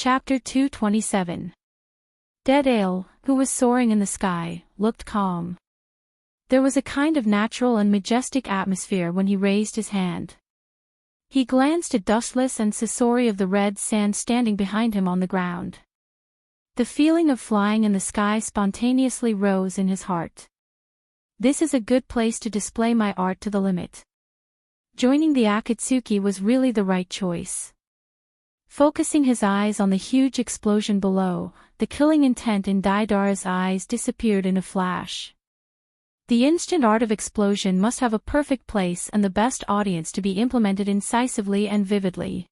Chapter 227. Dead Ale, who was soaring in the sky, looked calm. There was a kind of natural and majestic atmosphere when he raised his hand. He glanced at Dustless and Sasori of the red sand standing behind him on the ground. The feeling of flying in the sky spontaneously rose in his heart. This is a good place to display my art to the limit. Joining the Akatsuki was really the right choice. Focusing his eyes on the huge explosion below, the killing intent in Deidara's eyes disappeared in a flash. The instant art of explosion must have a perfect place and the best audience to be implemented incisively and vividly.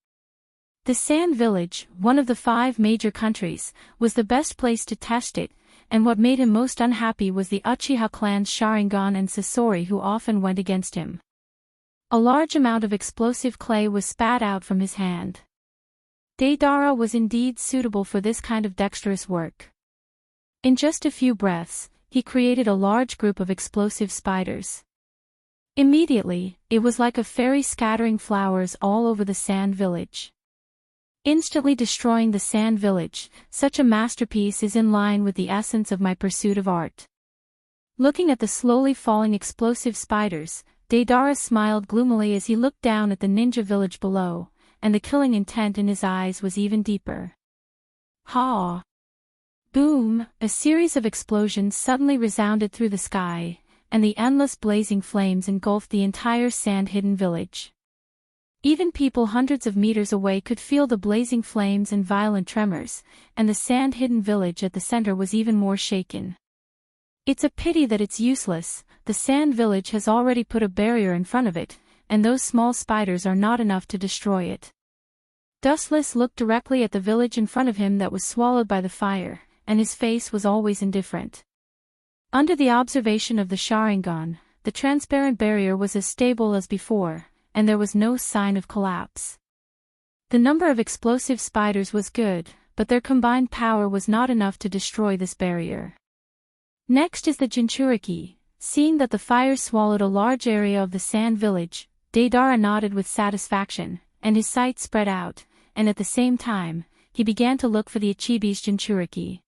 The Sand Village, one of the 5 major countries, was the best place to test it, and what made him most unhappy was the Uchiha clan's Sharingan and Sasori who often went against him. A large amount of explosive clay was spat out from his hand. Deidara was indeed suitable for this kind of dexterous work. In just a few breaths, he created a large group of explosive spiders. Immediately, it was like a fairy scattering flowers all over the Sand Village. Instantly destroying the Sand Village, such a masterpiece is in line with the essence of my pursuit of art. Looking at the slowly falling explosive spiders, Deidara smiled gloomily as he looked down at the ninja village below, and the killing intent in his eyes was even deeper. Ha! Boom! A series of explosions suddenly resounded through the sky, and the endless blazing flames engulfed the entire sand-hidden village. Even people hundreds of meters away could feel the blazing flames and violent tremors, and the sand-hidden village at the center was even more shaken. It's a pity that it's useless. The Sand Village has already put a barrier in front of it, and those small spiders are not enough to destroy it. Dustless looked directly at the village in front of him that was swallowed by the fire, and his face was always indifferent. Under the observation of the Sharingan, the transparent barrier was as stable as before, and there was no sign of collapse. The number of explosive spiders was good, but their combined power was not enough to destroy this barrier. Next is the Jinchuriki. Seeing that the fire swallowed a large area of the Sand Village, Deidara nodded with satisfaction, and his sight spread out, and at the same time, he began to look for the Ichibi's Jinchuriki.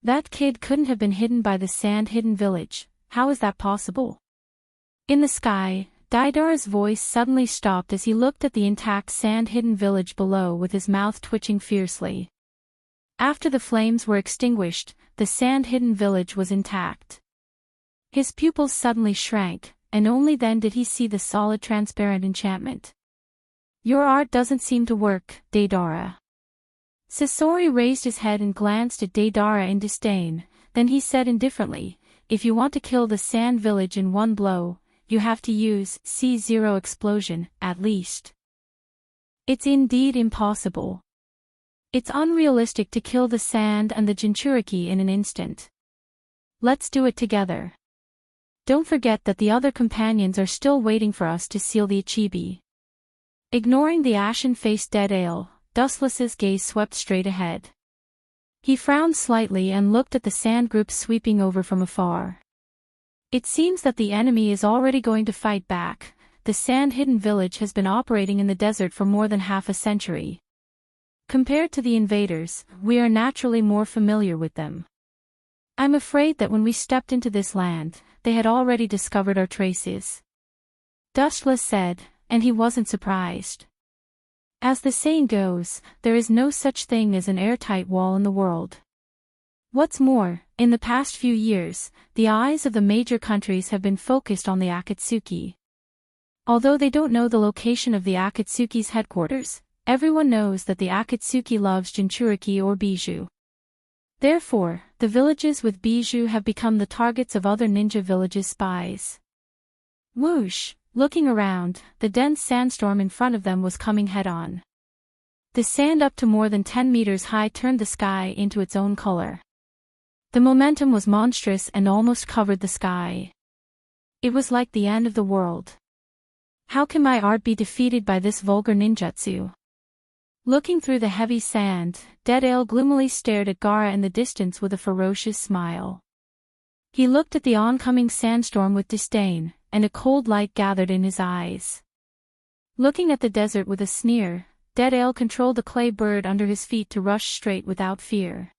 That kid couldn't have been hidden by the sand-hidden village. How is that possible? In the sky, Deidara's voice suddenly stopped as he looked at the intact sand-hidden village below with his mouth twitching fiercely. After the flames were extinguished, the sand-hidden village was intact. His pupils suddenly shrank, and only then did he see the solid transparent enchantment. Your art doesn't seem to work, Deidara. Sasori raised his head and glanced at Deidara in disdain, then he said indifferently, if you want to kill the Sand Village in one blow, you have to use C0 explosion, at least. It's indeed impossible. It's unrealistic to kill the sand and the Jinchuriki in an instant. Let's do it together. Don't forget that the other companions are still waiting for us to seal the Ichibi. Ignoring the ashen-faced Dead Ale, Dustless's gaze swept straight ahead. He frowned slightly and looked at the sand groups sweeping over from afar. It seems that the enemy is already going to fight back. The sand-hidden village has been operating in the desert for more than half a century. Compared to the invaders, we are naturally more familiar with them. I'm afraid that when we stepped into this land, they had already discovered our traces. Dustless said, and he wasn't surprised. As the saying goes, there is no such thing as an airtight wall in the world. What's more, in the past few years, the eyes of the major countries have been focused on the Akatsuki. Although they don't know the location of the Akatsuki's headquarters, everyone knows that the Akatsuki loves Jinchuriki or bijou. Therefore, the villages with bijou have become the targets of other ninja villages' spies. Whoosh! Looking around, the dense sandstorm in front of them was coming head-on. The sand up to more than 10 meters high turned the sky into its own color. The momentum was monstrous and almost covered the sky. It was like the end of the world. How can my art be defeated by this vulgar ninjutsu? Looking through the heavy sand, Dead Ale gloomily stared at Gaara in the distance with a ferocious smile. He looked at the oncoming sandstorm with disdain, and a cold light gathered in his eyes. Looking at the desert with a sneer, Dead Ale controlled the clay bird under his feet to rush straight without fear.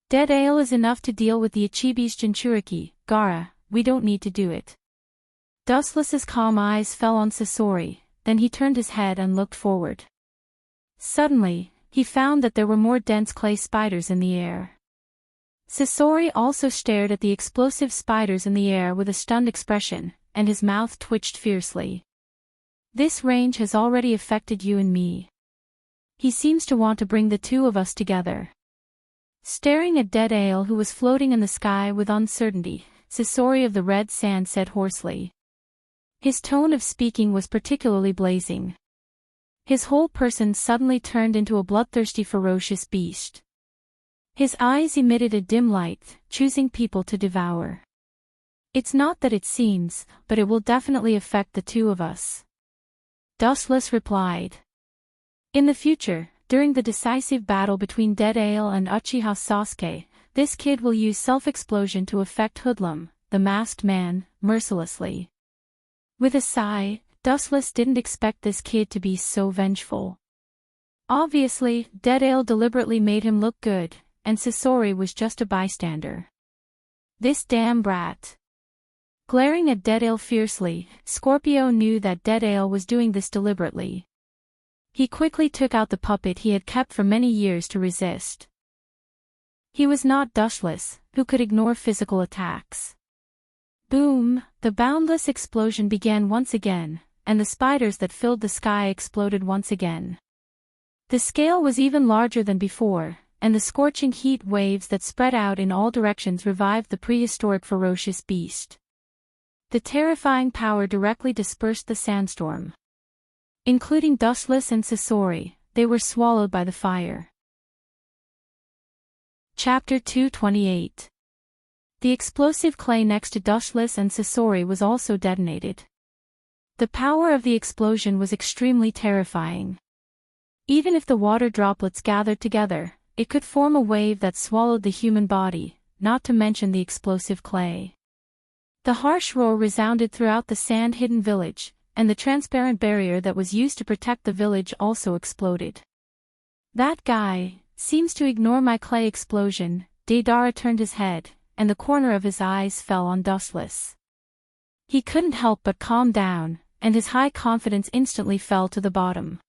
Dead Ale is enough to deal with the Escapades Jinchuriki, Gaara, we don't need to do it. Dustless's calm eyes fell on Sasori, then he turned his head and looked forward. Suddenly, he found that there were more dense clay spiders in the air. Sasori also stared at the explosive spiders in the air with a stunned expression, and his mouth twitched fiercely. This range has already affected you and me. He seems to want to bring the two of us together. Staring at Dead Ale who was floating in the sky with uncertainty, Sasori of the Red Sand said hoarsely. His tone of speaking was particularly blazing. His whole person suddenly turned into a bloodthirsty ferocious beast. His eyes emitted a dim light, choosing people to devour. It's not that it seems, but it will definitely affect the two of us. Dustless replied. In the future, during the decisive battle between Dead Ale and Uchiha Sasuke, this kid will use self-explosion to affect Hoodlum, the masked man, mercilessly. With a sigh, Dustless didn't expect this kid to be so vengeful. Obviously, Dead Ale deliberately made him look good, and Sasori was just a bystander. This damn brat. Glaring at Dead Ale fiercely, Scorpio knew that Dead Ale was doing this deliberately. He quickly took out the puppet he had kept for many years to resist. He was not Dustless, who could ignore physical attacks. Boom! The boundless explosion began once again, and the spiders that filled the sky exploded once again. The scale was even larger than before, and the scorching heat waves that spread out in all directions revived the prehistoric ferocious beast. The terrifying power directly dispersed the sandstorm. Including Dustless and Sasori, they were swallowed by the fire. Chapter 228. The explosive clay next to Dustless and Sasori was also detonated. The power of the explosion was extremely terrifying. Even if the water droplets gathered together, it could form a wave that swallowed the human body, not to mention the explosive clay. The harsh roar resounded throughout the sand-hidden village, and the transparent barrier that was used to protect the village also exploded. That guy seems to ignore my clay explosion. Deidara turned his head, and the corner of his eyes fell on Dustless. He couldn't help but calm down, and his high confidence instantly fell to the bottom.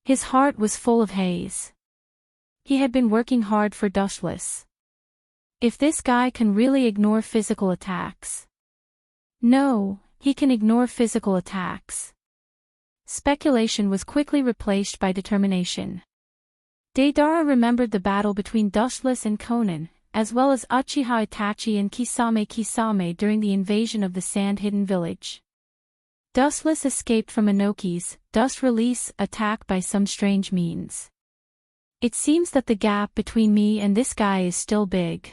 His heart was full of haze. He had been working hard for Dustless. If this guy can really ignore physical attacks. No, he can ignore physical attacks. Speculation was quickly replaced by determination. Deidara remembered the battle between Dustless and Conan, as well as Uchiha Itachi and Kisame during the invasion of the sand-hidden village. Dustless escaped from Inoki's dust release attack by some strange means. It seems that the gap between me and this guy is still big.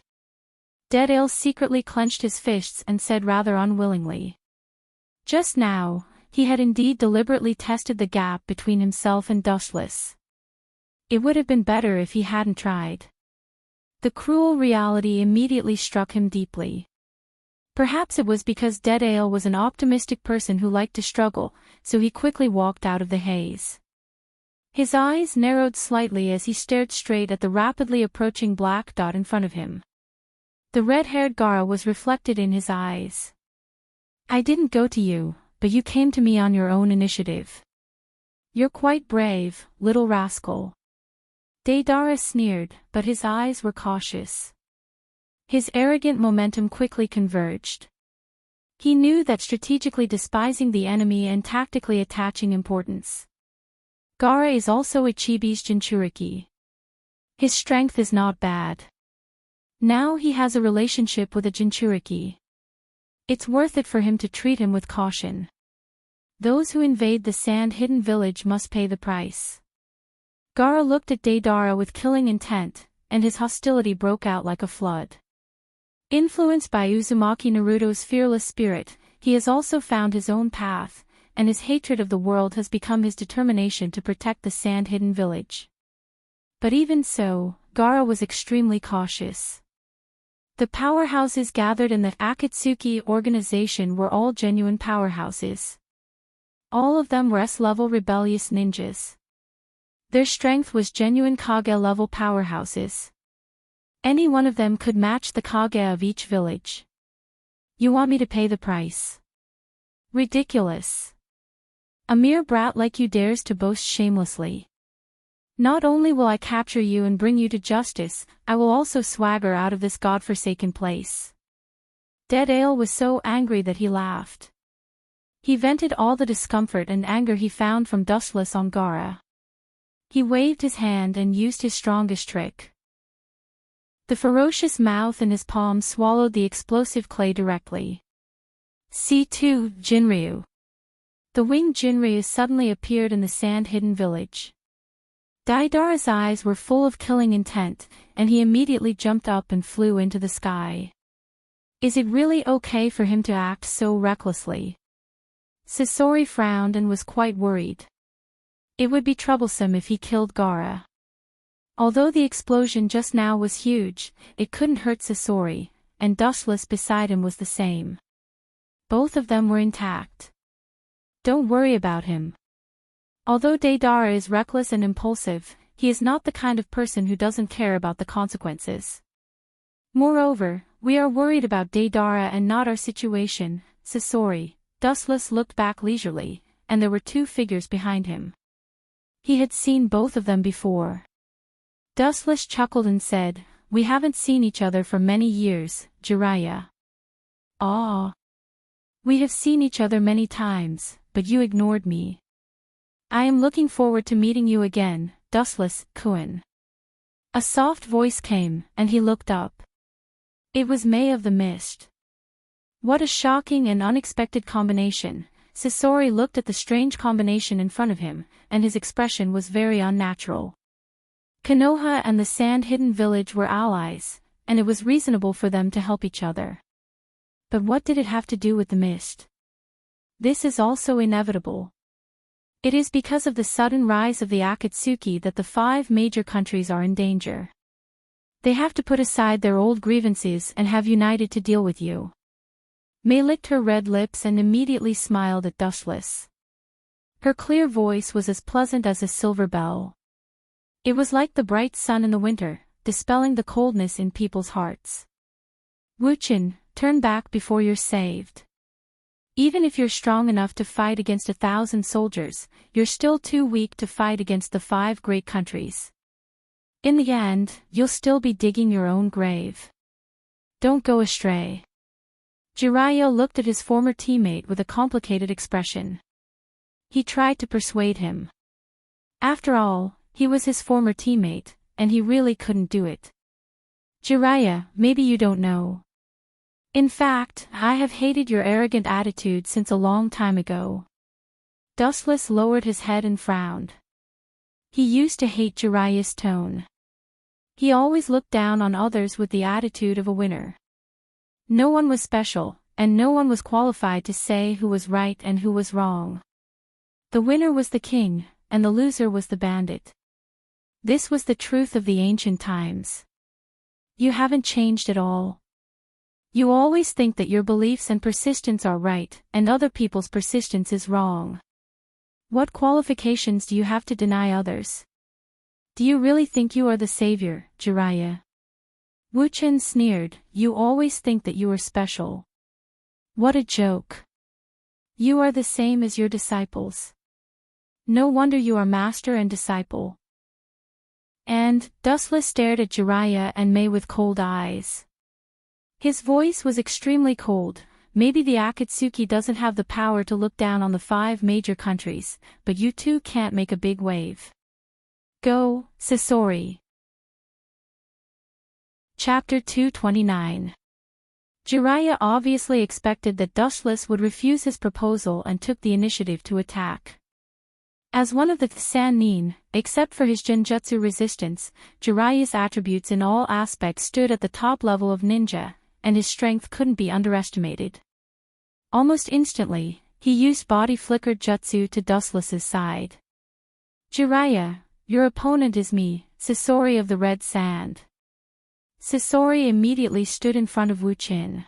Dead Ale secretly clenched his fists and said rather unwillingly. Just now, he had indeed deliberately tested the gap between himself and Dustless. It would have been better if he hadn't tried. The cruel reality immediately struck him deeply. Perhaps it was because Dead Ale was an optimistic person who liked to struggle, so he quickly walked out of the haze. His eyes narrowed slightly as he stared straight at the rapidly approaching black dot in front of him. The red-haired Gaara was reflected in his eyes. I didn't go to you, but you came to me on your own initiative. You're quite brave, little rascal. Deidara sneered, but his eyes were cautious. His arrogant momentum quickly converged. He knew that strategically despising the enemy and tactically attaching importance. Gaara is also Ichibi's Jinchuriki. His strength is not bad. Now he has a relationship with a Jinchuriki. It's worth it for him to treat him with caution. Those who invade the sand-hidden village must pay the price. Gaara looked at Deidara with killing intent, and his hostility broke out like a flood. Influenced by Uzumaki Naruto's fearless spirit, he has also found his own path, and his hatred of the world has become his determination to protect the sand-hidden village. But even so, Gaara was extremely cautious. The powerhouses gathered in the Akatsuki organization were all genuine powerhouses. All of them were S-level rebellious ninjas. Their strength was genuine Kage-level powerhouses. Any one of them could match the Kage of each village. You want me to pay the price? Ridiculous. A mere brat like you dares to boast shamelessly. Not only will I capture you and bring you to justice, I will also swagger out of this godforsaken place. Dead Ale was so angry that he laughed. He vented all the discomfort and anger he found from Dustless on Gaara. He waved his hand and used his strongest trick. The ferocious mouth in his palm swallowed the explosive clay directly. C2 Jinryu. The winged Jinryu suddenly appeared in the sand-hidden village. Deidara's eyes were full of killing intent, and he immediately jumped up and flew into the sky. Is it really okay for him to act so recklessly? Sasori frowned and was quite worried. It would be troublesome if he killed Gaara. Although the explosion just now was huge, it couldn't hurt Sasori, and Dustless beside him was the same. Both of them were intact. Don't worry about him. Although Deidara is reckless and impulsive, he is not the kind of person who doesn't care about the consequences. Moreover, we are worried about Deidara and not our situation, Sasori. Dustless looked back leisurely, and there were two figures behind him. He had seen both of them before. Dustless chuckled and said, "We haven't seen each other for many years, Jiraiya." "Ah. We have seen each other many times, but you ignored me. I am looking forward to meeting you again, Dustless-kun." A soft voice came, and he looked up. It was May of the Mist. What a shocking and unexpected combination. Sasori looked at the strange combination in front of him, and his expression was very unnatural. Konoha and the sand-hidden village were allies, and it was reasonable for them to help each other. But what did it have to do with the mist? This is also inevitable. It is because of the sudden rise of the Akatsuki that the 5 major countries are in danger. They have to put aside their old grievances and have united to deal with you. May licked her red lips and immediately smiled at Dustless. Her clear voice was as pleasant as a silver bell. It was like the bright sun in the winter, dispelling the coldness in people's hearts. Wuchen, turn back before you're saved. Even if you're strong enough to fight against 1,000 soldiers, you're still too weak to fight against the 5 great countries. In the end, you'll still be digging your own grave. Don't go astray. Jiraiya looked at his former teammate with a complicated expression. He tried to persuade him. After all, he was his former teammate, and he really couldn't do it. Jiraiya, maybe you don't know. In fact, I have hated your arrogant attitude since a long time ago. Dustless lowered his head and frowned. He used to hate Jiraiya's tone. He always looked down on others with the attitude of a winner. No one was special, and no one was qualified to say who was right and who was wrong. The winner was the king, and the loser was the bandit. This was the truth of the ancient times. You haven't changed at all. You always think that your beliefs and persistence are right, and other people's persistence is wrong. What qualifications do you have to deny others? Do you really think you are the savior, Jiraiya? Wuchen sneered, you always think that you are special. What a joke. You are the same as your disciples. No wonder you are master and disciple. And, Dustless stared at Jiraiya and May with cold eyes. His voice was extremely cold. Maybe the Akatsuki doesn't have the power to look down on the 5 major countries, but you two can't make a big wave. Go, Sasori. Chapter 229. Jiraiya obviously expected that Dustless would refuse his proposal and took the initiative to attack. As one of the Sannin, except for his genjutsu resistance, Jiraiya's attributes in all aspects stood at the top level of ninja, and his strength couldn't be underestimated. Almost instantly, he used body flickered jutsu to Dustless's side. Jiraiya, your opponent is me, Sasori of the Red Sand. Sasori immediately stood in front of Wuchen.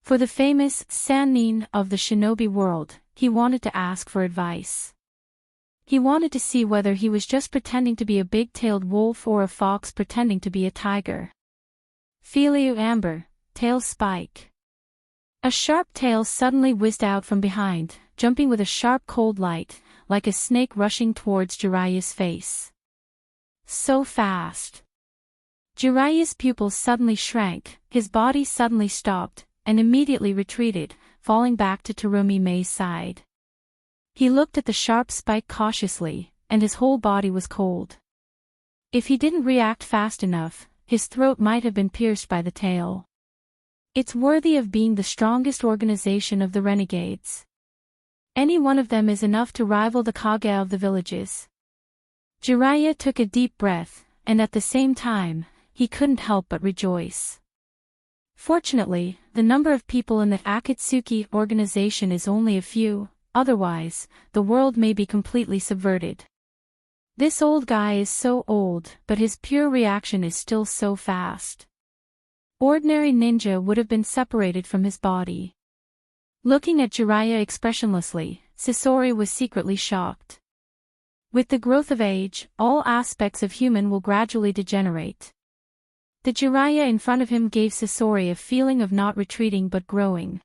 For the famous Sannin of the shinobi world, he wanted to ask for advice. He wanted to see whether he was just pretending to be a big-tailed wolf or a fox pretending to be a tiger. Feelio amber, tail spike. A sharp tail suddenly whizzed out from behind, jumping with a sharp cold light, like a snake rushing towards Jiraiya's face. So fast. Jiraiya's pupils suddenly shrank, his body suddenly stopped, and immediately retreated, falling back to Terumi Mei's side. He looked at the sharp spike cautiously, and his whole body was cold. If he didn't react fast enough, his throat might have been pierced by the tail. It's worthy of being the strongest organization of the renegades. Any one of them is enough to rival the Kage of the villages. Jiraiya took a deep breath, and at the same time, he couldn't help but rejoice. Fortunately, the number of people in the Akatsuki organization is only a few, otherwise, the world may be completely subverted. This old guy is so old, but his pure reaction is still so fast. Ordinary ninja would have been separated from his body. Looking at Jiraiya expressionlessly, Sasori was secretly shocked. With the growth of age, all aspects of human will gradually degenerate. The Jiraiya in front of him gave Sasori a feeling of not retreating but growing.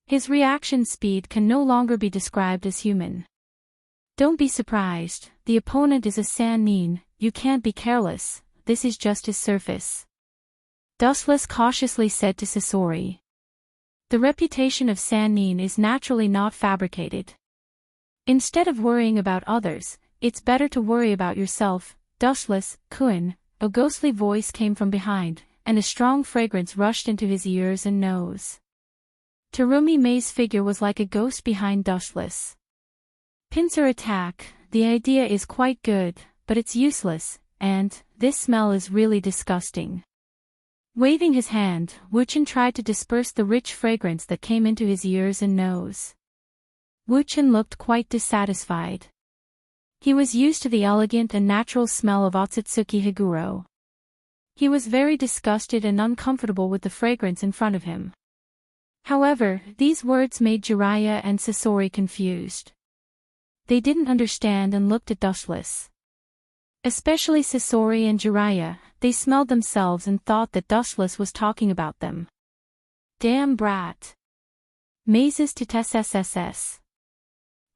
His reaction speed can no longer be described as human. Don't be surprised, the opponent is a Sannin, you can't be careless, this is just his surface. Dustless cautiously said to Sasori. The reputation of Sannin is naturally not fabricated. Instead of worrying about others, it's better to worry about yourself, Dustless, Kun. A ghostly voice came from behind, and a strong fragrance rushed into his ears and nose. Terumi Mei's figure was like a ghost behind Dustless. Pincer attack, the idea is quite good, but it's useless, and, this smell is really disgusting. Waving his hand, Wuchen tried to disperse the rich fragrance that came into his ears and nose. Wuchen looked quite dissatisfied. He was used to the elegant and natural smell of Otsutsuki Higuro. He was very disgusted and uncomfortable with the fragrance in front of him. However, these words made Jiraiya and Sasori confused. They didn't understand and looked at Dustless. Especially Sasori and Jiraiya, they smelled themselves and thought that Dustless was talking about them. Damn brat. Mazes to SSSS.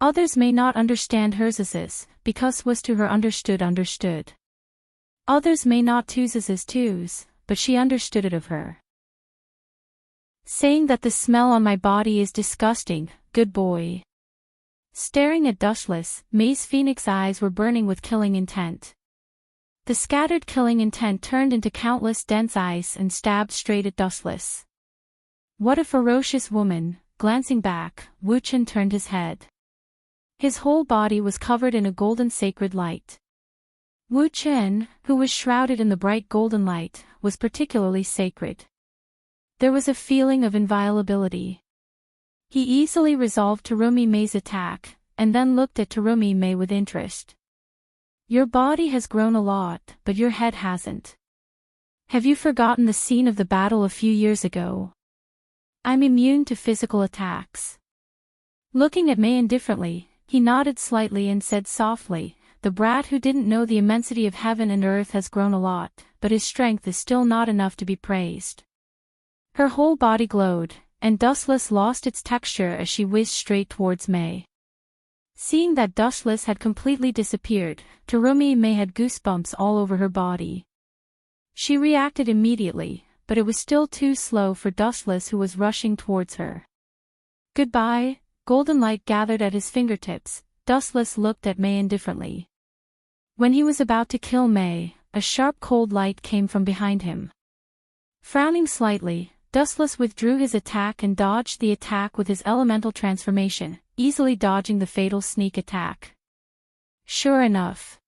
Others may not understand herses, because was to her understood. Others may not twos, but she understood it of her. Saying that the smell on my body is disgusting, good boy. Staring at Dustless, Mei's phoenix eyes were burning with killing intent. The scattered killing intent turned into countless dense eyes and stabbed straight at Dustless. What a ferocious woman, glancing back, Wuchen turned his head. His whole body was covered in a golden sacred light. Wuchen, who was shrouded in the bright golden light, was particularly sacred. There was a feeling of inviolability. He easily resolved Terumi Mei's attack, and then looked at Terumi Mei with interest. Your body has grown a lot, but your head hasn't. Have you forgotten the scene of the battle a few years ago? I'm immune to physical attacks. Looking at Mei indifferently, he nodded slightly and said softly, the brat who didn't know the immensity of heaven and earth has grown a lot, but his strength is still not enough to be praised. Her whole body glowed, and Dustless lost its texture as she whizzed straight towards Mei. Seeing that Dustless had completely disappeared, Terumi Mei had goosebumps all over her body. She reacted immediately, but it was still too slow for Dustless who was rushing towards her. Goodbye. Golden light gathered at his fingertips. Dustless looked at Mei indifferently. When he was about to kill Mei, a sharp cold light came from behind him. Frowning slightly, Dustless withdrew his attack and dodged the attack with his elemental transformation, easily dodging the fatal sneak attack. Sure enough.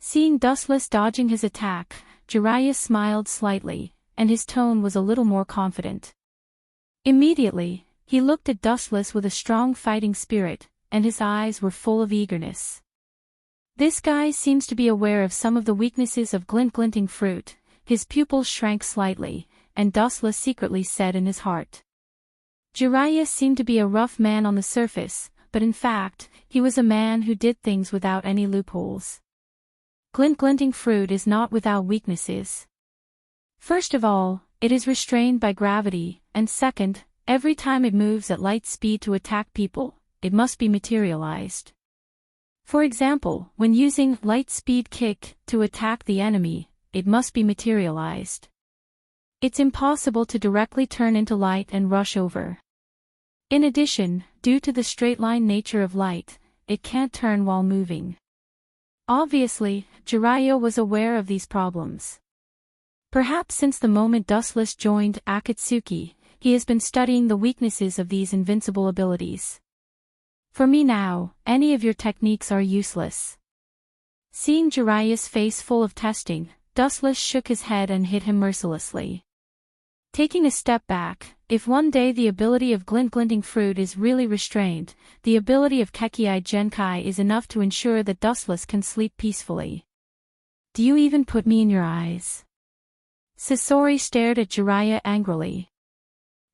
Seeing Dustless dodging his attack, Jiraiya smiled slightly, and his tone was a little more confident. Immediately, he looked at Dustless with a strong fighting spirit, and his eyes were full of eagerness. This guy seems to be aware of some of the weaknesses of glinting fruit. His pupils shrank slightly, and Dustless secretly said in his heart. Jiraiya seemed to be a rough man on the surface, but in fact, he was a man who did things without any loopholes. Glinting fruit is not without weaknesses. First of all, it is restrained by gravity, and second, every time it moves at light speed to attack people, it must be materialized. For example, when using light speed kick to attack the enemy, it must be materialized. It's impossible to directly turn into light and rush over. In addition, due to the straight-line nature of light, it can't turn while moving. Obviously, Jiraiya was aware of these problems. Perhaps since the moment Dustless joined Akatsuki, he has been studying the weaknesses of these invincible abilities. For me now, any of your techniques are useless. Seeing Jiraiya's face full of testing, Dustless shook his head and hit him mercilessly. Taking a step back, if one day the ability of Glinting Fruit is really restrained, the ability of Kekkei Genkai is enough to ensure that Dustless can sleep peacefully. Do you even put me in your eyes? Sasori stared at Jiraiya angrily.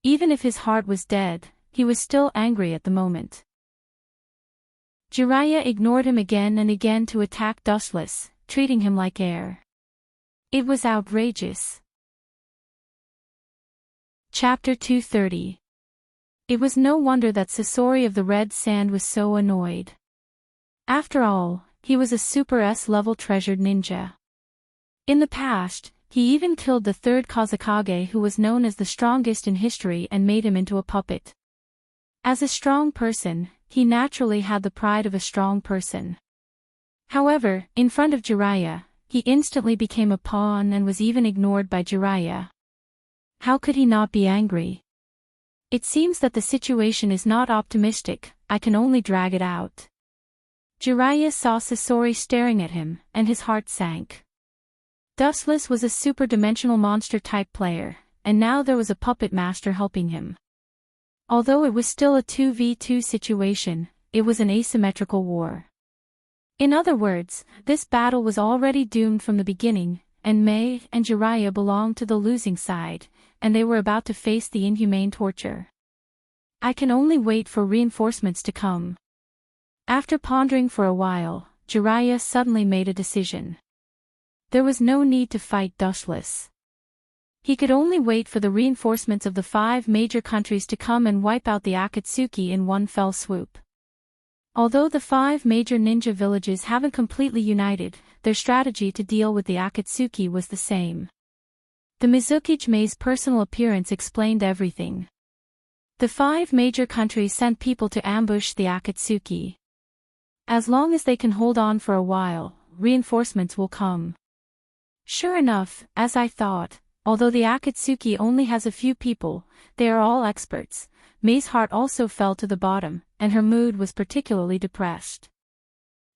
Even if his heart was dead, he was still angry at the moment. Jiraiya ignored him again and again to attack Dustless, treating him like air. It was outrageous. Chapter 230. It was no wonder that Sasori of the Red Sand was so annoyed. After all, he was a Super S-level treasured ninja. In the past, he even killed the third Kazekage who was known as the strongest in history and made him into a puppet. As a strong person, he naturally had the pride of a strong person. However, in front of Jiraiya, he instantly became a pawn and was even ignored by Jiraiya. How could he not be angry? It seems that the situation is not optimistic, I can only drag it out. Jiraiya saw Sasori staring at him, and his heart sank. Dustless was a super-dimensional monster-type player, and now there was a puppet master helping him. Although it was still a 2v2 situation, it was an asymmetrical war. In other words, this battle was already doomed from the beginning, and Mei and Jiraiya belonged to the losing side, and they were about to face the inhumane torture. I can only wait for reinforcements to come. After pondering for a while, Jiraiya suddenly made a decision. There was no need to fight Dustless. He could only wait for the reinforcements of the 5 major countries to come and wipe out the Akatsuki in one fell swoop. Although the 5 major ninja villages haven't completely united, their strategy to deal with the Akatsuki was the same. The Mizukage Mei's personal appearance explained everything. The 5 major countries sent people to ambush the Akatsuki. As long as they can hold on for a while, reinforcements will come. Sure enough, as I thought, although the Akatsuki only has a few people, they are all experts. Mei's heart also fell to the bottom, and her mood was particularly depressed.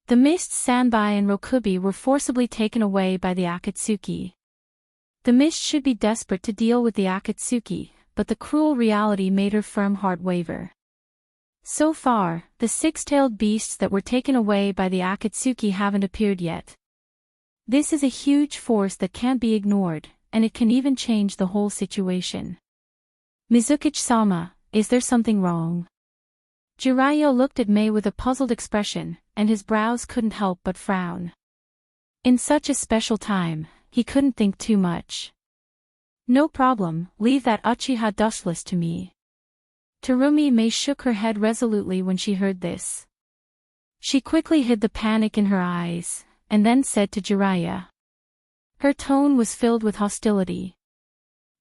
The Mist Sanbai and Rokubi were forcibly taken away by the Akatsuki. The Mist should be desperate to deal with the Akatsuki, but the cruel reality made her firm heart waver. So far, the 6-tailed beasts that were taken away by the Akatsuki haven't appeared yet. This is a huge force that can't be ignored, and it can even change the whole situation. Mizukage-sama, is there something wrong? Jiraiya looked at Mei with a puzzled expression, and his brows couldn't help but frown. In such a special time, he couldn't think too much. No problem, leave that Uchiha Dustless to me. Terumi Mei shook her head resolutely when she heard this. She quickly hid the panic in her eyes, and then said to Jiraiya. Her tone was filled with hostility.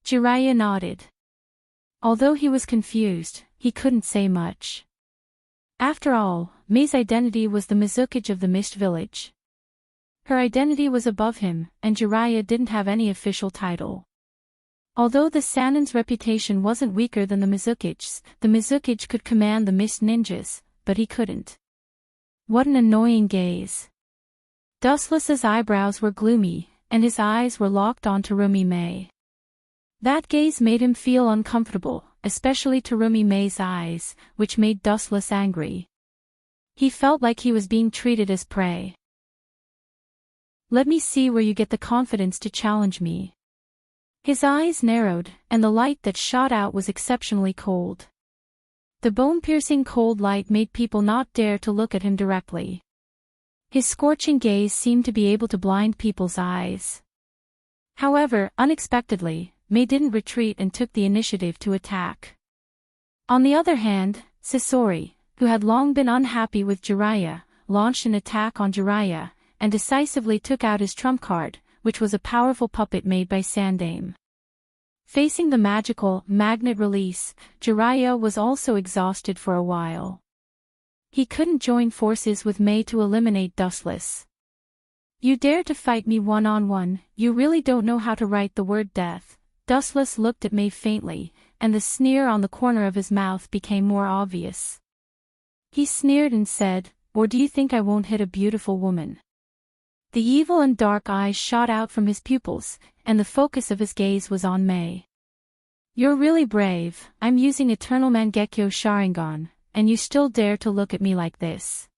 Jiraiya nodded. Although he was confused, he couldn't say much. After all, Mei's identity was the Mizukage of the Mist Village. Her identity was above him, and Jiraiya didn't have any official title. Although the Sanin's reputation wasn't weaker than the Mizukage could command the Mist Ninjas, but he couldn't. What an annoying gaze. Dustless's eyebrows were gloomy, and his eyes were locked on Terumi Mei. That gaze made him feel uncomfortable, especially Terumi Mei's eyes, which made Dustless angry. He felt like he was being treated as prey. Let me see where you get the confidence to challenge me. His eyes narrowed, and the light that shot out was exceptionally cold. The bone-piercing cold light made people not dare to look at him directly. His scorching gaze seemed to be able to blind people's eyes. However, unexpectedly, May didn't retreat and took the initiative to attack. On the other hand, Sasori, who had long been unhappy with Jiraiya, launched an attack on Jiraiya, and decisively took out his trump card, which was a powerful puppet made by Sandaime. Facing the magical magnet release, Jiraiya was also exhausted for a while. He couldn't join forces with May to eliminate Dustless. You dare to fight me one-on-one, you really don't know how to write the word death. Dustless looked at May faintly, and the sneer on the corner of his mouth became more obvious. He sneered and said, "Or do you think I won't hit a beautiful woman?" The evil and dark eyes shot out from his pupils, and the focus of his gaze was on May. "You're really brave. I'm using Eternal Mangekyo Sharingan, and you still dare to look at me like this."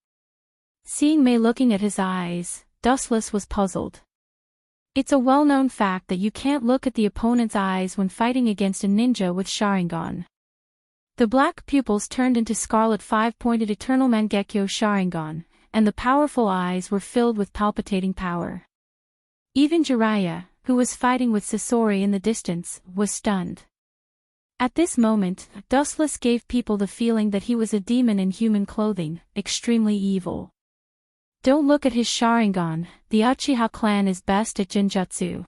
Seeing May looking at his eyes, Dustless was puzzled. It's a well-known fact that you can't look at the opponent's eyes when fighting against a ninja with Sharingan. The black pupils turned into scarlet five-pointed Eternal Mangekyo Sharingan, and the powerful eyes were filled with palpitating power. Even Jiraiya, who was fighting with Sasori in the distance, was stunned. At this moment, Dustless gave people the feeling that he was a demon in human clothing, extremely evil. Don't look at his Sharingan, the Uchiha clan is best at Genjutsu.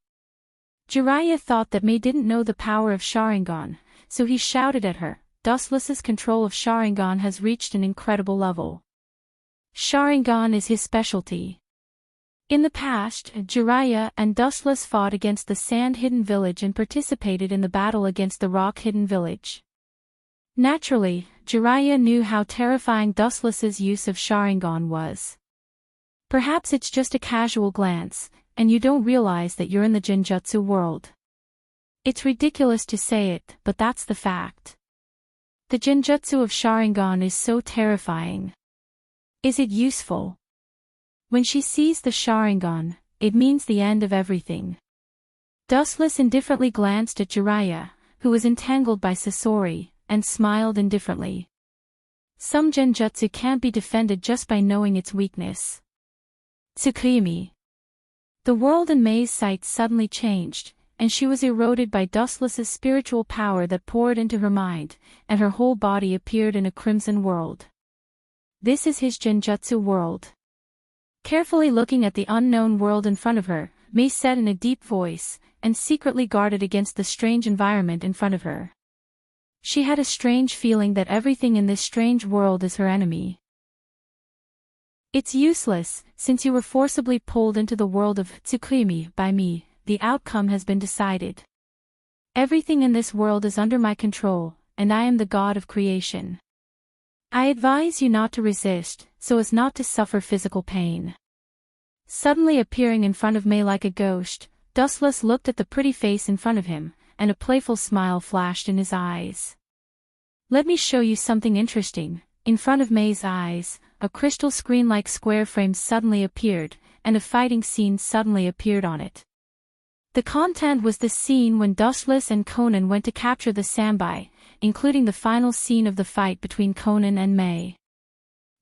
Jiraiya thought that May didn't know the power of Sharingan, so he shouted at her, "Dustless's control of Sharingan has reached an incredible level. Sharingan is his specialty." In the past, Jiraiya and Dustless fought against the Sand-Hidden Village and participated in the battle against the Rock-Hidden Village. Naturally, Jiraiya knew how terrifying Dustless's use of Sharingan was. Perhaps it's just a casual glance, and you don't realize that you're in the Genjutsu world. It's ridiculous to say it, but that's the fact. The Genjutsu of Sharingan is so terrifying. Is it useful? When she sees the Sharingan, it means the end of everything. Dustless indifferently glanced at Jiraiya, who was entangled by Sasori, and smiled indifferently. Some Genjutsu can't be defended just by knowing its weakness. Tsukimi. The world in May's sight suddenly changed, and she was eroded by Dustless's spiritual power that poured into her mind, and her whole body appeared in a crimson world. This is his Genjutsu world. Carefully looking at the unknown world in front of her, May said in a deep voice, and secretly guarded against the strange environment in front of her. She had a strange feeling that everything in this strange world is her enemy. It's useless, since you were forcibly pulled into the world of Tsukimi by me, the outcome has been decided. Everything in this world is under my control, and I am the god of creation. I advise you not to resist, so as not to suffer physical pain. Suddenly appearing in front of May like a ghost, Dustless looked at the pretty face in front of him, and a playful smile flashed in his eyes. Let me show you something interesting. In front of May's eyes, a crystal screen-like square frame suddenly appeared, and a fighting scene suddenly appeared on it. The content was the scene when Dustless and Conan went to capture the Sambai, including the final scene of the fight between Conan and May.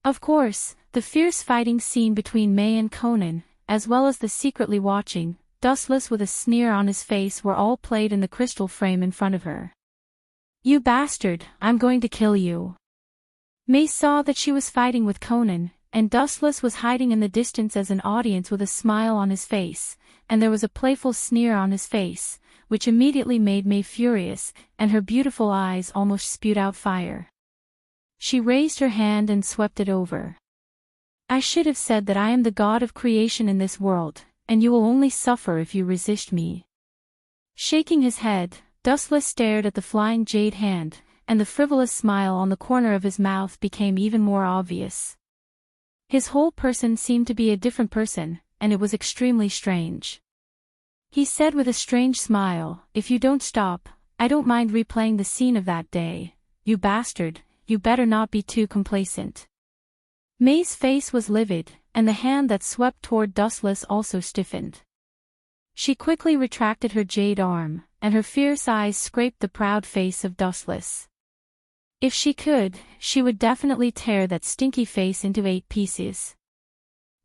Of course, the fierce fighting scene between May and Conan, as well as the secretly watching, Dustless with a sneer on his face were all played in the crystal frame in front of her. "You bastard, I'm going to kill you." May saw that she was fighting with Conan, and Dustless was hiding in the distance as an audience with a smile on his face, and there was a playful sneer on his face, which immediately made May furious, and her beautiful eyes almost spewed out fire. She raised her hand and swept it over. "I should have said that I am the god of creation in this world, and you will only suffer if you resist me." Shaking his head, Dustless stared at the flying jade hand, and the frivolous smile on the corner of his mouth became even more obvious. His whole person seemed to be a different person, and it was extremely strange. He said with a strange smile, "If you don't stop, I don't mind replaying the scene of that day. You bastard, you better not be too complacent." May's face was livid, and the hand that swept toward Dustless also stiffened. She quickly retracted her jade arm, and her fierce eyes scraped the proud face of Dustless. If she could, she would definitely tear that stinky face into 8 pieces.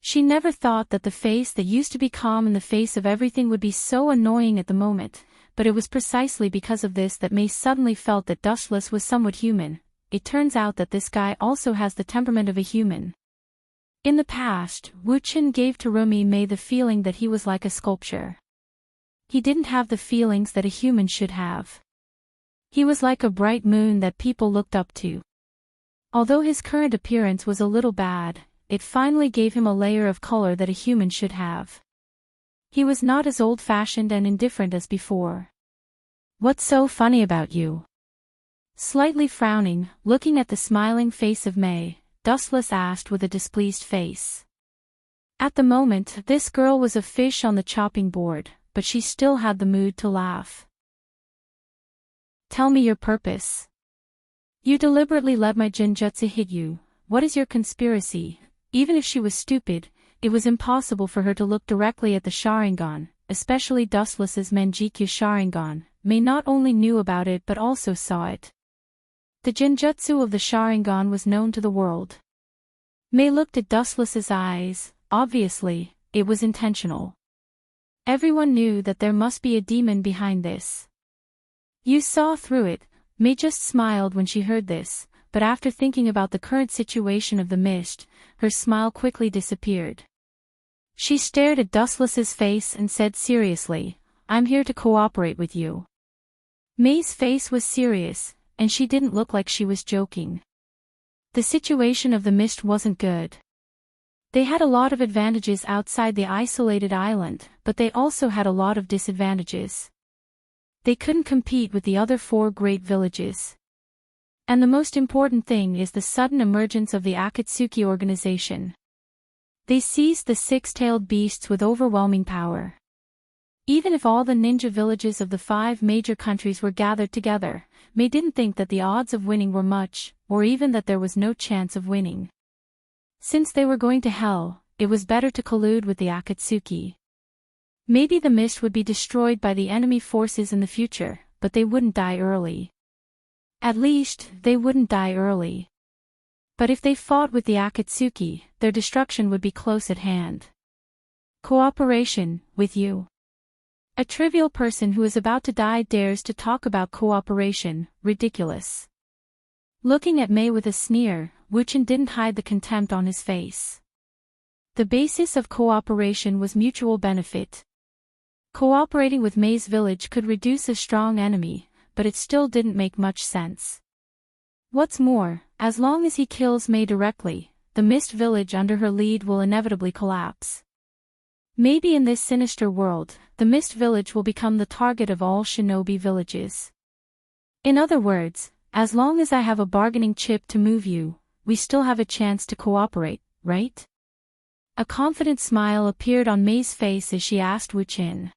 She never thought that the face that used to be calm in the face of everything would be so annoying at the moment, but it was precisely because of this that May suddenly felt that Dustless was somewhat human. It turns out that this guy also has the temperament of a human. In the past, Wu-chin gave to Rumi May the feeling that he was like a sculpture. He didn't have the feelings that a human should have. He was like a bright moon that people looked up to. Although his current appearance was a little bad, it finally gave him a layer of color that a human should have. He was not as old-fashioned and indifferent as before. "What's so funny about you?" Slightly frowning, looking at the smiling face of May, Dustless asked with a displeased face. At the moment, this girl was a fish on the chopping board, but she still had the mood to laugh. "Tell me your purpose. You deliberately let my genjutsu hit you. What is your conspiracy?" Even if she was stupid, it was impossible for her to look directly at the Sharingan, especially Dustless's Manjikyu Sharingan. May not only knew about it but also saw it. The genjutsu of the Sharingan was known to the world. May looked at Dustless's eyes. Obviously, it was intentional. Everyone knew that there must be a demon behind this. You saw through it. May just smiled when she heard this, but after thinking about the current situation of the mist, her smile quickly disappeared. She stared at Dustless's face and said seriously, "I'm here to cooperate with you." May's face was serious, and she didn't look like she was joking. The situation of the mist wasn't good. They had a lot of advantages outside the isolated island, but they also had a lot of disadvantages. They couldn't compete with the other 4 great villages. And the most important thing is the sudden emergence of the Akatsuki organization. They seized the 6-tailed beasts with overwhelming power. Even if all the ninja villages of the 5 major countries were gathered together, May didn't think that the odds of winning were much, or even that there was no chance of winning. Since they were going to hell, it was better to collude with the Akatsuki. Maybe the mist would be destroyed by the enemy forces in the future, but they wouldn't die early. At least, they wouldn't die early. But if they fought with the Akatsuki, their destruction would be close at hand. Cooperation, with you. A trivial person who is about to die dares to talk about cooperation, ridiculous. Looking at May with a sneer, Wu-chin didn't hide the contempt on his face. The basis of cooperation was mutual benefit. Cooperating with May's village could reduce a strong enemy, but it still didn't make much sense. What's more, as long as he kills May directly, the Mist Village under her lead will inevitably collapse. Maybe in this sinister world, the Mist Village will become the target of all shinobi villages. In other words, as long as I have a bargaining chip to move you, we still have a chance to cooperate, right? A confident smile appeared on May's face as she asked Wu-chin.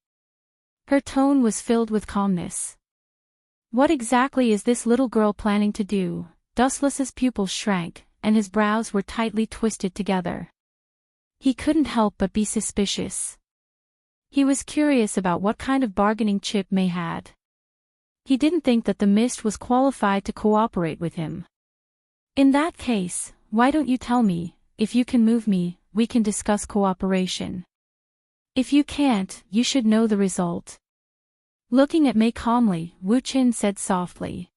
Her tone was filled with calmness. What exactly is this little girl planning to do? Dustless's pupils shrank, and his brows were tightly twisted together. He couldn't help but be suspicious. He was curious about what kind of bargaining chip May had. He didn't think that the mist was qualified to cooperate with him. In that case, why don't you tell me? If you can move me, we can discuss cooperation. If you can't, you should know the result. Looking at May calmly, Wu-chin said softly.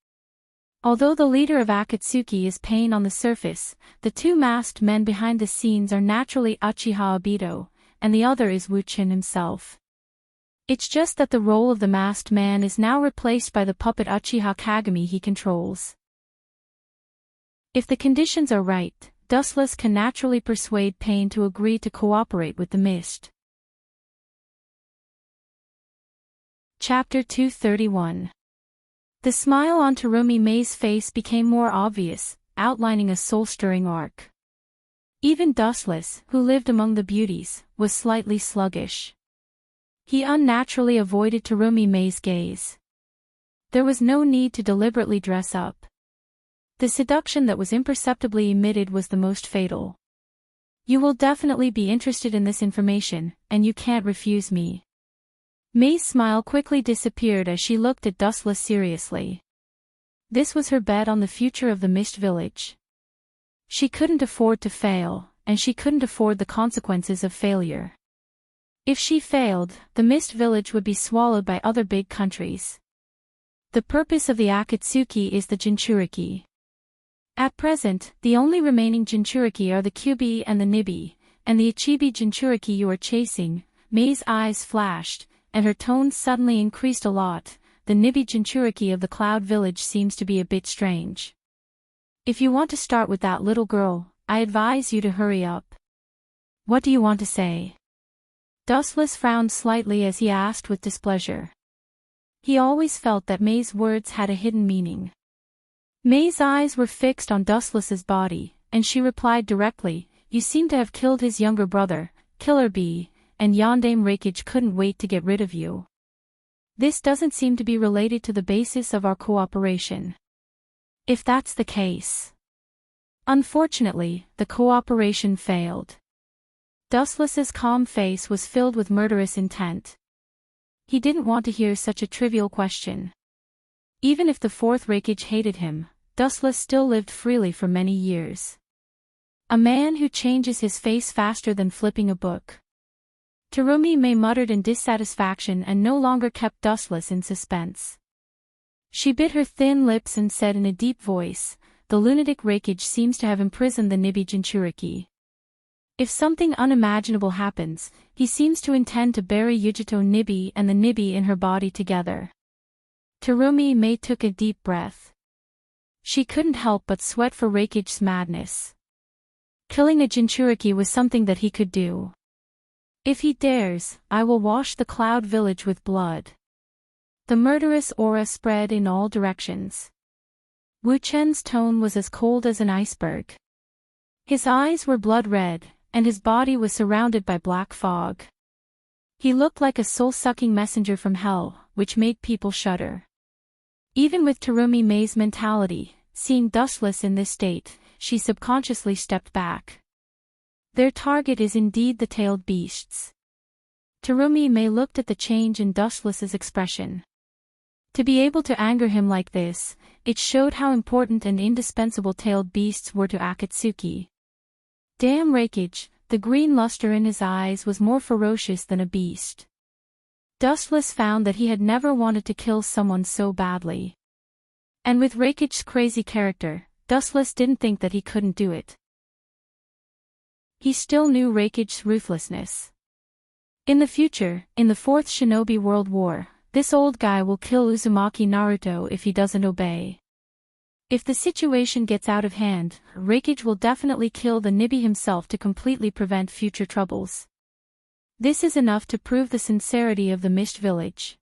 Although the leader of Akatsuki is Pain on the surface, the 2 masked men behind the scenes are naturally Uchiha Obito, and the other is Wu-chin himself. It's just that the role of the masked man is now replaced by the puppet Uchiha Kagami he controls. If the conditions are right, Dustless can naturally persuade Pain to agree to cooperate with the mist. Chapter 231. The smile on Terumi May's face became more obvious, outlining a soul-stirring arc. Even Dustless, who lived among the beauties, was slightly sluggish. He unnaturally avoided Terumi May's gaze. There was no need to deliberately dress up. The seduction that was imperceptibly emitted was the most fatal. You will definitely be interested in this information, and you can't refuse me. May's smile quickly disappeared as she looked at Dustless seriously. This was her bet on the future of the Mist Village. She couldn't afford to fail, and she couldn't afford the consequences of failure. If she failed, the Mist Village would be swallowed by other big countries. The purpose of the Akatsuki is the Jinchuriki. At present, the only remaining Jinchuriki are the Kyubi and the Nibi, and the Ichibi Jinchuriki you are chasing. Mei's eyes flashed, and her tone suddenly increased a lot. The Nibi Jinchuriki of the Cloud Village seems to be a bit strange. If you want to start with that little girl, I advise you to hurry up. What do you want to say? Dustless frowned slightly as he asked with displeasure. He always felt that Mei's words had a hidden meaning. Mei's eyes were fixed on Dustless's body, and she replied directly, "You seem to have killed his younger brother, Killer Bee, and Yondaime Reikage couldn't wait to get rid of you. This doesn't seem to be related to the basis of our cooperation. If that's the case." Unfortunately, the cooperation failed. Dustless's calm face was filled with murderous intent. He didn't want to hear such a trivial question. Even if the fourth Reikage hated him, Dustless still lived freely for many years. A man who changes his face faster than flipping a book. Terumi Mei muttered in dissatisfaction and no longer kept Dustless in suspense. She bit her thin lips and said in a deep voice, "The lunatic Reikage seems to have imprisoned the Nibi Jinchuriki. If something unimaginable happens, he seems to intend to bury Yujito Nibi and the Nibi in her body together." Terumi Mei took a deep breath. She couldn't help but sweat for Reikage's madness. Killing a Jinchuriki was something that he could do. "If he dares, I will wash the Cloud Village with blood." The murderous aura spread in all directions. Wu Chen's tone was as cold as an iceberg. His eyes were blood red, and his body was surrounded by black fog. He looked like a soul-sucking messenger from hell, which made people shudder. Even with Terumi Mei's mentality, seeing Dustless in this state, she subconsciously stepped back. Their target is indeed the tailed beasts. Terumi Mei looked at the change in Dustless's expression. To be able to anger him like this, it showed how important and indispensable tailed beasts were to Akatsuki. Damn Reikage, the green luster in his eyes was more ferocious than a beast. Dustless found that he had never wanted to kill someone so badly. And with Reikage's crazy character, Dustless didn't think that he couldn't do it. He still knew Reikage's ruthlessness. In the future, in the Fourth Shinobi World War, this old guy will kill Uzumaki Naruto if he doesn't obey. If the situation gets out of hand, Reikage will definitely kill the Nibi himself to completely prevent future troubles. This is enough to prove the sincerity of the Mist Village.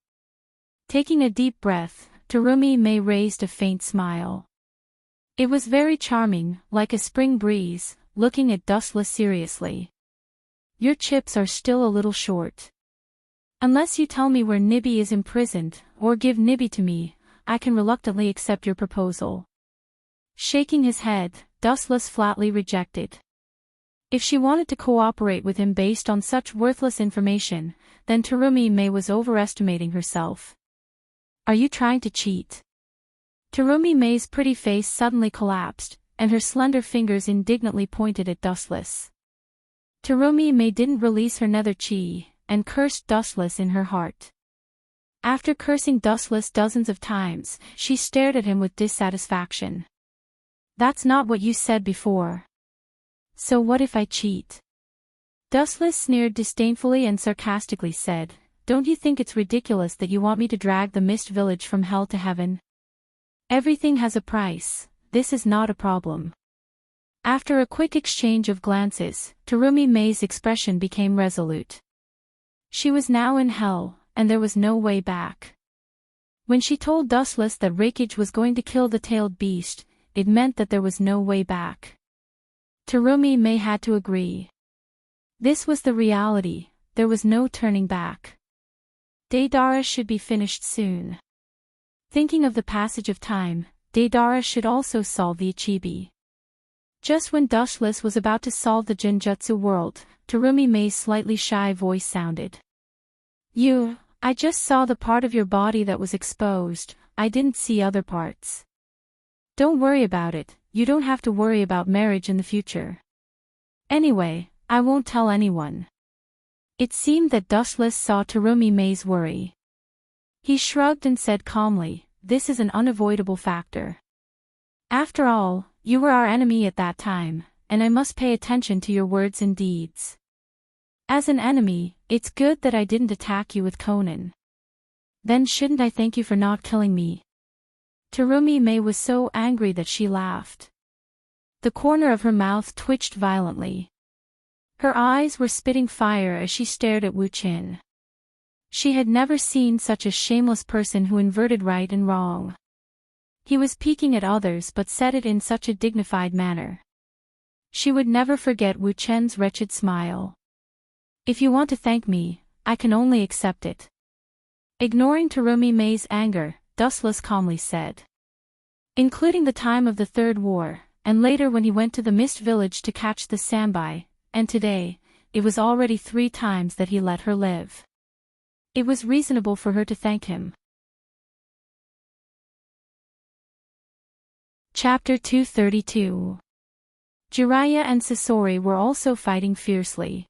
Taking a deep breath, Terumi Mei raised a faint smile. It was very charming, like a spring breeze, looking at Dustless seriously. "Your chips are still a little short. Unless you tell me where Nibi is imprisoned, or give Nibi to me, I can reluctantly accept your proposal." Shaking his head, Dustless flatly rejected. If she wanted to cooperate with him based on such worthless information, then Terumi Mei was overestimating herself. "Are you trying to cheat?" Terumi Mei's pretty face suddenly collapsed, and her slender fingers indignantly pointed at Dustless. Terumi Mei didn't release her nether chi, and cursed Dustless in her heart. After cursing Dustless dozens of times, she stared at him with dissatisfaction. "That's not what you said before. So what if I cheat?" Dustless sneered disdainfully and sarcastically said, "Don't you think it's ridiculous that you want me to drag the Mist Village from hell to heaven? Everything has a price, this is not a problem." After a quick exchange of glances, Terumi Mei's expression became resolute. She was now in hell, and there was no way back. When she told Dustless that Reikage was going to kill the tailed beast, it meant that there was no way back. Terumi Mei had to agree. This was the reality, there was no turning back. Deidara should be finished soon. Thinking of the passage of time, Deidara should also solve the Ichibi. Just when Dustless was about to solve the Genjutsu world, Terumi Mei's slightly shy voice sounded. I just saw the part of your body that was exposed, I didn't see other parts. Don't worry about it, you don't have to worry about marriage in the future. Anyway, I won't tell anyone. It seemed that Dustless saw Terumi May's worry. He shrugged and said calmly, this is an unavoidable factor. After all, you were our enemy at that time, and I must pay attention to your words and deeds. As an enemy, it's good that I didn't attack you with Conan. Then shouldn't I thank you for not killing me? Terumi May was so angry that she laughed. The corner of her mouth twitched violently. Her eyes were spitting fire as she stared at Wu Qin. She had never seen such a shameless person who inverted right and wrong. He was peeking at others but said it in such a dignified manner. She would never forget Wu Chen's wretched smile. If you want to thank me, I can only accept it. Ignoring Terumi May's anger, Dustless calmly said. Including the time of the Third War, and later when he went to the Mist Village to catch the Sambai, and today, it was already 3 times that he let her live. It was reasonable for her to thank him. Chapter 232. Jiraiya and Sasori were also fighting fiercely.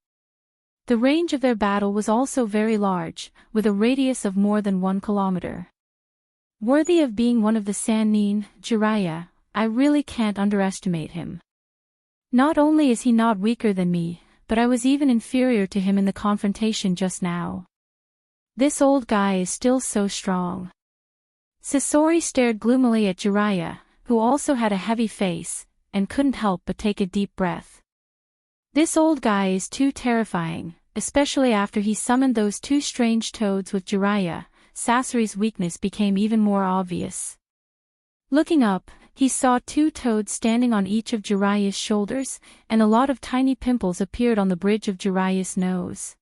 The range of their battle was also very large, with a radius of more than 1 kilometer. Worthy of being one of the Sannin, Jiraiya, I really can't underestimate him. Not only is he not weaker than me, but I was even inferior to him in the confrontation just now. This old guy is still so strong. Sasori stared gloomily at Jiraiya, who also had a heavy face, and couldn't help but take a deep breath. This old guy is too terrifying, especially after he summoned those 2 strange toads with Jiraiya. Sasori's weakness became even more obvious. Looking up, he saw 2 toads standing on each of Jiraiya's shoulders, and a lot of tiny pimples appeared on the bridge of Jiraiya's nose.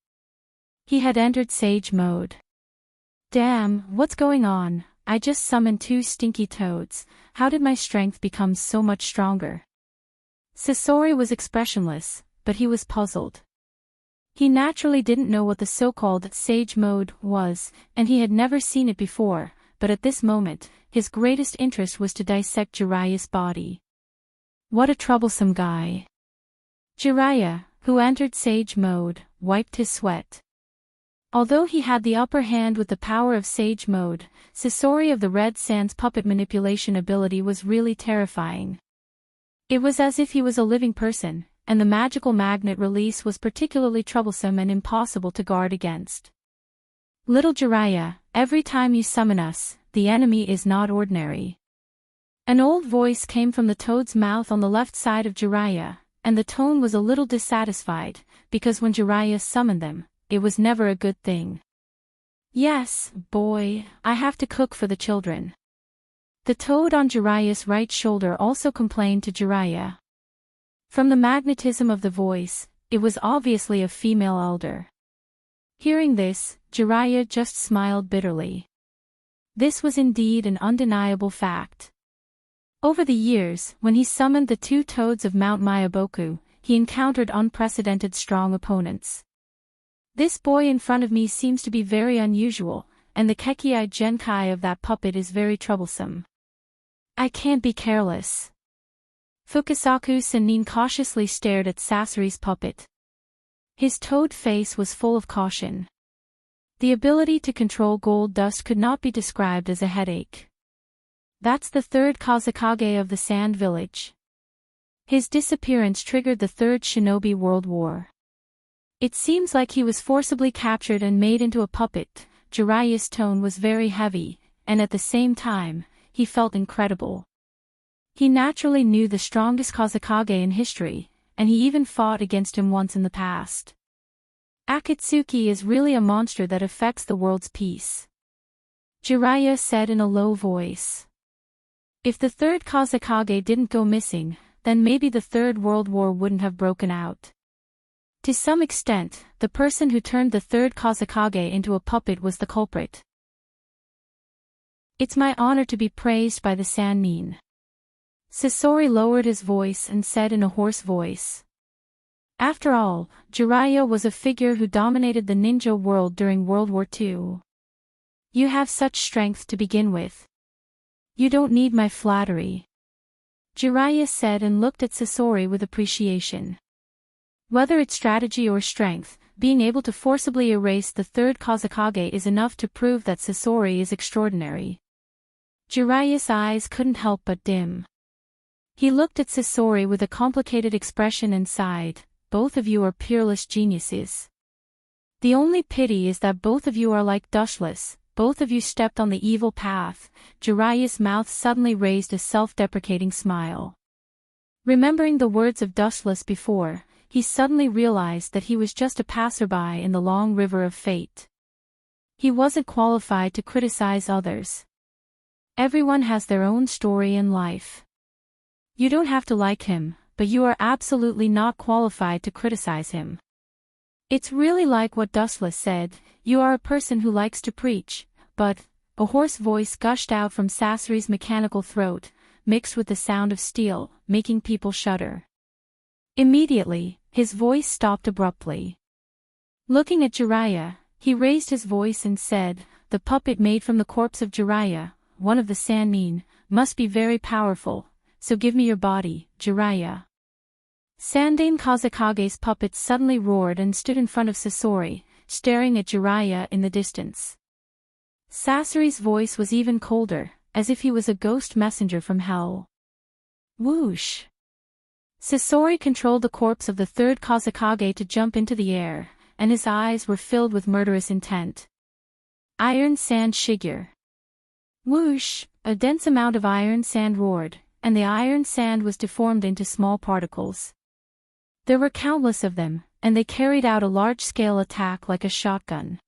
He had entered Sage mode. Damn, what's going on? I just summoned 2 stinky toads. How did my strength become so much stronger? Sasori was expressionless, but he was puzzled. He naturally didn't know what the so-called Sage mode was, and he had never seen it before, but at this moment, his greatest interest was to dissect Jiraiya's body. What a troublesome guy. Jiraiya, who entered Sage mode, wiped his sweat. Although he had the upper hand with the power of Sage mode, Sasori of the Red Sands puppet manipulation ability was really terrifying. It was as if he was a living person, and the magical magnet release was particularly troublesome and impossible to guard against. Little Jiraiya, every time you summon us, the enemy is not ordinary. An old voice came from the toad's mouth on the left side of Jiraiya, and the tone was a little dissatisfied, because when Jiraiya summoned them, it was never a good thing. Yes, boy, I have to cook for the children. The toad on Jiraiya's right shoulder also complained to Jiraiya. From the magnetism of the voice, it was obviously a female elder. Hearing this, Jiraiya just smiled bitterly. This was indeed an undeniable fact. Over the years, when he summoned the 2 toads of Mount Mayaboku, he encountered unprecedented strong opponents. This boy in front of me seems to be very unusual, and the Kekiai Genkai of that puppet is very troublesome. I can't be careless. Fukasaku Sennin cautiously stared at Sasori's puppet. His toad face was full of caution. The ability to control gold dust could not be described as a headache. That's the 3rd Kazekage of the Sand Village. His disappearance triggered the 3rd Shinobi World War. It seems like he was forcibly captured and made into a puppet. Jiraiya's tone was very heavy, and at the same time, he felt incredible. He naturally knew the strongest Kazekage in history, and he even fought against him once in the past. Akatsuki is really a monster that affects the world's peace. Jiraiya said in a low voice. If the 3rd Kazekage didn't go missing, then maybe the 3rd World War wouldn't have broken out. To some extent, the person who turned the 3rd Kazekage into a puppet was the culprit. It's my honor to be praised by the Sannin. Sasori lowered his voice and said in a hoarse voice. After all, Jiraiya was a figure who dominated the ninja world during World War II. You have such strength to begin with. You don't need my flattery. Jiraiya said and looked at Sasori with appreciation. Whether it's strategy or strength, being able to forcibly erase the third Kazekage is enough to prove that Sasori is extraordinary. Jiraiya's eyes couldn't help but dim. He looked at Sasori with a complicated expression and sighed, "Both of you are peerless geniuses. The only pity is that both of you are like dushless, both of you stepped on the evil path." Jiraiya's mouth suddenly raised a self-deprecating smile. Remembering the words of dushless before, he suddenly realized that he was just a passerby in the long river of fate. He wasn't qualified to criticize others. Everyone has their own story in life. You don't have to like him, but you are absolutely not qualified to criticize him. It's really like what Dustless said, you are a person who likes to preach, but, a hoarse voice gushed out from Sasori's mechanical throat, mixed with the sound of steel, making people shudder. Immediately, his voice stopped abruptly. Looking at Jiraiya, he raised his voice and said, "The puppet made from the corpse of Jiraiya, one of the Sannin, must be very powerful, so give me your body, Jiraiya." Sandaime Kazekage's puppet suddenly roared and stood in front of Sasori, staring at Jiraiya in the distance. Sasori's voice was even colder, as if he was a ghost messenger from hell. Whoosh! Sasori controlled the corpse of the third Kazekage to jump into the air, and his eyes were filled with murderous intent. Iron Sand Shigure. Whoosh! A dense amount of iron sand roared, and the iron sand was deformed into small particles. There were countless of them, and they carried out a large-scale attack like a shotgun.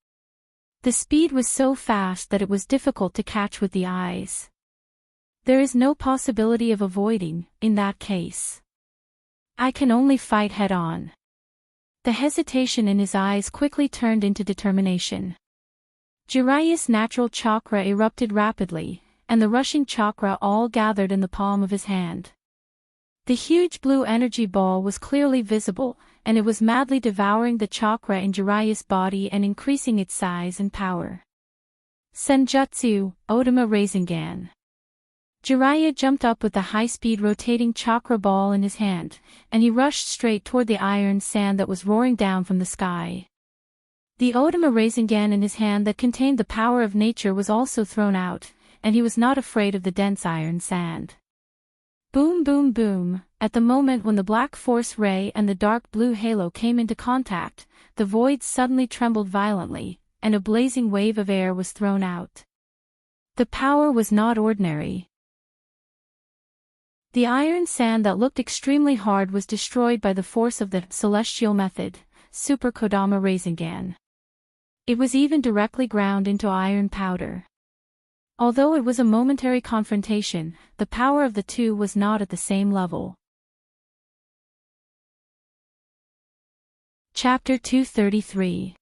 The speed was so fast that it was difficult to catch with the eyes. There is no possibility of avoiding, in that case. I can only fight head-on. The hesitation in his eyes quickly turned into determination. Jiraiya's natural chakra erupted rapidly, and the rushing chakra all gathered in the palm of his hand. The huge blue energy ball was clearly visible, and it was madly devouring the chakra in Jiraiya's body and increasing its size and power. Senjutsu, Otama Rasengan. Jiraiya jumped up with the high-speed rotating chakra ball in his hand, and he rushed straight toward the iron sand that was roaring down from the sky. The Otama Rasengan in his hand that contained the power of nature was also thrown out, and he was not afraid of the dense iron sand. Boom boom boom, at the moment when the black force ray and the dark blue halo came into contact, the void suddenly trembled violently, and a blazing wave of air was thrown out. The power was not ordinary. The iron sand that looked extremely hard was destroyed by the force of the celestial method, Super Kodama Rasengan. It was even directly ground into iron powder. Although it was a momentary confrontation, the power of the two was not at the same level. Chapter 233.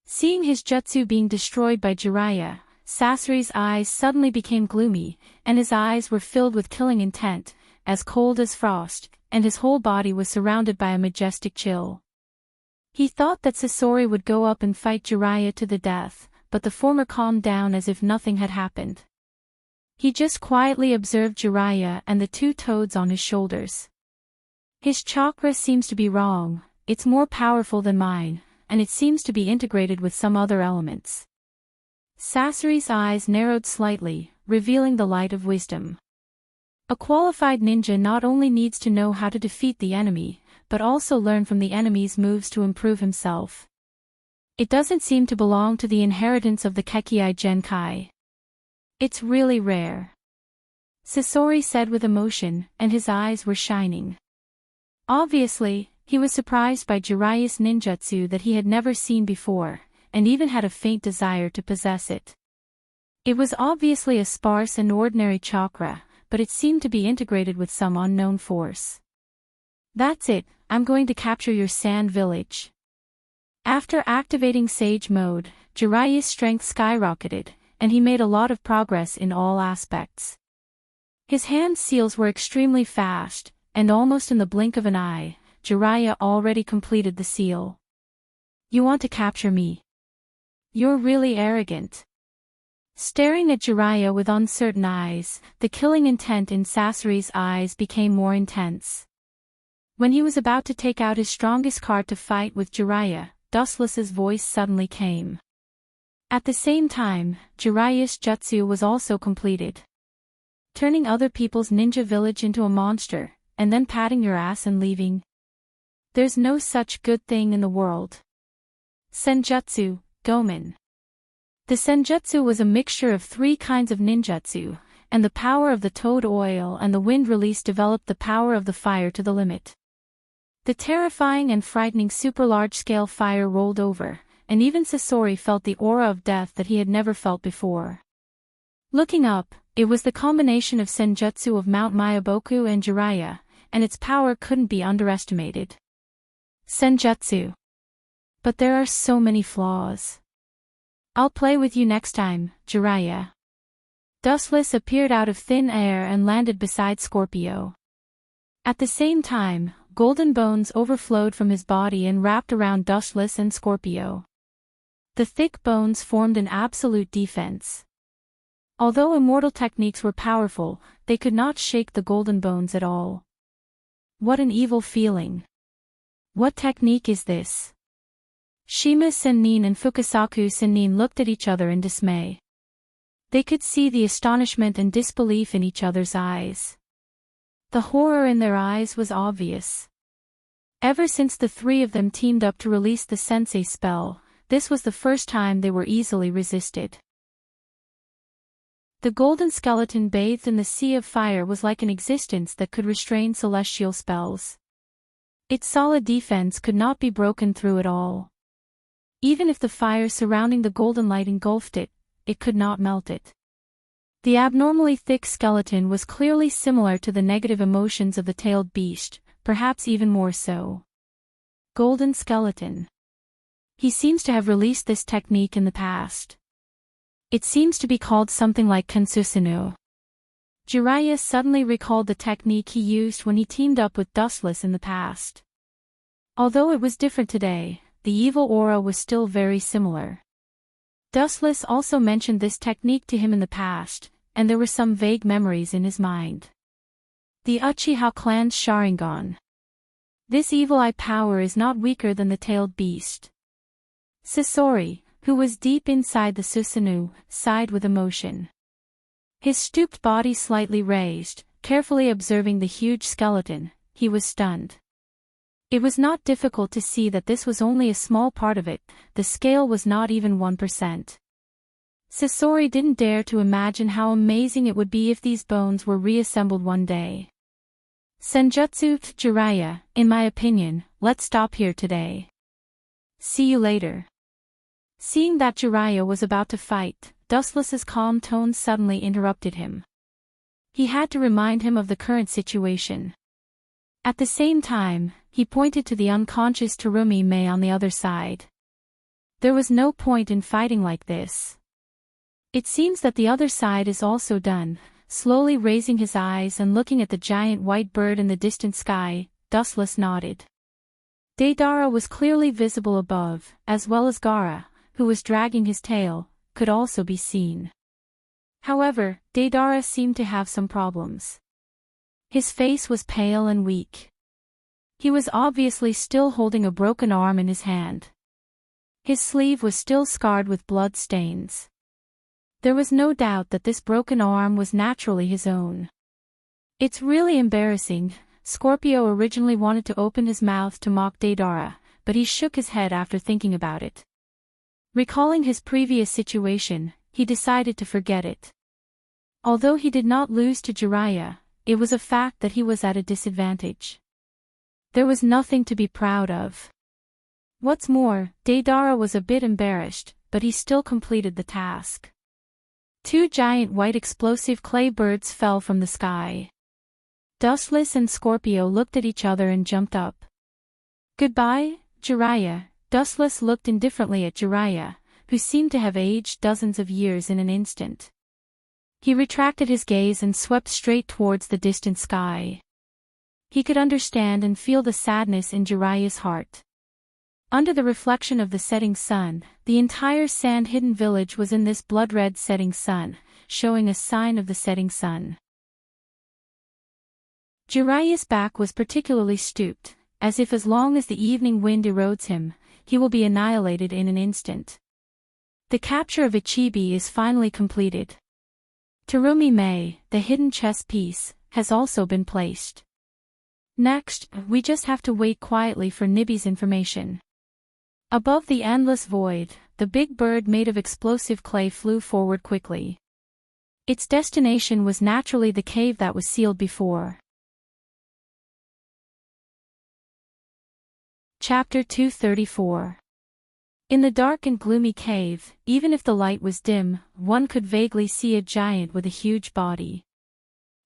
Seeing his jutsu being destroyed by Jiraiya, Sasori's eyes suddenly became gloomy, and his eyes were filled with killing intent, as cold as frost, and his whole body was surrounded by a majestic chill. He thought that Sasori would go up and fight Jiraiya to the death, but the former calmed down as if nothing had happened. He just quietly observed Jiraiya and the two toads on his shoulders. His chakra seems to be wrong, it's more powerful than mine, and it seems to be integrated with some other elements. Sasori's eyes narrowed slightly, revealing the light of wisdom. A qualified ninja not only needs to know how to defeat the enemy, but also learn from the enemy's moves to improve himself. It doesn't seem to belong to the inheritance of the Kekkei Genkai. It's really rare. Sasori said with emotion, and his eyes were shining. Obviously, he was surprised by Jiraiya's ninjutsu that he had never seen before, and even had a faint desire to possess it. It was obviously a sparse and ordinary chakra, but it seemed to be integrated with some unknown force. That's it, I'm going to capture your sand village. After activating Sage Mode, Jiraiya's strength skyrocketed, and he made a lot of progress in all aspects. His hand seals were extremely fast, and almost in the blink of an eye, Jiraiya already completed the seal. You want to capture me? You're really arrogant. Staring at Jiraiya with uncertain eyes, the killing intent in Sasori's eyes became more intense. When he was about to take out his strongest card to fight with Jiraiya, Dustless's voice suddenly came. At the same time, Jiraiya's jutsu was also completed. Turning other people's ninja village into a monster, and then patting your ass and leaving. There's no such good thing in the world. Senjutsu, Gomen. The senjutsu was a mixture of 3 kinds of ninjutsu, and the power of the toad oil and the wind release developed the power of the fire to the limit. The terrifying and frightening super large-scale fire rolled over, and even Sasori felt the aura of death that he had never felt before. Looking up, it was the combination of senjutsu of Mount Myaboku and Jiraiya, and its power couldn't be underestimated. Senjutsu. But there are so many flaws. I'll play with you next time, Jiraiya. Dustless appeared out of thin air and landed beside Scorpio. At the same time, golden bones overflowed from his body and wrapped around Dustless and Scorpio. The thick bones formed an absolute defense. Although immortal techniques were powerful, they could not shake the golden bones at all. What an evil feeling. What technique is this? Shima Sennin and Fukasaku Sennin looked at each other in dismay. They could see the astonishment and disbelief in each other's eyes. The horror in their eyes was obvious. Ever since the 3 of them teamed up to release the sensei spell, this was the first time they were easily resisted. The golden skeleton bathed in the sea of fire was like an existence that could restrain celestial spells. Its solid defense could not be broken through at all. Even if the fire surrounding the golden light engulfed it, it could not melt it. The abnormally thick skeleton was clearly similar to the negative emotions of the tailed beast, perhaps even more so. Golden skeleton. He seems to have released this technique in the past. It seems to be called something like Kansusunu. Jiraiya suddenly recalled the technique he used when he teamed up with Dustless in the past. Although it was different today, the evil aura was still very similar. Dustless also mentioned this technique to him in the past, and there were some vague memories in his mind. The Uchiha clan's Sharingan. This evil eye power is not weaker than the tailed beast. Sasori, who was deep inside the Susanoo, sighed with emotion. His stooped body slightly raised, carefully observing the huge skeleton, he was stunned. It was not difficult to see that this was only a small part of it, the scale was not even 1%. Sasori didn't dare to imagine how amazing it would be if these bones were reassembled one day. Senjutsu Jiraiya, in my opinion, let's stop here today. See you later. Seeing that Jiraiya was about to fight, Dustless's calm tone suddenly interrupted him. He had to remind him of the current situation. At the same time, he pointed to the unconscious Terumi Mei on the other side. There was no point in fighting like this. It seems that the other side is also done. Slowly raising his eyes and looking at the giant white bird in the distant sky, Dustless nodded. Deidara was clearly visible above, as well as Gaara, who was dragging his tail, could also be seen. However, Deidara seemed to have some problems. His face was pale and weak. He was obviously still holding a broken arm in his hand. His sleeve was still scarred with blood stains. There was no doubt that this broken arm was naturally his own. It's really embarrassing. Scorpio originally wanted to open his mouth to mock Deidara, but he shook his head after thinking about it. Recalling his previous situation, he decided to forget it. Although he did not lose to Jiraiya, it was a fact that he was at a disadvantage. There was nothing to be proud of. What's more, Deidara was a bit embarrassed, but he still completed the task. 2 giant white explosive clay birds fell from the sky. Dustless and Scorpio looked at each other and jumped up. Goodbye, Jiraiya. Dustless looked indifferently at Jiraiya, who seemed to have aged dozens of years in an instant. He retracted his gaze and swept straight towards the distant sky. He could understand and feel the sadness in Jiraiya's heart. Under the reflection of the setting sun, the entire sand-hidden village was in this blood-red setting sun, showing a sign of the setting sun. Jiraiya's back was particularly stooped, as if as long as the evening wind erodes him, he will be annihilated in an instant. The capture of Ichibi is finally completed. Terumi Mei, the hidden chess piece, has also been placed. Next, we just have to wait quietly for Nibby's information. Above the endless void, the big bird made of explosive clay flew forward quickly. Its destination was naturally the cave that was sealed before. Chapter 234. In the dark and gloomy cave, even if the light was dim, one could vaguely see a giant with a huge body.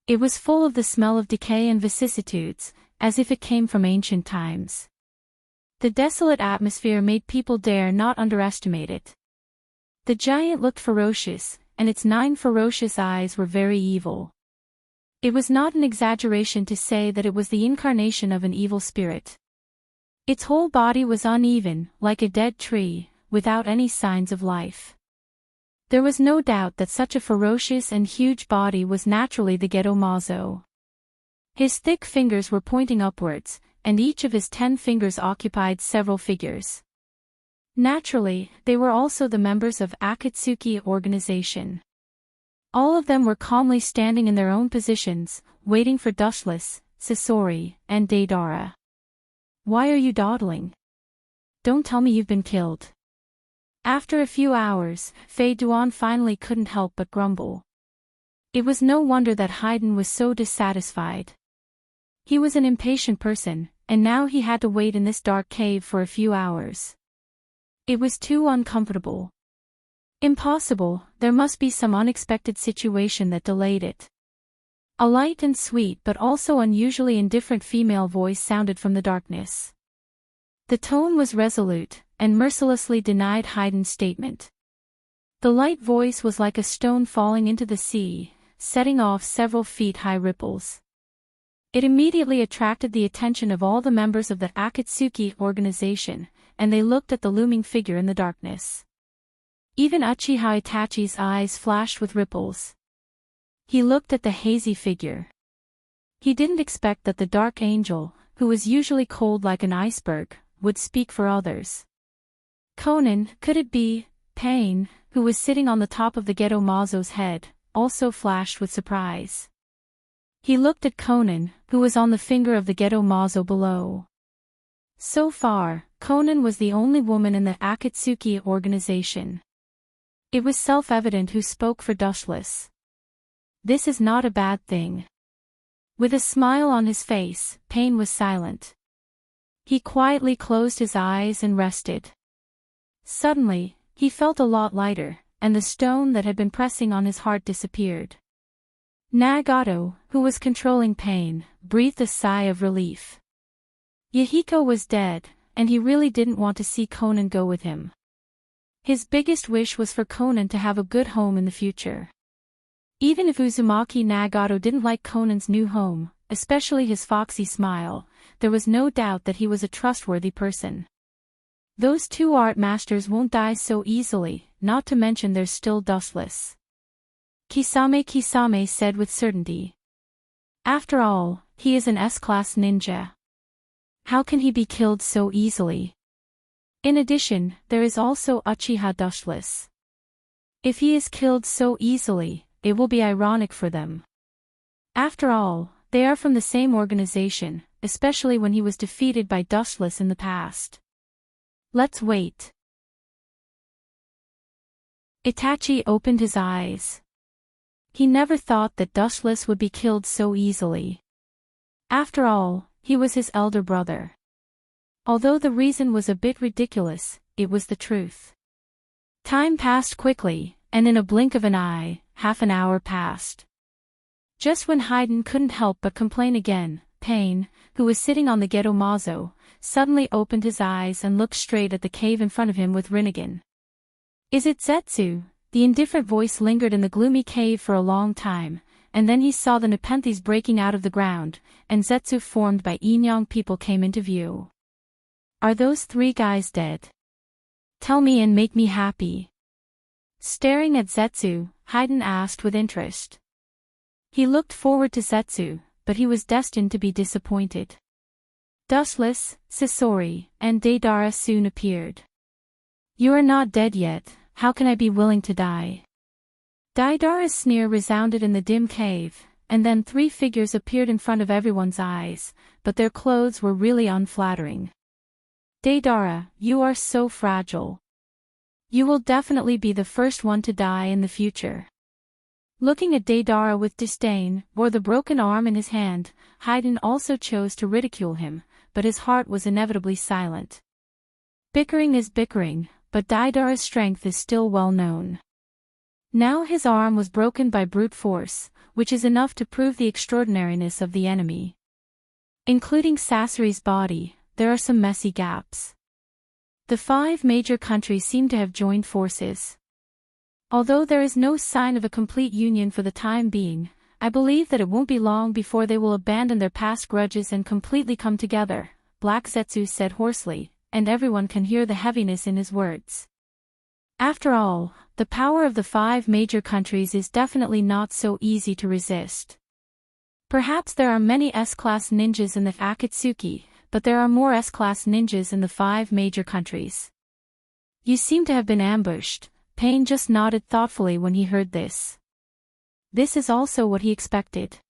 It was full of the smell of decay and vicissitudes, as if it came from ancient times. The desolate atmosphere made people dare not underestimate it. The giant looked ferocious, and its 9 ferocious eyes were very evil. It was not an exaggeration to say that it was the incarnation of an evil spirit. Its whole body was uneven, like a dead tree, without any signs of life. There was no doubt that such a ferocious and huge body was naturally the Gedo Mazo. His thick fingers were pointing upwards, and each of his 10 fingers occupied several figures. Naturally, they were also the members of Akatsuki organization. All of them were calmly standing in their own positions, waiting for Dushless, Sasori, and Deidara. Why are you dawdling? Don't tell me you've been killed. After a few hours, Fei Duan finally couldn't help but grumble. It was no wonder that Haydn was so dissatisfied. He was an impatient person, and now he had to wait in this dark cave for a few hours. It was too uncomfortable. Impossible, there must be some unexpected situation that delayed it. A light and sweet but also unusually indifferent female voice sounded from the darkness. The tone was resolute, and mercilessly denied Haydn's statement. The light voice was like a stone falling into the sea, setting off several feet-high ripples. It immediately attracted the attention of all the members of the Akatsuki organization, and they looked at the looming figure in the darkness. Even Uchiha Itachi's eyes flashed with ripples. He looked at the hazy figure. He didn't expect that the dark angel, who was usually cold like an iceberg, would speak for others. Conan, could it be, Pain, who was sitting on the top of the Gedo Mazo's head, also flashed with surprise. He looked at Conan, who was on the finger of the Gedo Mazo below. So far, Conan was the only woman in the Akatsuki organization. It was self-evident who spoke for Dushless. This is not a bad thing. With a smile on his face, Pain was silent. He quietly closed his eyes and rested. Suddenly, he felt a lot lighter, and the stone that had been pressing on his heart disappeared. Nagato, who was controlling Pain, breathed a sigh of relief. Yahiko was dead, and he really didn't want to see Conan go with him. His biggest wish was for Conan to have a good home in the future. Even if Uzumaki Nagato didn't like Conan's new home, especially his foxy smile, there was no doubt that he was a trustworthy person. Those 2 art masters won't die so easily, not to mention they're still dustless. Kisame said with certainty. After all, he is an S-class ninja. How can he be killed so easily? In addition, there is also Uchiha Dushless. If he is killed so easily, it will be ironic for them. After all, they are from the same organization, especially when he was defeated by Dushless in the past. Let's wait. Itachi opened his eyes. He never thought that Dushless would be killed so easily. After all, he was his elder brother. Although the reason was a bit ridiculous, it was the truth. Time passed quickly, and in a blink of an eye, half an hour passed. Just when Haydn couldn't help but complain again, Pain, who was sitting on the Gedo Mazo, suddenly opened his eyes and looked straight at the cave in front of him with Rinnegan. Is it Zetsu? The indifferent voice lingered in the gloomy cave for a long time, and then he saw the Nepenthes breaking out of the ground, and Zetsu formed by Enyang people came into view. Are those 3 guys dead? Tell me and make me happy. Staring at Zetsu, Haydn asked with interest. He looked forward to Zetsu, but he was destined to be disappointed. Dustless, Sasori, and Deidara soon appeared. You are not dead yet, how can I be willing to die? Deidara's sneer resounded in the dim cave, and then 3 figures appeared in front of everyone's eyes, but their clothes were really unflattering. Deidara, you are so fragile. You will definitely be the first one to die in the future. Looking at Deidara with disdain, or the broken arm in his hand, Haydn also chose to ridicule him, but his heart was inevitably silent. Bickering is bickering, but Deidara's strength is still well known. Now his arm was broken by brute force, which is enough to prove the extraordinariness of the enemy. Including Sasori's body, there are some messy gaps. The 5 major countries seem to have joined forces. Although there is no sign of a complete union for the time being, I believe that it won't be long before they will abandon their past grudges and completely come together, Black Zetsu said hoarsely, and everyone can hear the heaviness in his words. After all, the power of the 5 major countries is definitely not so easy to resist. Perhaps there are many S-class ninjas in the Akatsuki, but there are more S-class ninjas in the 5 major countries. You seem to have been ambushed. Pain just nodded thoughtfully when he heard this. This is also what he expected.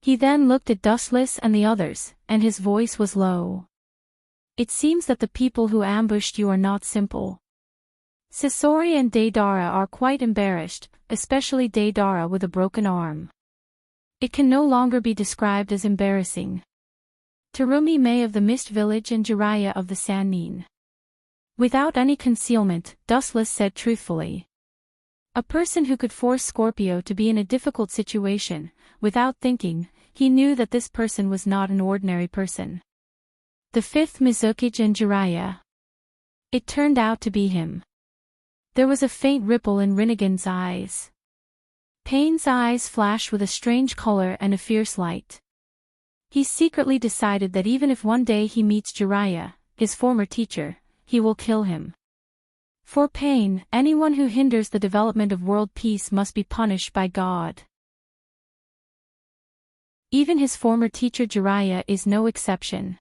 He then looked at Dustless and the others, and his voice was low. It seems that the people who ambushed you are not simple. Sasori and Deidara are quite embarrassed, especially Deidara with a broken arm. It can no longer be described as embarrassing. Terumi May of the Mist Village and Jiraiya of the Sannin. Without any concealment, Dustless said truthfully. A person who could force Scorpio to be in a difficult situation, without thinking, he knew that this person was not an ordinary person. The 5th Mizuki and Jiraiya. It turned out to be him. There was a faint ripple in Rinnegan's eyes. Pain's eyes flashed with a strange color and a fierce light. He secretly decided that even if one day he meets Jiraiya, his former teacher, he will kill him. For Pain, anyone who hinders the development of world peace must be punished by God. Even his former teacher Jiraiya is no exception.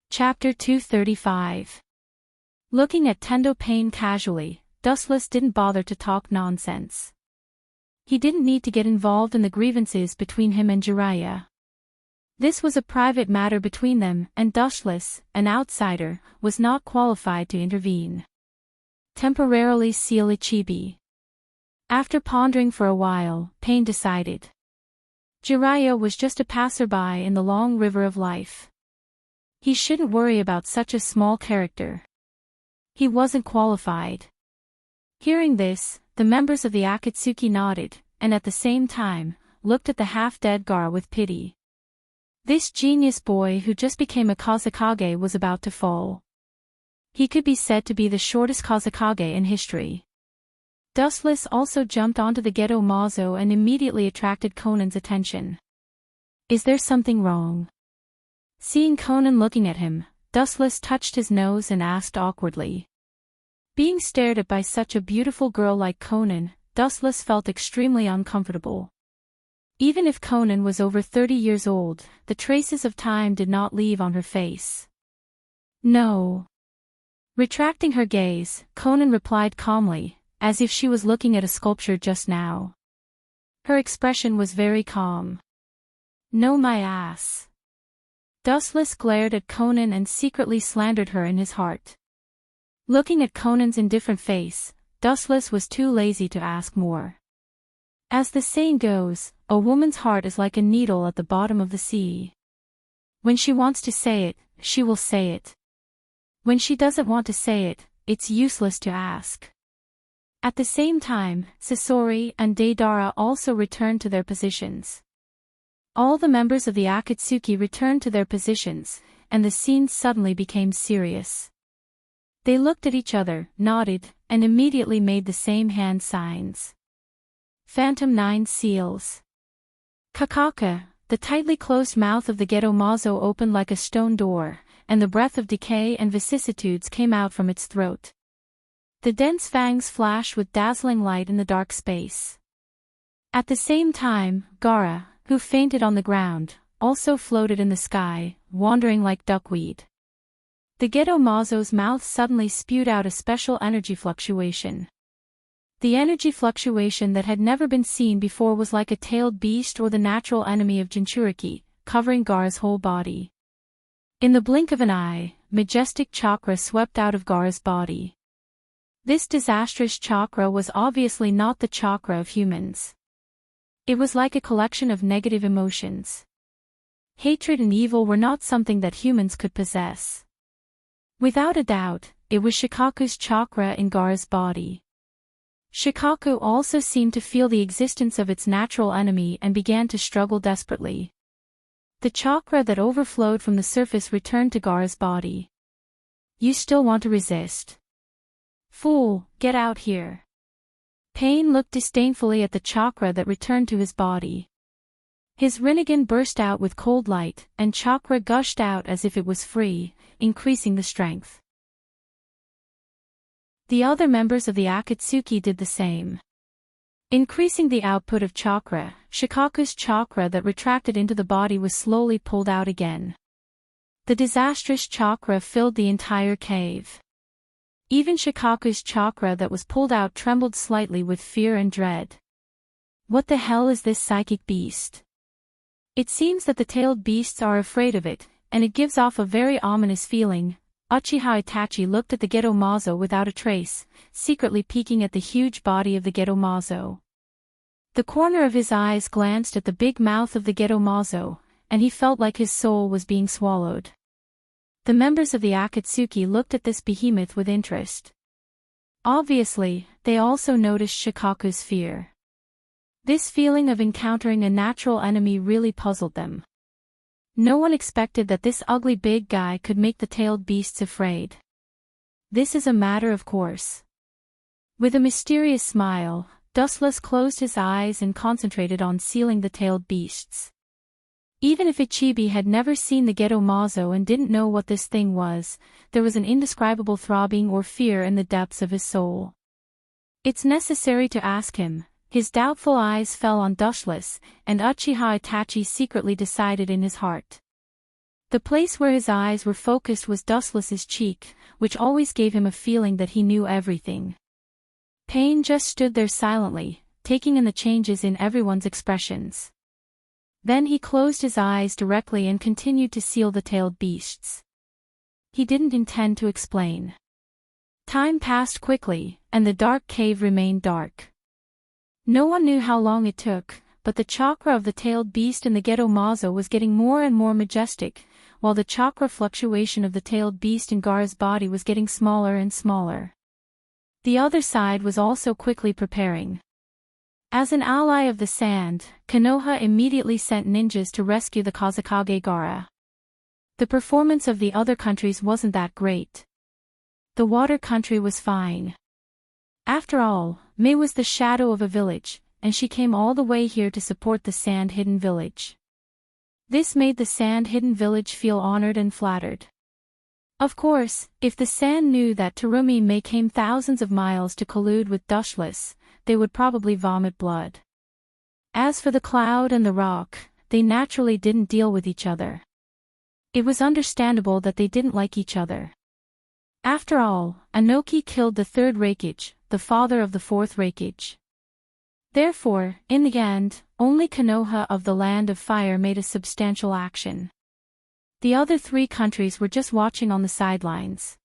Chapter 235. Looking at Tendo Pain casually, Dustless didn't bother to talk nonsense. He didn't need to get involved in the grievances between him and Jiraiya. This was a private matter between them, and Dustless, an outsider, was not qualified to intervene. Temporarily seal Ichibi. After pondering for a while, Pain decided. Jiraiya was just a passerby in the long river of life. He shouldn't worry about such a small character. He wasn't qualified. Hearing this, the members of the Akatsuki nodded, and at the same time, looked at the half-dead Gar with pity. This genius boy who just became a Kazekage was about to fall. He could be said to be the shortest Kazekage in history. Dustless also jumped onto the Geto Mazo and immediately attracted Conan's attention. Is there something wrong? Seeing Conan looking at him, Dustless touched his nose and asked awkwardly. Being stared at by such a beautiful girl like Conan, Dustless felt extremely uncomfortable. Even if Conan was over 30 years old, the traces of time did not leave on her face. No. Retracting her gaze, Conan replied calmly, as if she was looking at a sculpture just now. Her expression was very calm. No, my ass. Dustless glared at Conan and secretly slandered her in his heart. Looking at Conan's indifferent face, Dustless was too lazy to ask more. As the saying goes, a woman's heart is like a needle at the bottom of the sea. When she wants to say it, she will say it. When she doesn't want to say it, it's useless to ask. At the same time, Sasori and Deidara also returned to their positions. All the members of the Akatsuki returned to their positions, and the scene suddenly became serious. They looked at each other, nodded, and immediately made the same hand signs. Phantom 9 seals. Kakaka, The tightly closed mouth of the Ghetto Mazo opened like a stone door, and the breath of decay and vicissitudes came out from its throat. The dense fangs flashed with dazzling light in the dark space. At the same time, Gara, who fainted on the ground, also floated in the sky, wandering like duckweed. The Ghetto Mazo's mouth suddenly spewed out a special energy fluctuation. The energy fluctuation that had never been seen before was like a tailed beast or the natural enemy of Jinchuriki, covering Gara's whole body. In the blink of an eye, majestic chakra swept out of Gara's body. This disastrous chakra was obviously not the chakra of humans. It was like a collection of negative emotions. Hatred and evil were not something that humans could possess. Without a doubt, it was Shikaku's chakra in Gara's body. Shikaku also seemed to feel the existence of its natural enemy and began to struggle desperately. The chakra that overflowed from the surface returned to Gara's body. You still want to resist? Fool, get out here. Pain looked disdainfully at the chakra that returned to his body. His Rinnegan burst out with cold light, and chakra gushed out as if it was free, increasing the strength. The other members of the Akatsuki did the same. Increasing the output of chakra, Shikaku's chakra that retracted into the body was slowly pulled out again. The disastrous chakra filled the entire cave. Even Shikaku's chakra that was pulled out trembled slightly with fear and dread. What the hell is this psychic beast? It seems that the tailed beasts are afraid of it, and it gives off a very ominous feeling. Uchiha Itachi looked at the Ghetto Mazo without a trace, secretly peeking at the huge body of the Ghetto Mazo. The corner of his eyes glanced at the big mouth of the Ghetto Mazo, and he felt like his soul was being swallowed. The members of the Akatsuki looked at this behemoth with interest. Obviously, they also noticed Shikaku's fear. This feeling of encountering a natural enemy really puzzled them. No one expected that this ugly big guy could make the tailed beasts afraid. This is a matter of course. With a mysterious smile, Dustless closed his eyes and concentrated on sealing the tailed beasts. Even if Ichibi had never seen the Ghetto Mazo and didn't know what this thing was, there was an indescribable throbbing or fear in the depths of his soul. It's necessary to ask him. His doubtful eyes fell on Dustless, and Uchiha Itachi secretly decided in his heart. The place where his eyes were focused was Dustless's cheek, which always gave him a feeling that he knew everything. Pain just stood there silently, taking in the changes in everyone's expressions. Then he closed his eyes directly and continued to seal the tailed beasts. He didn't intend to explain. Time passed quickly, and the dark cave remained dark. No one knew how long it took, but the chakra of the tailed beast in the Ghetto Mazo was getting more and more majestic, while the chakra fluctuation of the tailed beast in Gara's body was getting smaller and smaller. The other side was also quickly preparing. As an ally of the sand, Konoha immediately sent ninjas to rescue the Kazekage Gara. The performance of the other countries wasn't that great. The water country was fine. After all, Mei was the shadow of a village, and she came all the way here to support the sand-hidden village. This made the sand-hidden village feel honored and flattered. Of course, if the sand knew that Terumi Mei came thousands of miles to collude with Dustless, they would probably vomit blood. As for the cloud and the rock, they naturally didn't deal with each other. It was understandable that they didn't like each other. After all, Anoki killed the third Reikage, the father of the fourth Reikage. Therefore, in the end, only Konoha of the Land of Fire made a substantial action. The other three countries were just watching on the sidelines.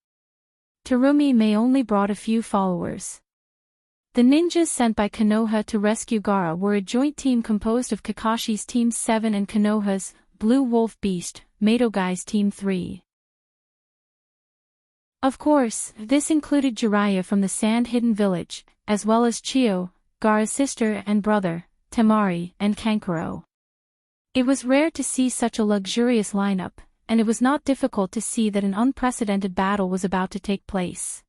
Terumi Mei only brought a few followers. The ninjas sent by Konoha to rescue Gara were a joint team composed of Kakashi's Team 7 and Konoha's Blue Wolf Beast, Matogai's Team 3. Of course, this included Jiraiya from the sand-hidden village, as well as Chiyo, Gara's sister and brother, Temari, and Kankuro. It was rare to see such a luxurious lineup, and it was not difficult to see that an unprecedented battle was about to take place.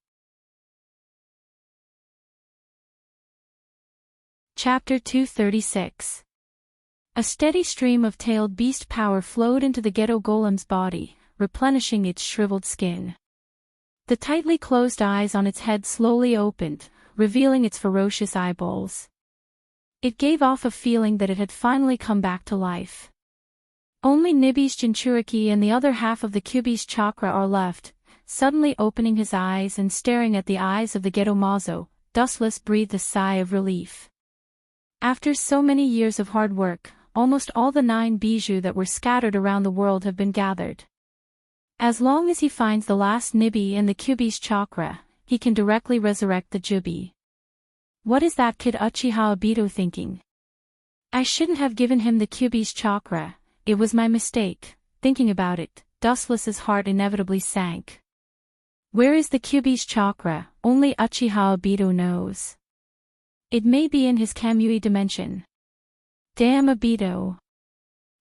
Chapter 236. A steady stream of tailed beast power flowed into the ghetto golem's body, replenishing its shriveled skin. The tightly closed eyes on its head slowly opened, revealing its ferocious eyeballs. It gave off a feeling that it had finally come back to life. Only Nibi's Jinchuriki and the other half of the Kyubi's chakra are left. Suddenly opening his eyes and staring at the eyes of the ghetto Mazo, Dustless breathed a sigh of relief. After so many years of hard work, almost all the 9 bijou that were scattered around the world have been gathered. As long as he finds the last Nibi and the Kyubi's chakra, he can directly resurrect the Jubi. What is that kid Uchiha Obito thinking? I shouldn't have given him the Kyubi's chakra, it was my mistake. Thinking about it, Dustless's heart inevitably sank. Where is the Kyubi's chakra? Only Uchiha Obito knows. It may be in his Kamui dimension. Damn Obito.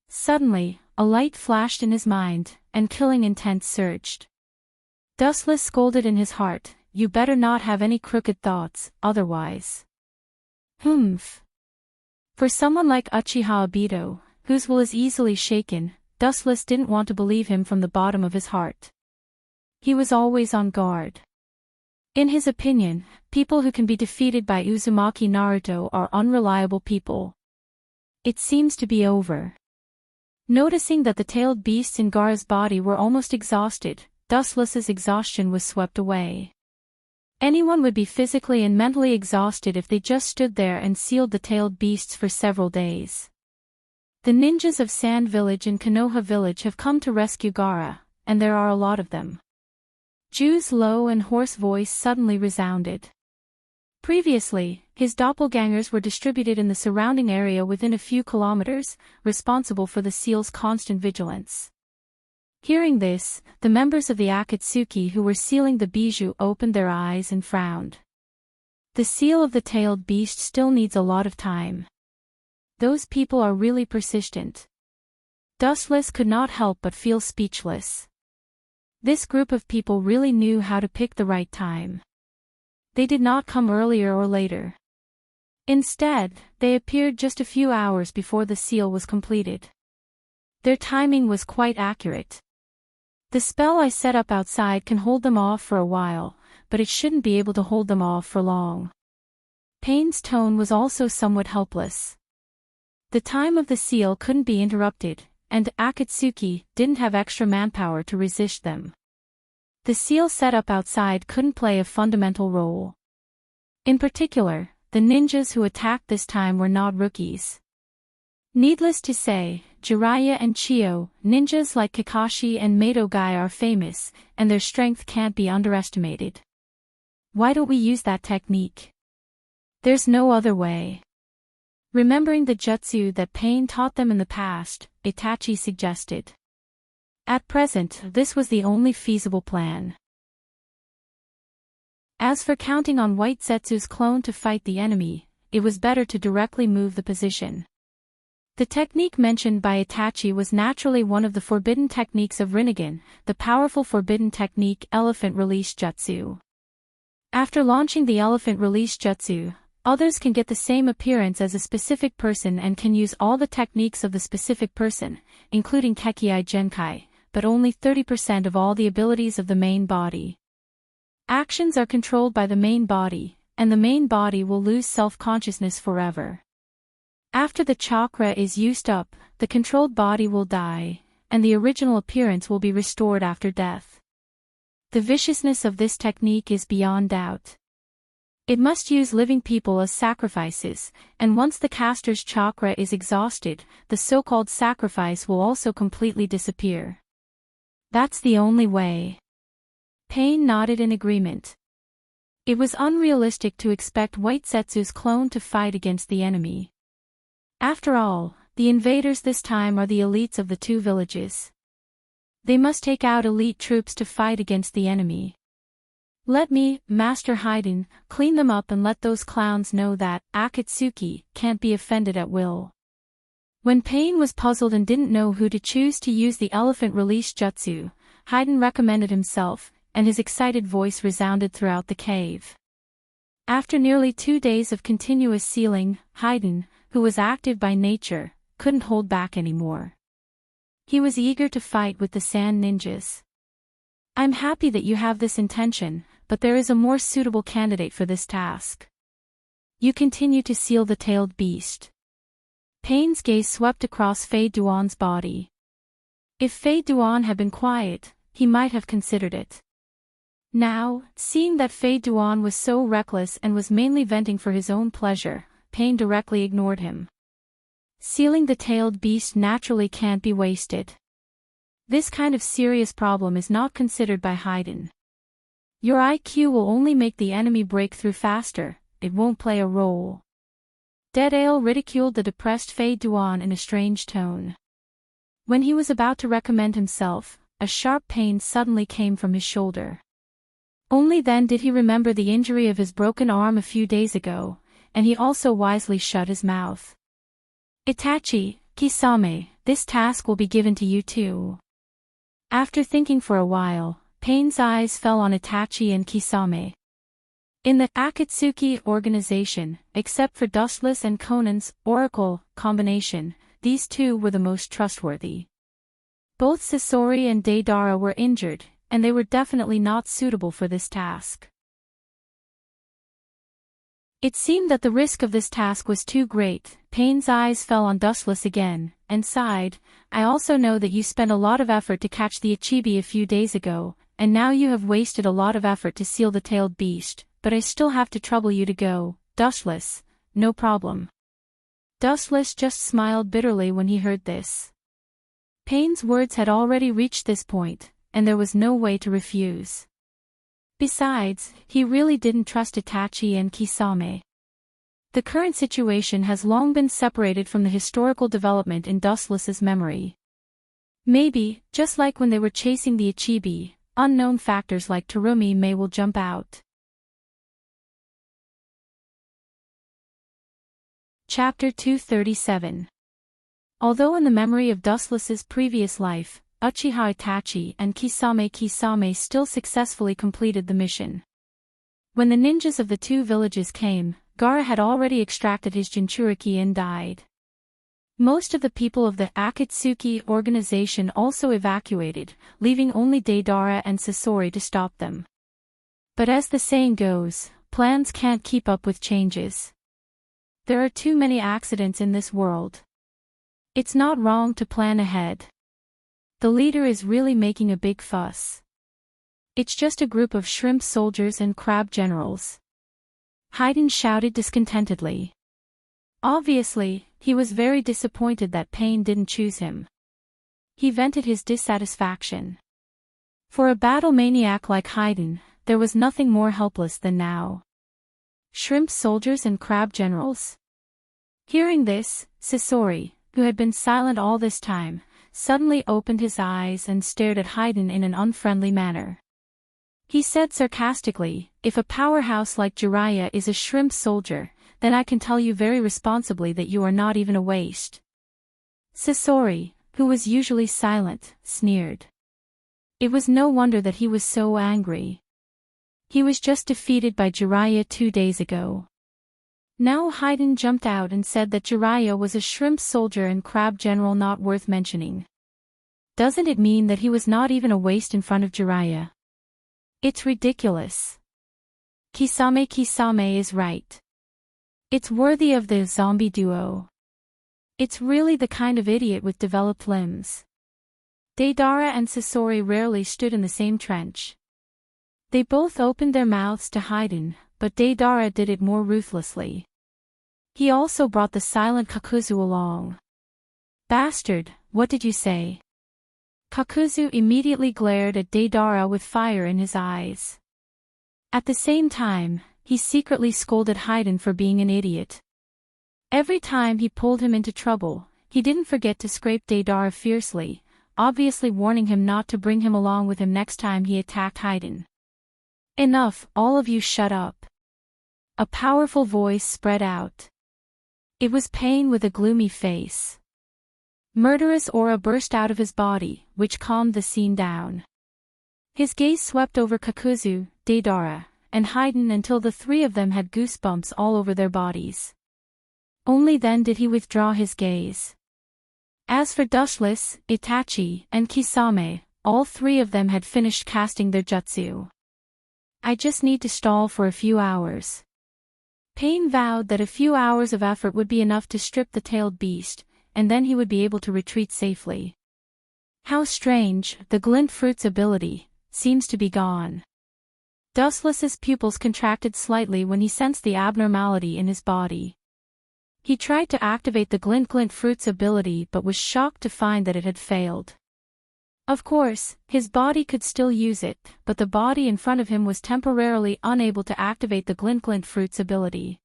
Suddenly, a light flashed in his mind, and killing intent surged. Dustless scolded in his heart, you better not have any crooked thoughts, otherwise. Humph. For someone like Uchiha Obito, whose will is easily shaken, Dustless didn't want to believe him from the bottom of his heart. He was always on guard. In his opinion, people who can be defeated by Uzumaki Naruto are unreliable people. It seems to be over. Noticing that the tailed beasts in Gaara's body were almost exhausted, Dustless's exhaustion was swept away. Anyone would be physically and mentally exhausted if they just stood there and sealed the tailed beasts for several days. The ninjas of Sand Village and Konoha Village have come to rescue Gaara, and there are a lot of them. Ju's low and hoarse voice suddenly resounded. Previously, his doppelgangers were distributed in the surrounding area within a few kilometers, responsible for the seal's constant vigilance. Hearing this, the members of the Akatsuki who were sealing the bijou opened their eyes and frowned. The seal of the tailed beast still needs a lot of time. Those people are really persistent. Dustless could not help but feel speechless. This group of people really knew how to pick the right time. They did not come earlier or later. Instead, they appeared just a few hours before the seal was completed. Their timing was quite accurate. The spell I set up outside can hold them off for a while, but it shouldn't be able to hold them off for long. Pain's tone was also somewhat helpless. The time of the seal couldn't be interrupted, and Akatsuki didn't have extra manpower to resist them. The seal set up outside couldn't play a fundamental role. In particular, the ninjas who attacked this time were not rookies. Needless to say, Jiraiya and Chiyo, ninjas like Kakashi and Madogai are famous, and their strength can't be underestimated. Why don't we use that technique? There's no other way. Remembering the jutsu that Pain taught them in the past, Itachi suggested. At present, this was the only feasible plan. As for counting on White Zetsu's clone to fight the enemy, it was better to directly move the position. The technique mentioned by Itachi was naturally one of the forbidden techniques of Rinnegan, the powerful forbidden technique Elephant Release Jutsu. After launching the Elephant Release Jutsu, others can get the same appearance as a specific person and can use all the techniques of the specific person, including Kekkai Genkai, but only 30% of all the abilities of the main body. Actions are controlled by the main body, and the main body will lose self-consciousness forever. After the chakra is used up, the controlled body will die, and the original appearance will be restored after death. The viciousness of this technique is beyond doubt. It must use living people as sacrifices, and once the caster's chakra is exhausted, the so-called sacrifice will also completely disappear. That's the only way. Pain nodded in agreement. It was unrealistic to expect White Zetsu's clone to fight against the enemy. After all, the invaders this time are the elites of the two villages. They must take out elite troops to fight against the enemy. Let me, Master Haydn, clean them up and let those clowns know that Akatsuki can't be offended at will. When Pain was puzzled and didn't know who to choose to use the Elephant Release Jutsu, Haydn recommended himself, and his excited voice resounded throughout the cave. After nearly 2 days of continuous sealing, Haydn, who was active by nature, couldn't hold back anymore. He was eager to fight with the sand ninjas. I'm happy that you have this intention, but there is a more suitable candidate for this task. You continue to seal the tailed beast. Payne's gaze swept across Fei Duan's body. If Fei Duan had been quiet, he might have considered it. Now, seeing that Fei Duan was so reckless and was mainly venting for his own pleasure, Payne directly ignored him. Sealing the tailed beast naturally can't be wasted. This kind of serious problem is not considered by Haydn. Your IQ will only make the enemy break through faster, it won't play a role. Dead Ale ridiculed the depressed Fei Duan in a strange tone. When he was about to recommend himself, a sharp pain suddenly came from his shoulder. Only then did he remember the injury of his broken arm a few days ago, and he also wisely shut his mouth. Itachi, Kisame, this task will be given to you too. After thinking for a while, Payne's eyes fell on Itachi and Kisame. In the Akatsuki organization, except for Dustless and Conan's Oracle combination, these two were the most trustworthy. Both Sasori and Deidara were injured, and they were definitely not suitable for this task. It seemed that the risk of this task was too great. Payne's eyes fell on Dustless again, and sighed. I also know that you spent a lot of effort to catch the Ichibi a few days ago, and now you have wasted a lot of effort to seal the tailed beast, but I still have to trouble you to go. Dustless, no problem. Dustless just smiled bitterly when he heard this. Payne's words had already reached this point, and there was no way to refuse. Besides, he really didn't trust Itachi and Kisame. The current situation has long been separated from the historical development in Dustless's memory. Maybe, just like when they were chasing the Ichibi, unknown factors like Terumi may will jump out. Chapter 237. Although in the memory of Dustless's previous life, Uchiha Itachi and Kisame still successfully completed the mission. When the ninjas of the two villages came, Gaara had already extracted his Jinchuriki and died. Most of the people of the Akatsuki organization also evacuated, leaving only Deidara and Sasori to stop them. But as the saying goes, plans can't keep up with changes. There are too many accidents in this world. It's not wrong to plan ahead. The leader is really making a big fuss. It's just a group of shrimp soldiers and crab generals. Haydn shouted discontentedly. Obviously, he was very disappointed that Payne didn't choose him. He vented his dissatisfaction. For a battle maniac like Haydn, there was nothing more helpless than now. Shrimp soldiers and crab generals? Hearing this, Sasori, who had been silent all this time, suddenly opened his eyes and stared at Haydn in an unfriendly manner. He said sarcastically, if a powerhouse like Jiraiya is a shrimp soldier, then I can tell you very responsibly that you are not even a waste. Sasori, who was usually silent, sneered. It was no wonder that he was so angry. He was just defeated by Jiraiya 2 days ago. Now Haydn jumped out and said that Jiraiya was a shrimp soldier and crab general not worth mentioning. Doesn't it mean that he was not even a waste in front of Jiraiya? It's ridiculous. Kisame is right. It's worthy of the zombie duo. It's really the kind of idiot with developed limbs. Deidara and Sasori rarely stood in the same trench. They both opened their mouths to Haydn, but Deidara did it more ruthlessly. He also brought the silent Kakuzu along. Bastard, what did you say? Kakuzu immediately glared at Deidara with fire in his eyes. At the same time, he secretly scolded Haydn for being an idiot. Every time he pulled him into trouble, he didn't forget to scrape Deidara fiercely, obviously warning him not to bring him along with him next time he attacked Haydn. Enough, all of you shut up. A powerful voice spread out. It was Payne with a gloomy face. Murderous aura burst out of his body, which calmed the scene down. His gaze swept over Kakuzu, Deidara, and Haydn until the three of them had goosebumps all over their bodies. Only then did he withdraw his gaze. As for Dushless, Itachi, and Kisame, all three of them had finished casting their jutsu. I just need to stall for a few hours. Pain vowed that a few hours of effort would be enough to strip the tailed beast, and then he would be able to retreat safely. How strange, the glint fruit's ability seems to be gone. Dustless's pupils contracted slightly when he sensed the abnormality in his body. He tried to activate the glint fruit's ability but was shocked to find that it had failed. Of course, his body could still use it, but the body in front of him was temporarily unable to activate the glint fruit's ability.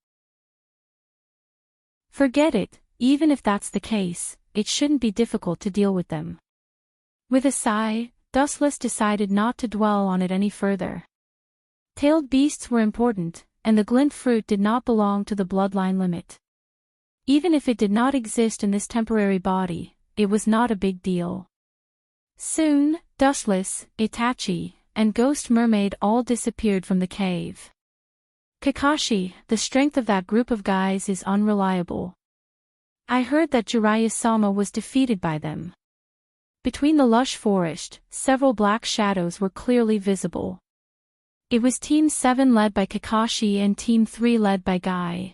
Forget it, even if that's the case, it shouldn't be difficult to deal with them. With a sigh, Dustless decided not to dwell on it any further. Tailed beasts were important, and the glint fruit did not belong to the bloodline limit. Even if it did not exist in this temporary body, it was not a big deal. Soon, Dustless, Itachi, and Ghost Mermaid all disappeared from the cave. Kakashi, the strength of that group of guys is unreliable. I heard that Jiraiya-sama was defeated by them. Between the lush forest, several black shadows were clearly visible. It was Team 7 led by Kakashi and Team 3 led by Guy.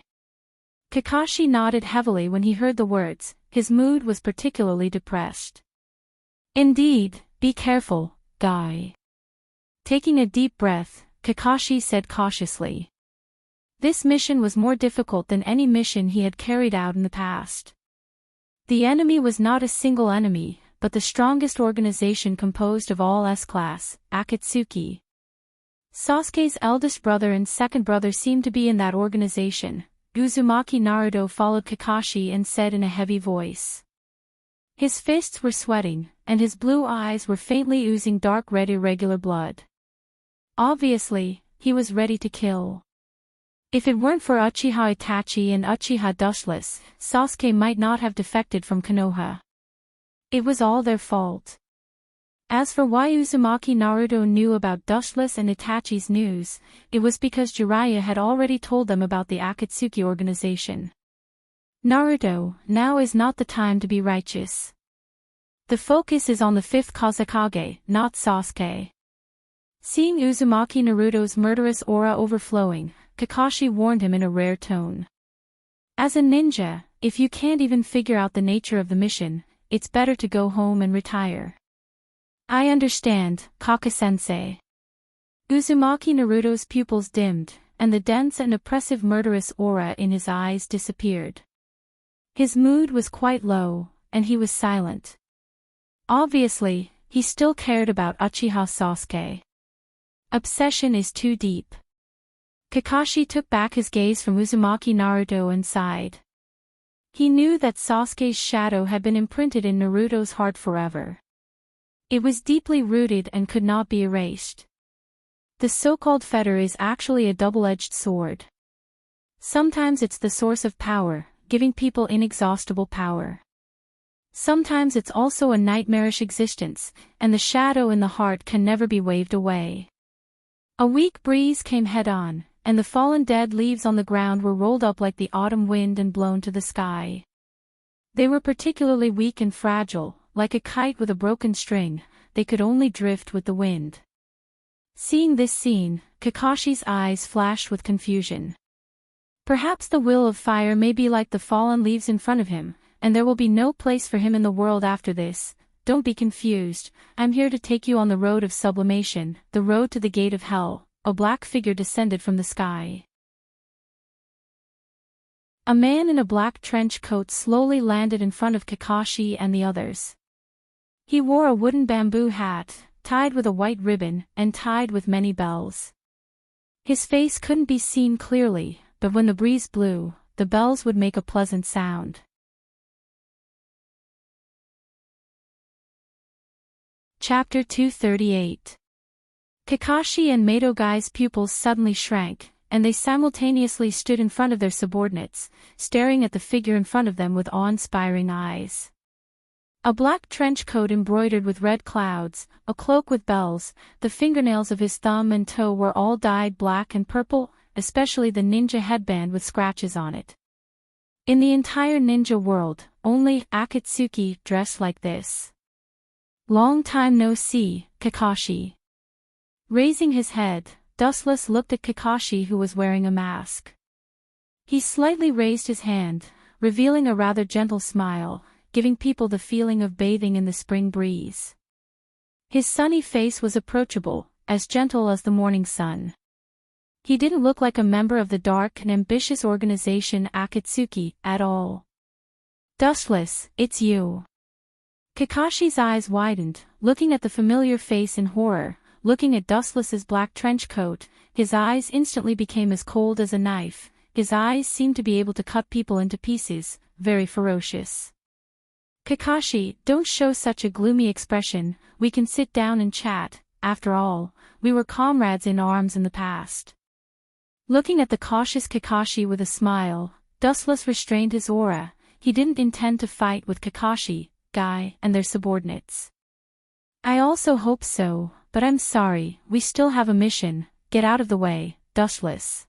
Kakashi nodded heavily when he heard the words, his mood was particularly depressed. Indeed, be careful, Guy. Taking a deep breath, Kakashi said cautiously. This mission was more difficult than any mission he had carried out in the past. The enemy was not a single enemy, but the strongest organization composed of all S-class, Akatsuki. Sasuke's eldest brother and second brother seemed to be in that organization. Uzumaki Naruto followed Kakashi and said in a heavy voice. His fists were sweating, and his blue eyes were faintly oozing dark red irregular blood. Obviously, he was ready to kill. If it weren't for Uchiha Itachi and Uchiha Dushless, Sasuke might not have defected from Konoha. It was all their fault. As for why Uzumaki Naruto knew about Dushless and Itachi's news, it was because Jiraiya had already told them about the Akatsuki organization. Naruto, now is not the time to be righteous. The focus is on the 5th Kazekage, not Sasuke. Seeing Uzumaki Naruto's murderous aura overflowing, Kakashi warned him in a rare tone. As a ninja, if you can't even figure out the nature of the mission, it's better to go home and retire. I understand, Kaka-sensei. Uzumaki Naruto's pupils dimmed, and the dense and oppressive murderous aura in his eyes disappeared. His mood was quite low, and he was silent. Obviously, he still cared about Uchiha Sasuke. Obsession is too deep. Kakashi took back his gaze from Uzumaki Naruto and sighed. He knew that Sasuke's shadow had been imprinted in Naruto's heart forever. It was deeply rooted and could not be erased. The so-called fetter is actually a double-edged sword. Sometimes it's the source of power, giving people inexhaustible power. Sometimes it's also a nightmarish existence, and the shadow in the heart can never be waved away. A weak breeze came head-on, and the fallen dead leaves on the ground were rolled up like the autumn wind and blown to the sky. They were particularly weak and fragile, like a kite with a broken string, they could only drift with the wind. Seeing this scene, Kakashi's eyes flashed with confusion. Perhaps the will of fire may be like the fallen leaves in front of him, and there will be no place for him in the world after this. Don't be confused, I'm here to take you on the road of sublimation, the road to the gate of hell. A black figure descended from the sky. A man in a black trench coat slowly landed in front of Kakashi and the others. He wore a wooden bamboo hat, tied with a white ribbon, and tied with many bells. His face couldn't be seen clearly, but when the breeze blew, the bells would make a pleasant sound. Chapter 238. Kakashi and Maidogai's pupils suddenly shrank, and they simultaneously stood in front of their subordinates, staring at the figure in front of them with awe-inspiring eyes. A black trench coat embroidered with red clouds, a cloak with bells, the fingernails of his thumb and toe were all dyed black and purple, especially the ninja headband with scratches on it. In the entire ninja world, only Akatsuki dressed like this. Long time no see, Kakashi. Raising his head, Dustless looked at Kakashi, who was wearing a mask. He slightly raised his hand, revealing a rather gentle smile, giving people the feeling of bathing in the spring breeze. His sunny face was approachable, as gentle as the morning sun. He didn't look like a member of the dark and ambitious organization Akatsuki at all. Dustless, it's you. Kakashi's eyes widened, looking at the familiar face in horror. Looking at Dustless's black trench coat, his eyes instantly became as cold as a knife. His eyes seemed to be able to cut people into pieces, very ferocious. Kakashi, don't show such a gloomy expression, we can sit down and chat, after all, we were comrades in arms in the past. Looking at the cautious Kakashi with a smile, Dustless restrained his aura. He didn't intend to fight with Kakashi, Guy, and their subordinates. I also hope so, but I'm sorry, we still have a mission, get out of the way, Dustless.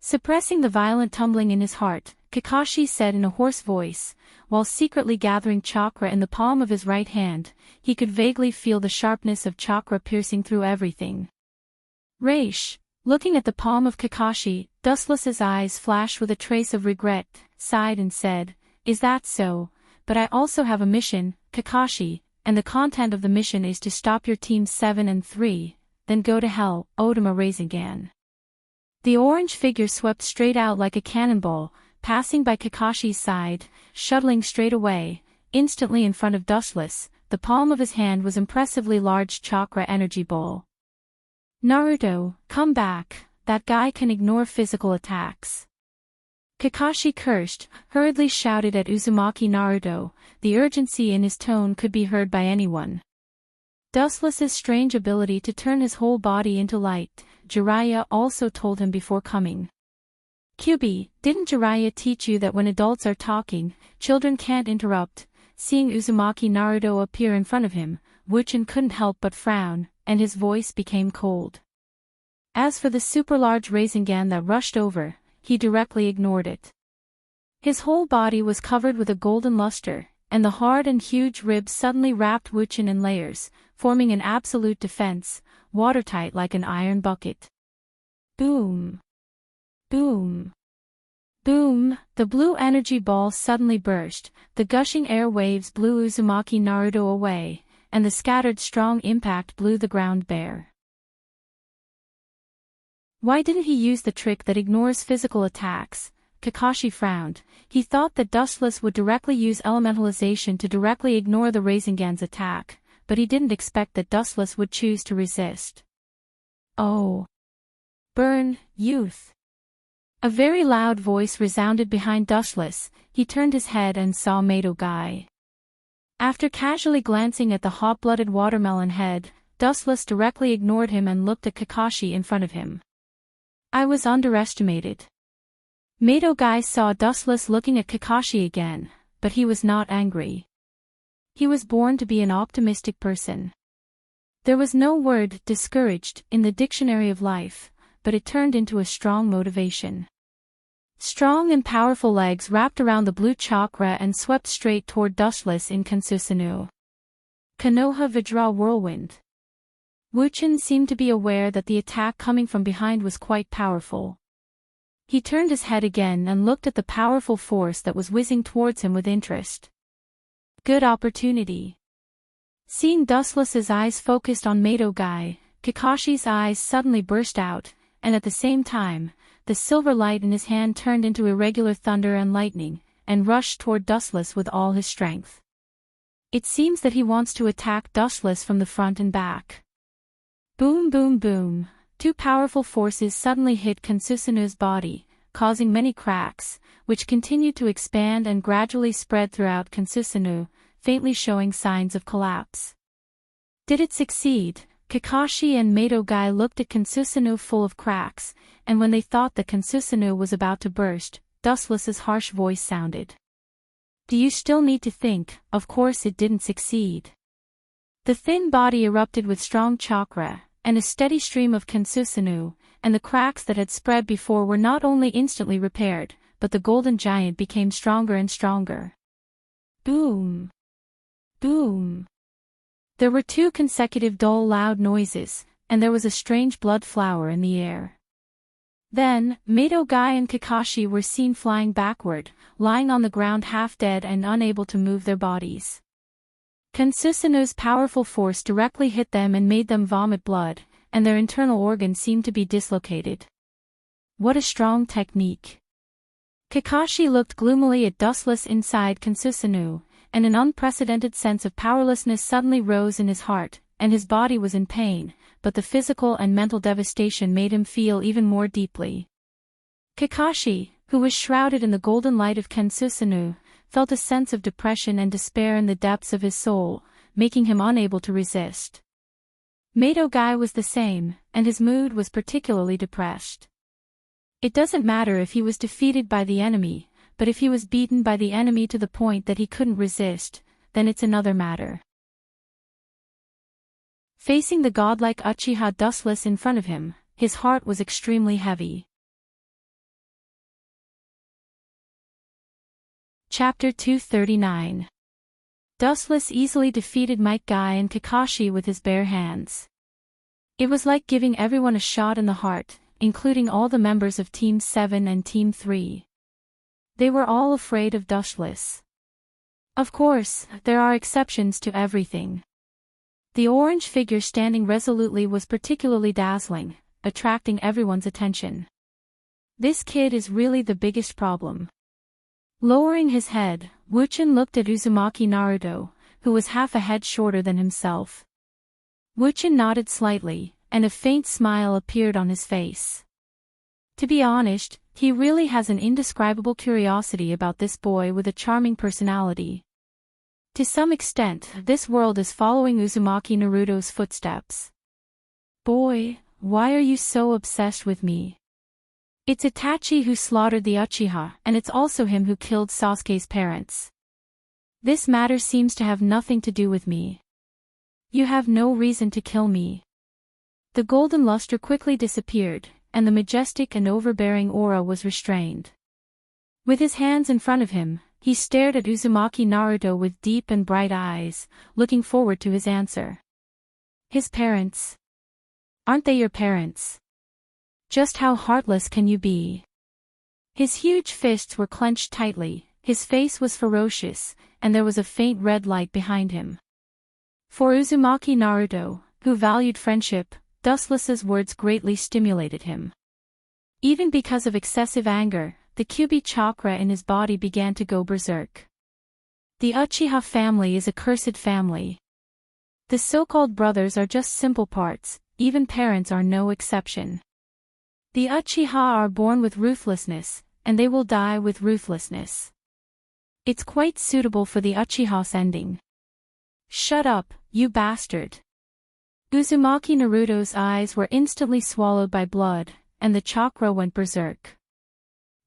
Suppressing the violent tumbling in his heart, Kakashi said in a hoarse voice, while secretly gathering chakra in the palm of his right hand. He could vaguely feel the sharpness of chakra piercing through everything. Raish. Looking at the palm of Kakashi, Dustless's eyes flashed with a trace of regret, sighed and said, is that so? But I also have a mission, Kakashi, and the content of the mission is to stop your teams 7 and 3, then go to hell, Odama Rasengan. The orange figure swept straight out like a cannonball, passing by Kakashi's side, shuttling straight away. Instantly in front of Dustless, the palm of his hand was impressively large chakra energy ball. Naruto, come back, that guy can ignore physical attacks. Kakashi cursed, hurriedly shouted at Uzumaki Naruto. The urgency in his tone could be heard by anyone. Dustless's strange ability to turn his whole body into light, Jiraiya also told him before coming. Kyubi, didn't Jiraiya teach you that when adults are talking, children can't interrupt? Seeing Uzumaki Naruto appear in front of him, Wuchen couldn't help but frown, and his voice became cold. As for the super-large Rasengan that rushed over, he directly ignored it. His whole body was covered with a golden luster, and the hard and huge ribs suddenly wrapped Wuchen in layers, forming an absolute defense, watertight like an iron bucket. Boom! Boom! Boom! The blue energy ball suddenly burst, the gushing air waves blew Uzumaki Naruto away, and the scattered strong impact blew the ground bare. Why didn't he use the trick that ignores physical attacks? Kakashi frowned. He thought that Dustless would directly use elementalization to directly ignore the Rasengan's attack, but he didn't expect that Dustless would choose to resist. Oh! Burn, youth! A very loud voice resounded behind Dustless. He turned his head and saw Mato Guy. After casually glancing at the hot-blooded watermelon head, Dustless directly ignored him and looked at Kakashi in front of him. I was underestimated. Mato Guy saw Dustless looking at Kakashi again, but he was not angry. He was born to be an optimistic person. There was no word discouraged in the dictionary of life, but it turned into a strong motivation. Strong and powerful legs wrapped around the blue chakra and swept straight toward Dustless in Kansusanu. Konoha Vajra Whirlwind. Wuchen seemed to be aware that the attack coming from behind was quite powerful. He turned his head again and looked at the powerful force that was whizzing towards him with interest. Good opportunity. Seeing Dustless's eyes focused on Mato Guy, Kakashi's eyes suddenly burst out, and at the same time, the silver light in his hand turned into irregular thunder and lightning, and rushed toward Dustless with all his strength. It seems that he wants to attack Dustless from the front and back. Boom boom boom, two powerful forces suddenly hit Kansusanu's body, causing many cracks, which continued to expand and gradually spread throughout Kansusanu, faintly showing signs of collapse. Did it succeed? Kakashi and Mato Guy looked at Kansusanu full of cracks, and when they thought that Kansusanu was about to burst, Dustless's harsh voice sounded. Do you still need to think? Of course it didn't succeed. The thin body erupted with strong chakra, and a steady stream of Kansusanu, and the cracks that had spread before were not only instantly repaired, but the golden giant became stronger and stronger. Boom. Boom. There were 2 consecutive dull loud noises, and there was a strange blood flower in the air. Then, Mato Guy and Kakashi were seen flying backward, lying on the ground half dead and unable to move their bodies. Kansusanu's powerful force directly hit them and made them vomit blood, and their internal organs seemed to be dislocated. What a strong technique. Kakashi looked gloomily at Dustless inside Kansusanu, and an unprecedented sense of powerlessness suddenly rose in his heart, and his body was in pain, but the physical and mental devastation made him feel even more deeply. Kakashi, who was shrouded in the golden light of Kansusanu, felt a sense of depression and despair in the depths of his soul, making him unable to resist. Mato Guy was the same, and his mood was particularly depressed. It doesn't matter if he was defeated by the enemy, but if he was beaten by the enemy to the point that he couldn't resist, then it's another matter. Facing the godlike Uchiha Dustless in front of him, his heart was extremely heavy. Chapter 239. Dustless easily defeated Might Guy and Kakashi with his bare hands. It was like giving everyone a shot in the heart, including all the members of Team 7 and Team 3. They were all afraid of Dustless. Of course, there are exceptions to everything. The orange figure standing resolutely was particularly dazzling, attracting everyone's attention. This kid is really the biggest problem. Lowering his head, Wuchen looked at Uzumaki Naruto, who was half a head shorter than himself. Wuchen nodded slightly, and a faint smile appeared on his face. To be honest, he really has an indescribable curiosity about this boy with a charming personality. To some extent, this world is following Uzumaki Naruto's footsteps. Boy, why are you so obsessed with me? It's Itachi who slaughtered the Uchiha, and it's also him who killed Sasuke's parents. This matter seems to have nothing to do with me. You have no reason to kill me. The golden luster quickly disappeared, and the majestic and overbearing aura was restrained. With his hands in front of him, he stared at Uzumaki Naruto with deep and bright eyes, looking forward to his answer. His parents. Aren't they your parents? Just how heartless can you be? His huge fists were clenched tightly, his face was ferocious, and there was a faint red light behind him. For Uzumaki Naruto, who valued friendship, Dustless's words greatly stimulated him. Even because of excessive anger, the Kyuubi chakra in his body began to go berserk. The Uchiha family is a cursed family. The so-called brothers are just simple parts, even parents are no exception. The Uchiha are born with ruthlessness, and they will die with ruthlessness. It's quite suitable for the Uchiha's ending. Shut up, you bastard. Uzumaki Naruto's eyes were instantly swallowed by blood, and the chakra went berserk.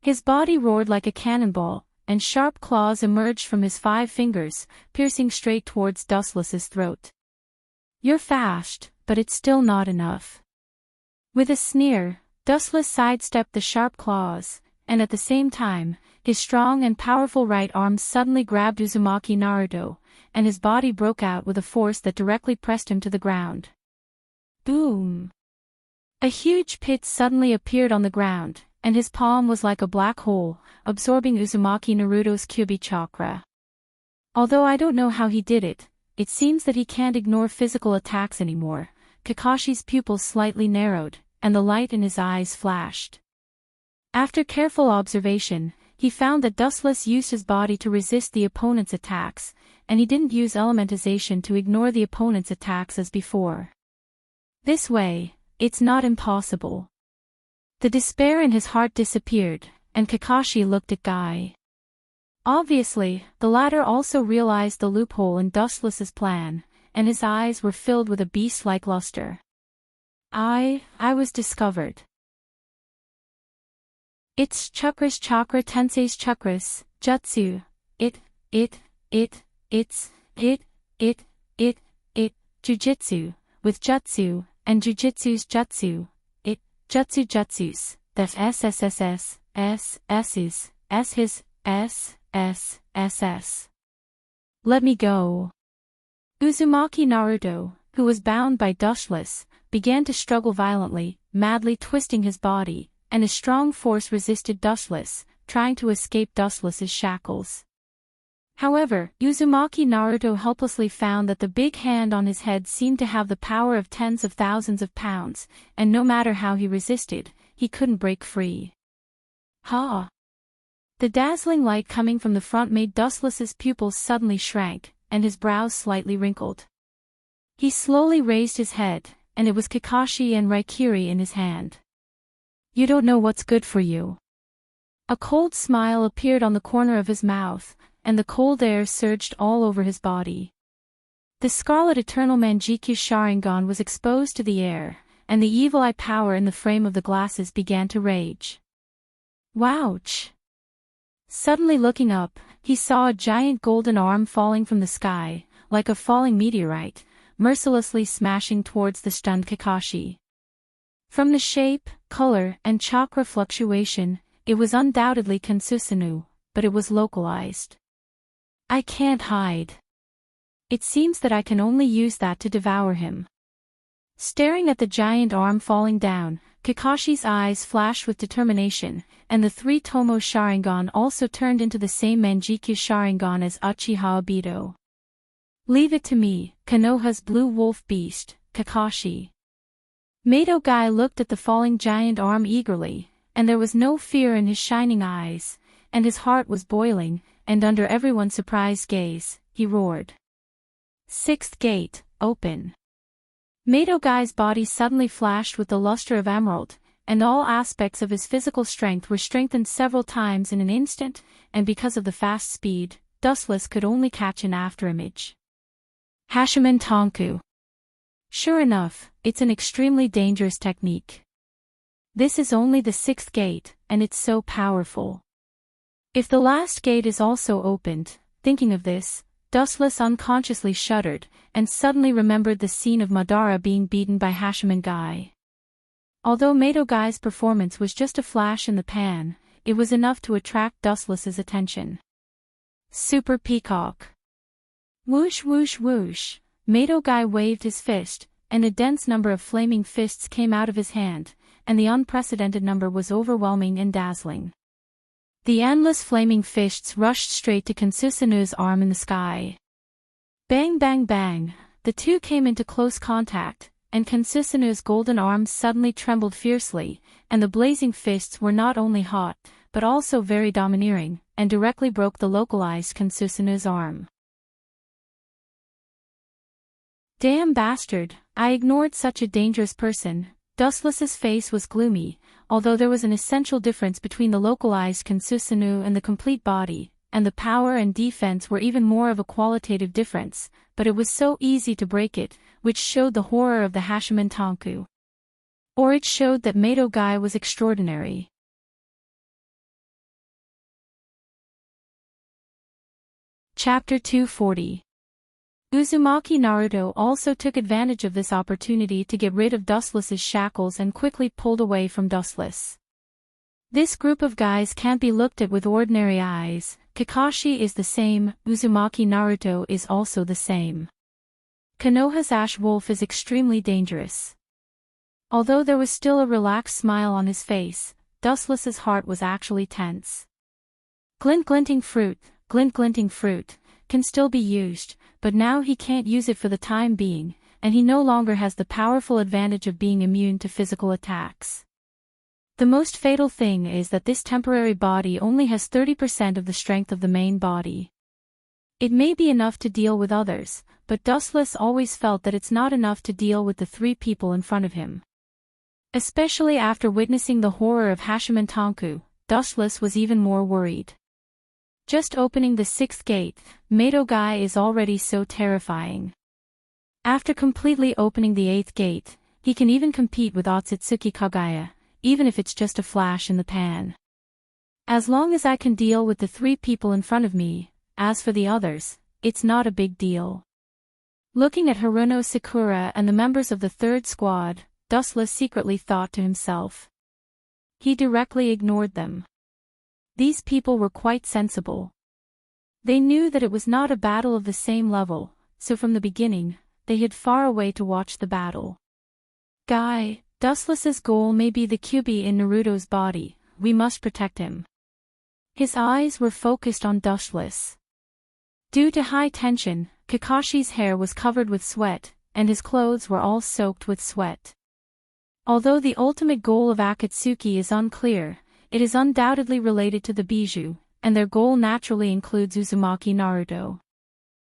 His body roared like a cannonball, and sharp claws emerged from his 5 fingers, piercing straight towards Dustless's throat. You're fast, but it's still not enough. With a sneer, Dustless sidestepped the sharp claws, and at the same time, his strong and powerful right arm suddenly grabbed Uzumaki Naruto, and his body broke out with a force that directly pressed him to the ground. Boom! A huge pit suddenly appeared on the ground, and his palm was like a black hole, absorbing Uzumaki Naruto's Kyuubi chakra. Although I don't know how he did it, it seems that he can't ignore physical attacks anymore. Kakashi's pupils slightly narrowed, and the light in his eyes flashed. After careful observation, he found that Dustless used his body to resist the opponent's attacks, and he didn't use elementization to ignore the opponent's attacks as before. This way, it's not impossible. The despair in his heart disappeared, and Kakashi looked at Guy. Obviously, the latter also realized the loophole in Dustless's plan, and his eyes were filled with a beast-like luster. I was discovered. It's Chakras Chakra Tensei's Chakras, Jutsu, Jujitsu, with Jutsu, and Jujitsu's Jutsu, Jutsu Jutsus, the SSSS, S, S's, S his, S, S, SS. Let me go. Uzumaki Naruto, who was bound by Dustless, began to struggle violently, madly twisting his body, and a strong force resisted Dustless, trying to escape Dustless's shackles. However, Uzumaki Naruto helplessly found that the big hand on his head seemed to have the power of tens of thousands of pounds, and no matter how he resisted, he couldn't break free. Ha! The dazzling light coming from the front made Dustless's pupils suddenly shrank, and his brows slightly wrinkled. He slowly raised his head, and it was Kakashi and Raikiri in his hand. You don't know what's good for you. A cold smile appeared on the corner of his mouth, and the cold air surged all over his body. The Scarlet Eternal Manjikyu Sharingan was exposed to the air, and the evil eye power in the frame of the glasses began to rage. Wouch! Suddenly looking up, he saw a giant golden arm falling from the sky, like a falling meteorite, mercilessly smashing towards the stunned Kakashi. From the shape, color, and chakra fluctuation, it was undoubtedly Kansusunu, but it was localized. I can't hide. It seems that I can only use that to devour him. Staring at the giant arm falling down, Kakashi's eyes flashed with determination, and the three Tomo Sharingan also turned into the same Manjikyu Sharingan as Uchiha Obito. Leave it to me, Konoha's blue wolf beast, Kakashi. Mato Guy looked at the falling giant arm eagerly, and there was no fear in his shining eyes, and his heart was boiling, and under everyone's surprised gaze, he roared. Sixth gate, open. Mato Guy's body suddenly flashed with the luster of emerald, and all aspects of his physical strength were strengthened several times in an instant, and because of the fast speed, Dustless could only catch an afterimage. Hashimen Tonku. Sure enough, it's an extremely dangerous technique. This is only the sixth gate, and it's so powerful. If the last gate is also opened, thinking of this, Dustless unconsciously shuddered, and suddenly remembered the scene of Madara being beaten by Hashimen Guy. Although Mato Guy's performance was just a flash in the pan, it was enough to attract Dustless's attention. Super Peacock. Whoosh whoosh whoosh, Mato Guy waved his fist, and a dense number of flaming fists came out of his hand, and the unprecedented number was overwhelming and dazzling. The endless flaming fists rushed straight to Kansusanu's arm in the sky. Bang bang bang, the two came into close contact, and Kansusanu's golden arm suddenly trembled fiercely, and the blazing fists were not only hot, but also very domineering, and directly broke the localized Kansusanu's arm. Damn bastard, I ignored such a dangerous person. Dustless's face was gloomy, although there was an essential difference between the localized Kansusanu and the complete body, and the power and defense were even more of a qualitative difference, but it was so easy to break it, which showed the horror of the Hashimen Tonku. Or it showed that Mato Guy was extraordinary. Chapter 240. Uzumaki Naruto also took advantage of this opportunity to get rid of Dustless's shackles and quickly pulled away from Dustless. This group of guys can't be looked at with ordinary eyes. Kakashi is the same, Uzumaki Naruto is also the same. Konoha's Ash Wolf is extremely dangerous. Although there was still a relaxed smile on his face, Dustless's heart was actually tense. Glint glinting fruit, can still be used, but now he can't use it for the time being, and he no longer has the powerful advantage of being immune to physical attacks. The most fatal thing is that this temporary body only has 30% of the strength of the main body. It may be enough to deal with others, but Dustless always felt that it's not enough to deal with the three people in front of him. Especially after witnessing the horror of Hashimen Tonku, Dustless was even more worried. Just opening the sixth gate, Mato Guy is already so terrifying. After completely opening the eighth gate, he can even compete with Otsutsuki Kagaya, even if it's just a flash in the pan. As long as I can deal with the three people in front of me, as for the others, it's not a big deal. Looking at Haruno Sakura and the members of the third squad, Dustless secretly thought to himself. He directly ignored them. These people were quite sensible. They knew that it was not a battle of the same level, so from the beginning, they hid far away to watch the battle. Guy, Dustless's goal may be the QB in Naruto's body, we must protect him. His eyes were focused on Dustless. Due to high tension, Kakashi's hair was covered with sweat, and his clothes were all soaked with sweat. Although the ultimate goal of Akatsuki is unclear, it is undoubtedly related to the Bijou, and their goal naturally includes Uzumaki Naruto.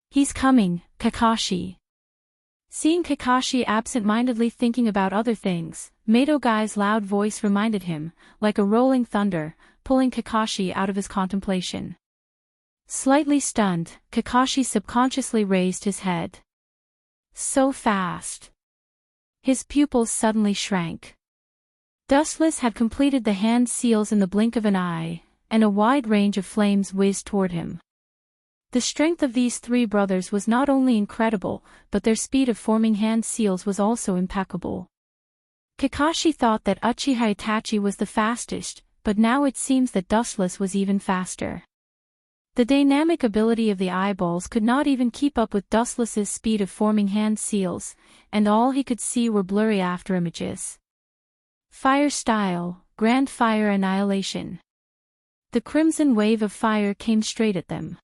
He's coming, Kakashi. Seeing Kakashi absent-mindedly thinking about other things, Mato Guy's loud voice reminded him, like a rolling thunder, pulling Kakashi out of his contemplation. Slightly stunned, Kakashi subconsciously raised his head. So fast. His pupils suddenly shrank. Dustless had completed the hand seals in the blink of an eye, and a wide range of flames whizzed toward him. The strength of these three brothers was not only incredible, but their speed of forming hand seals was also impeccable. Kakashi thought that Uchiha Itachi was the fastest, but now it seems that Dustless was even faster. The dynamic ability of the eyeballs could not even keep up with Dustless's speed of forming hand seals, and all he could see were blurry afterimages. Fire style, grand fire annihilation. The crimson wave of fire came straight at them.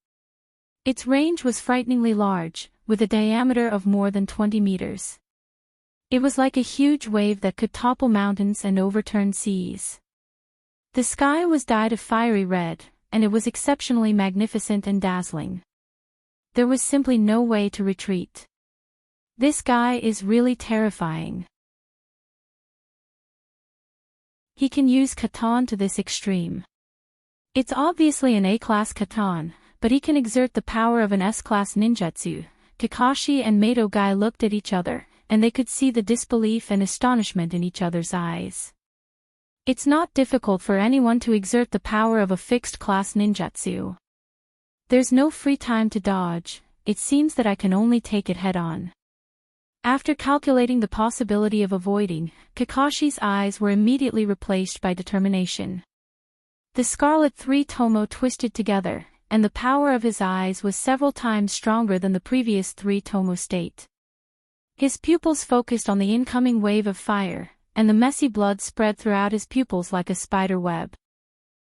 Its range was frighteningly large, with a diameter of more than 20 meters. It was like a huge wave that could topple mountains and overturn seas. The sky was dyed a fiery red, and it was exceptionally magnificent and dazzling. There was simply no way to retreat. This guy is really terrifying. He can use Katan to this extreme. It's obviously an A-class Katan, but he can exert the power of an S-class ninjutsu. Kakashi and Mato Guy looked at each other, and they could see the disbelief and astonishment in each other's eyes. It's not difficult for anyone to exert the power of a fixed-class ninjutsu. There's no free time to dodge, it seems that I can only take it head-on. After calculating the possibility of avoiding, Kakashi's eyes were immediately replaced by determination. The Scarlet Three Tomo twisted together, and the power of his eyes was several times stronger than the previous Three Tomo state. His pupils focused on the incoming wave of fire, and the messy blood spread throughout his pupils like a spider web.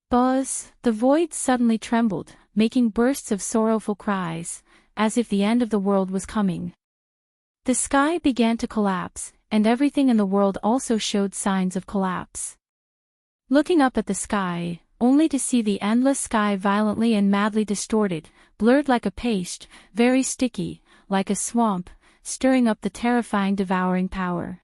Buzz, the void suddenly trembled, making bursts of sorrowful cries, as if the end of the world was coming. The sky began to collapse, and everything in the world also showed signs of collapse. Looking up at the sky, only to see the endless sky violently and madly distorted, blurred like a paste, very sticky, like a swamp, stirring up the terrifying devouring power.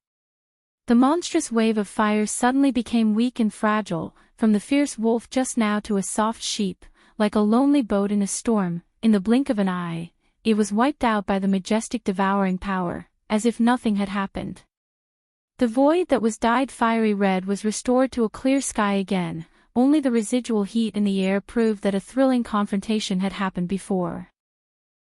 The monstrous wave of fire suddenly became weak and fragile, from the fierce wolf just now to a soft sheep, like a lonely boat in a storm. In the blink of an eye, it was wiped out by the majestic devouring power, as if nothing had happened. The void that was dyed fiery red was restored to a clear sky again. Only the residual heat in the air proved that a thrilling confrontation had happened before.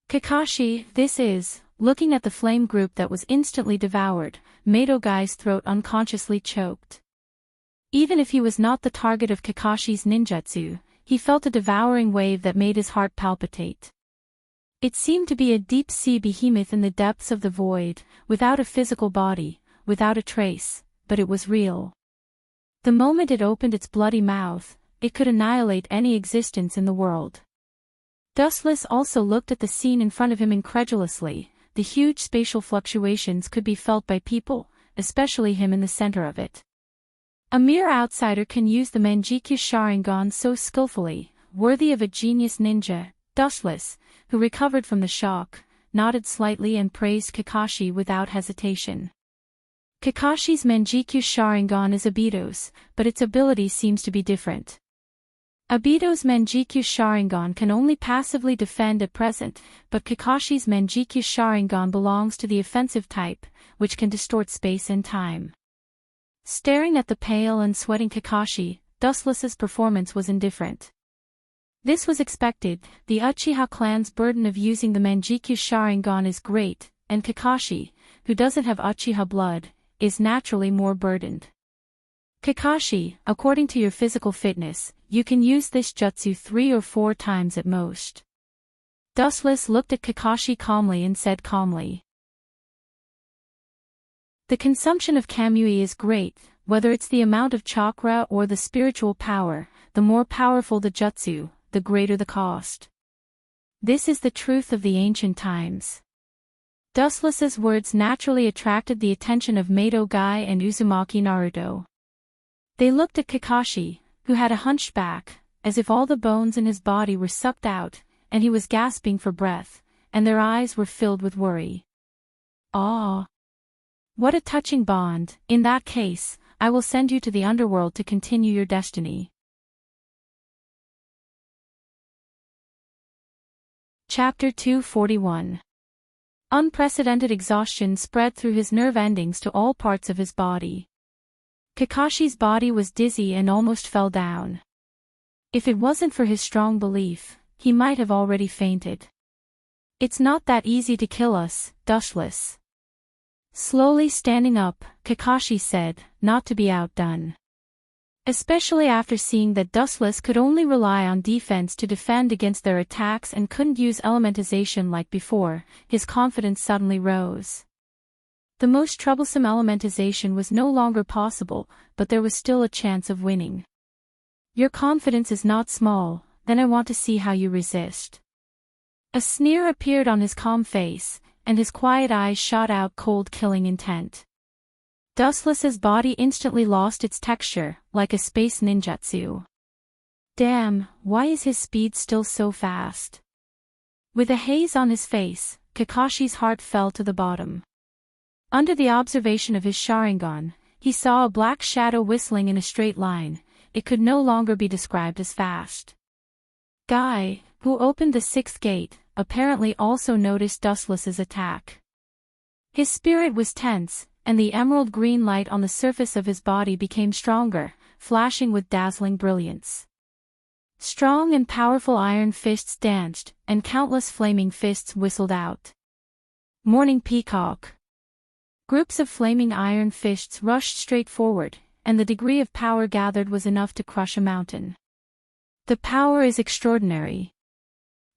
Kakashi, this is, looking at the flame group that was instantly devoured, Mato Guy's throat unconsciously choked. Even if he was not the target of Kakashi's ninjutsu, he felt a devouring wave that made his heart palpitate. It seemed to be a deep-sea behemoth in the depths of the void, without a physical body, without a trace, but it was real. The moment it opened its bloody mouth, it could annihilate any existence in the world. Dustless also looked at the scene in front of him incredulously. The huge spatial fluctuations could be felt by people, especially him in the center of it. A mere outsider can use the Manjikyu Sharingan so skillfully, worthy of a genius ninja. Dustless, who recovered from the shock, nodded slightly and praised Kakashi without hesitation. Kakashi's Manjikyu Sharingan is Obito's, but its ability seems to be different. Obito's Manjikyu Sharingan can only passively defend at present, but Kakashi's Manjikyu Sharingan belongs to the offensive type, which can distort space and time. Staring at the pale and sweating Kakashi, Dustless's performance was indifferent. This was expected. The Uchiha clan's burden of using the Manjikyu Sharingan is great, and Kakashi, who doesn't have Uchiha blood, is naturally more burdened. Kakashi, according to your physical fitness, you can use this jutsu 3 or 4 times at most. Dustless looked at Kakashi calmly and said calmly. The consumption of Kamui is great, whether it's the amount of chakra or the spiritual power, the more powerful the jutsu, the greater the cost. This is the truth of the ancient times. Dustless's words naturally attracted the attention of Mato Guy and Uzumaki Naruto. They looked at Kakashi, who had a hunched back, as if all the bones in his body were sucked out, and he was gasping for breath, and their eyes were filled with worry. Ah! What a touching bond. In that case, I will send you to the underworld to continue your destiny. Chapter 241. Unprecedented exhaustion spread through his nerve endings to all parts of his body. Kakashi's body was dizzy and almost fell down. If it wasn't for his strong belief, he might have already fainted. It's not that easy to kill us, Dustless. Slowly standing up, Kakashi said, not to be outdone. Especially after seeing that Dustless could only rely on defense to defend against their attacks and couldn't use elementization like before, his confidence suddenly rose. The most troublesome elementization was no longer possible, but there was still a chance of winning. Your confidence is not small, then I want to see how you resist. A sneer appeared on his calm face, and his quiet eyes shot out cold killing intent. Dustless's body instantly lost its texture, like a space ninjutsu. Damn, why is his speed still so fast? With a haze on his face, Kakashi's heart fell to the bottom. Under the observation of his Sharingan, he saw a black shadow whistling in a straight line. It could no longer be described as fast. Guy, who opened the sixth gate, apparently also noticed Dustless's attack. His spirit was tense, and the emerald green light on the surface of his body became stronger, flashing with dazzling brilliance. Strong and powerful iron fists danced, and countless flaming fists whistled out. Morning Peacock. Groups of flaming iron fists rushed straight forward, and the degree of power gathered was enough to crush a mountain. The power is extraordinary.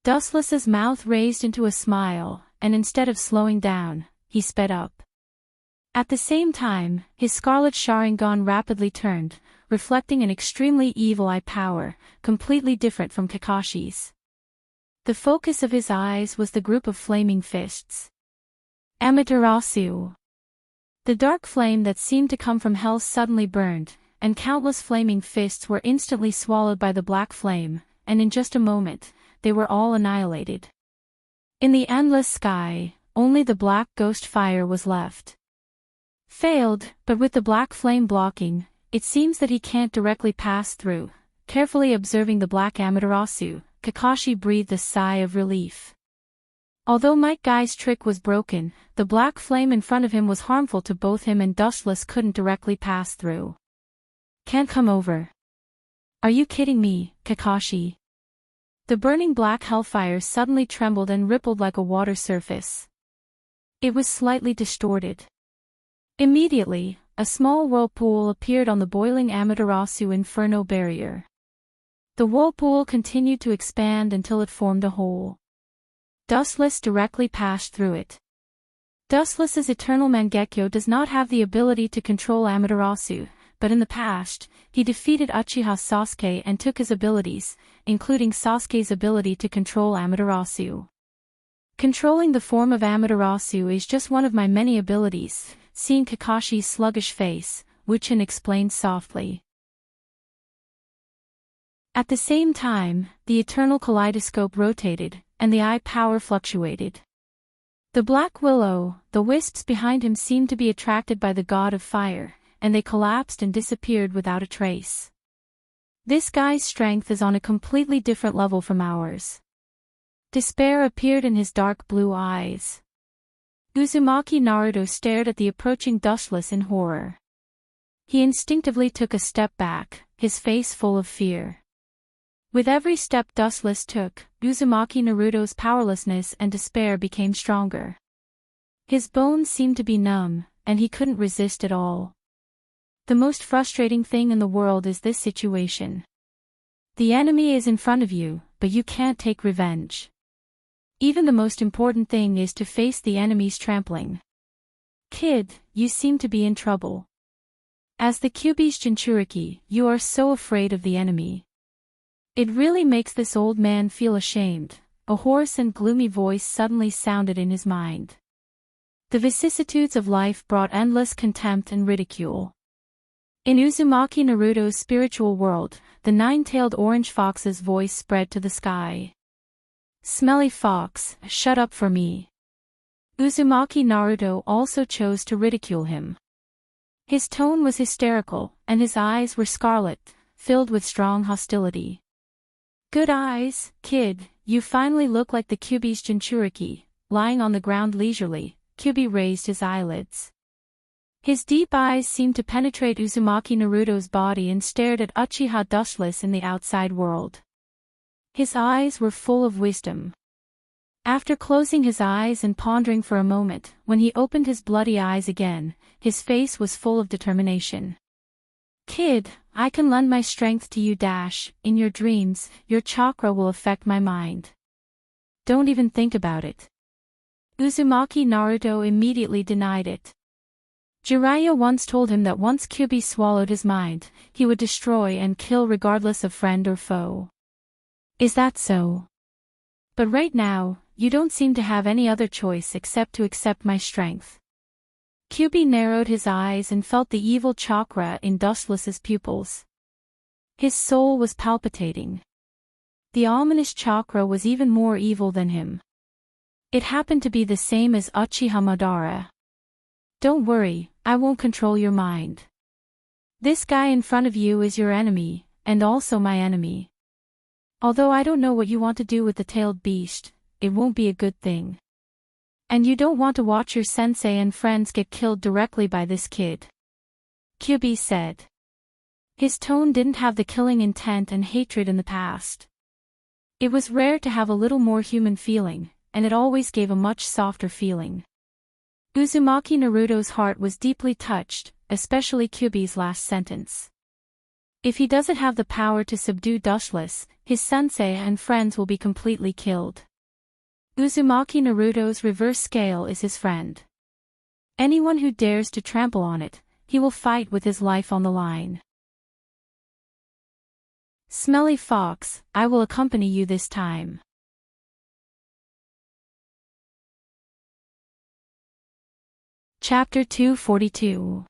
Dustless's mouth raised into a smile, and instead of slowing down, he sped up. At the same time, his scarlet Sharingan rapidly turned, reflecting an extremely evil eye power, completely different from Kakashi's. The focus of his eyes was the group of flaming fists. Amaterasu. The dark flame that seemed to come from hell suddenly burned, and countless flaming fists were instantly swallowed by the black flame, and in just a moment, they were all annihilated. In the endless sky, only the black ghost fire was left. Failed, but with the black flame blocking, it seems that he can't directly pass through. Carefully observing the black Amaterasu, Kakashi breathed a sigh of relief. Although Might Guy's trick was broken, the black flame in front of him was harmful to both him and Dustless couldn't directly pass through. Can't come over. Are you kidding me, Kakashi? The burning black hellfire suddenly trembled and rippled like a water surface. It was slightly distorted. Immediately, a small whirlpool appeared on the boiling Amaterasu Inferno barrier. The whirlpool continued to expand until it formed a hole. Dustless directly passed through it. Dustless's Eternal Mangekyo does not have the ability to control Amaterasu, but in the past, he defeated Uchiha Sasuke and took his abilities, including Sasuke's ability to control Amaterasu. Controlling the form of Amaterasu is just one of my many abilities. Seeing Kakashi's sluggish face, Wuchen explained softly. At the same time, the eternal kaleidoscope rotated, and the eye power fluctuated. The Black Willow, the wisps behind him seemed to be attracted by the god of fire, and they collapsed and disappeared without a trace. This guy's strength is on a completely different level from ours. Despair appeared in his dark blue eyes. Uzumaki Naruto stared at the approaching Dustless in horror. He instinctively took a step back, his face full of fear. With every step Dustless took, Uzumaki Naruto's powerlessness and despair became stronger. His bones seemed to be numb, and he couldn't resist at all. The most frustrating thing in the world is this situation. The enemy is in front of you, but you can't take revenge. Even the most important thing is to face the enemy's trampling. Kid, you seem to be in trouble. As the Kyuubi's Jinchuriki, you are so afraid of the enemy. It really makes this old man feel ashamed. A hoarse and gloomy voice suddenly sounded in his mind. The vicissitudes of life brought endless contempt and ridicule. In Uzumaki Naruto's spiritual world, the nine-tailed orange fox's voice spread to the sky. Smelly fox, shut up for me. Uzumaki Naruto also chose to ridicule him. His tone was hysterical, and his eyes were scarlet, filled with strong hostility. Good eyes, kid, you finally look like the Kyuubi's Jinchuriki. Lying on the ground leisurely, Kyuubi raised his eyelids. His deep eyes seemed to penetrate Uzumaki Naruto's body and stared at Uchiha dustless in the outside world. His eyes were full of wisdom. After closing his eyes and pondering for a moment, when he opened his bloody eyes again, his face was full of determination. Kid, I can lend my strength to you. In your dreams, your chakra will affect my mind. Don't even think about it. Uzumaki Naruto immediately denied it. Jiraiya once told him that once Kyuubi swallowed his mind, he would destroy and kill regardless of friend or foe. Is that so? But right now, you don't seem to have any other choice except to accept my strength. Kyuubi narrowed his eyes and felt the evil chakra in Dustless's pupils. His soul was palpitating. The ominous chakra was even more evil than him. It happened to be the same as Uchiha Madara. Don't worry, I won't control your mind. This guy in front of you is your enemy, and also my enemy. Although I don't know what you want to do with the tailed beast, it won't be a good thing. And you don't want to watch your sensei and friends get killed directly by this kid. Kyuubi said. His tone didn't have the killing intent and hatred in the past. It was rare to have a little more human feeling, and it always gave a much softer feeling. Uzumaki Naruto's heart was deeply touched, especially Kyuubi's last sentence. If he doesn't have the power to subdue Dustless, his sensei and friends will be completely killed. Uzumaki Naruto's reverse scale is his friend. Anyone who dares to trample on it, he will fight with his life on the line. Smelly fox, I will accompany you this time. Chapter 242.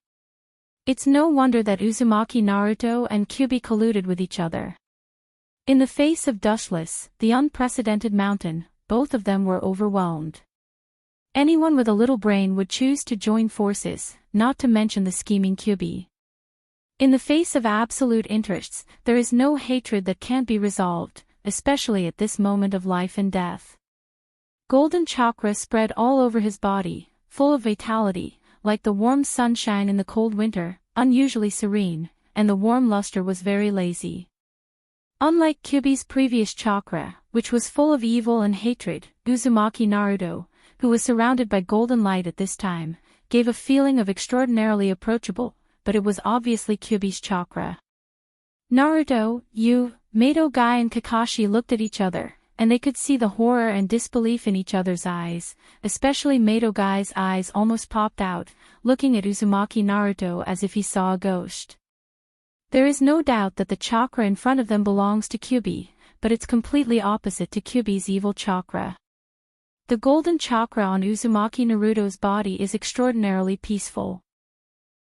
It's no wonder that Uzumaki Naruto and Kyuubi colluded with each other. In the face of Dustless, the unprecedented mountain, both of them were overwhelmed. Anyone with a little brain would choose to join forces, not to mention the scheming Kyuubi. In the face of absolute interests, there is no hatred that can't be resolved, especially at this moment of life and death. Golden chakra spread all over his body, full of vitality, like the warm sunshine in the cold winter, unusually serene, and the warm luster was very lazy. Unlike Kyuubi's previous chakra, which was full of evil and hatred, Uzumaki Naruto, who was surrounded by golden light at this time, gave a feeling of extraordinarily approachable, but it was obviously Kyuubi's chakra. Naruto, Mato Guy and Kakashi looked at each other, and they could see the horror and disbelief in each other's eyes, especially Mato Guy's eyes almost popped out, looking at Uzumaki Naruto as if he saw a ghost. There is no doubt that the chakra in front of them belongs to Kyuubi, but it's completely opposite to Kyuubi's evil chakra. The golden chakra on Uzumaki Naruto's body is extraordinarily peaceful.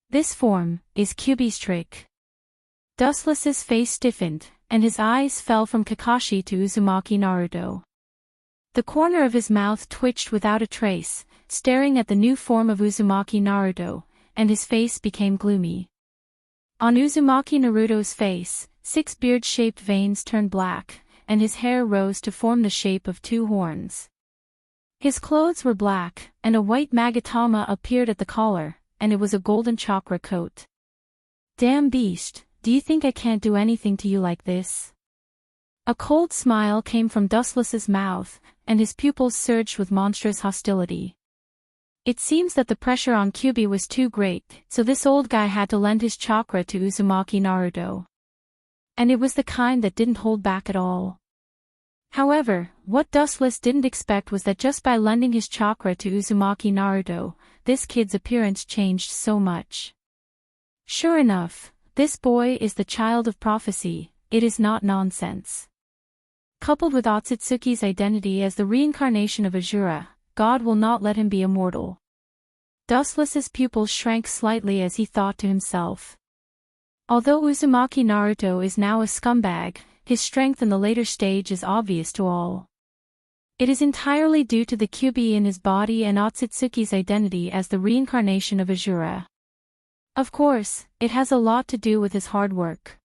This form is Kyuubi's trick. Dustless's face stiffened, and his eyes fell from Kakashi to Uzumaki Naruto. The corner of his mouth twitched without a trace, staring at the new form of Uzumaki Naruto, and his face became gloomy. On Uzumaki Naruto's face, 6 beard-shaped veins turned black, and his hair rose to form the shape of 2 horns. His clothes were black, and a white magatama appeared at the collar, and it was a golden chakra coat. Damn beast, do you think I can't do anything to you like this? A cold smile came from Dustless's mouth, and his pupils surged with monstrous hostility. It seems that the pressure on Kyuubi was too great, so this old guy had to lend his chakra to Uzumaki Naruto. And it was the kind that didn't hold back at all. However, what Dustless didn't expect was that just by lending his chakra to Uzumaki Naruto, this kid's appearance changed so much. Sure enough, this boy is the child of prophecy, it is not nonsense. Coupled with Otsutsuki's identity as the reincarnation of Azura, God will not let him be immortal. Dustless's pupils shrank slightly as he thought to himself. Although Uzumaki Naruto is now a scumbag, his strength in the later stage is obvious to all. It is entirely due to the Kyuubi in his body and Otsutsuki's identity as the reincarnation of Azura. Of course, it has a lot to do with his hard work.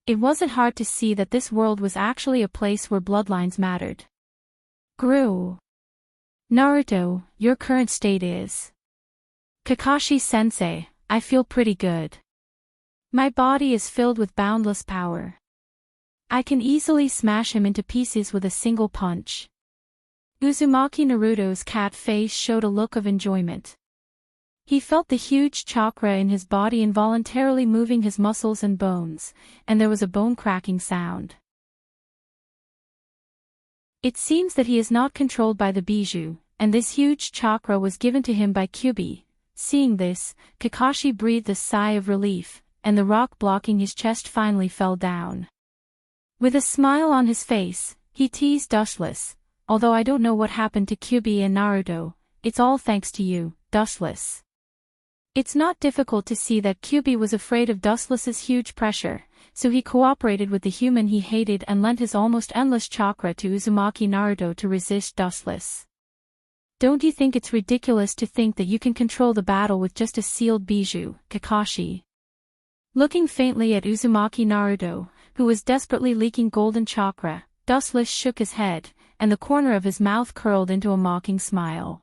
It wasn't hard to see that this world was actually a place where bloodlines mattered. Gru. Naruto, your current state is. Kakashi-sensei, I feel pretty good. My body is filled with boundless power. I can easily smash him into pieces with a single punch. Uzumaki Naruto's cat face showed a look of enjoyment. He felt the huge chakra in his body involuntarily moving his muscles and bones, and there was a bone-cracking sound. It seems that he is not controlled by the bijou, and this huge chakra was given to him by Kyuubi. Seeing this, Kakashi breathed a sigh of relief, and the rock blocking his chest finally fell down. With a smile on his face, he teased Dustless, although I don't know what happened to Kyuubi and Naruto, it's all thanks to you, Dustless. It's not difficult to see that Kyuubi was afraid of Dustless's huge pressure, so he cooperated with the human he hated and lent his almost endless chakra to Uzumaki Naruto to resist Dustless. Don't you think it's ridiculous to think that you can control the battle with just a sealed bijou, Kakashi? Looking faintly at Uzumaki Naruto, who was desperately leaking golden chakra, Dustless shook his head, and the corner of his mouth curled into a mocking smile.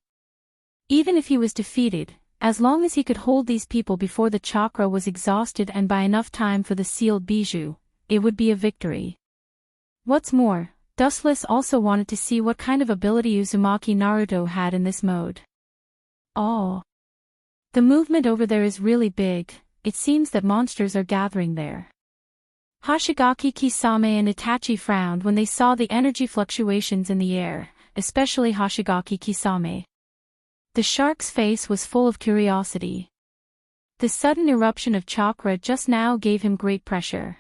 Even if he was defeated, as long as he could hold these people before the chakra was exhausted and by enough time for the sealed bijou, it would be a victory. What's more, Dustless also wanted to see what kind of ability Uzumaki Naruto had in this mode. Oh. The movement over there is really big, it seems that monsters are gathering there. Hoshigaki Kisame and Itachi frowned when they saw the energy fluctuations in the air, especially Hoshigaki Kisame. The shark's face was full of curiosity. The sudden eruption of chakra just now gave him great pressure.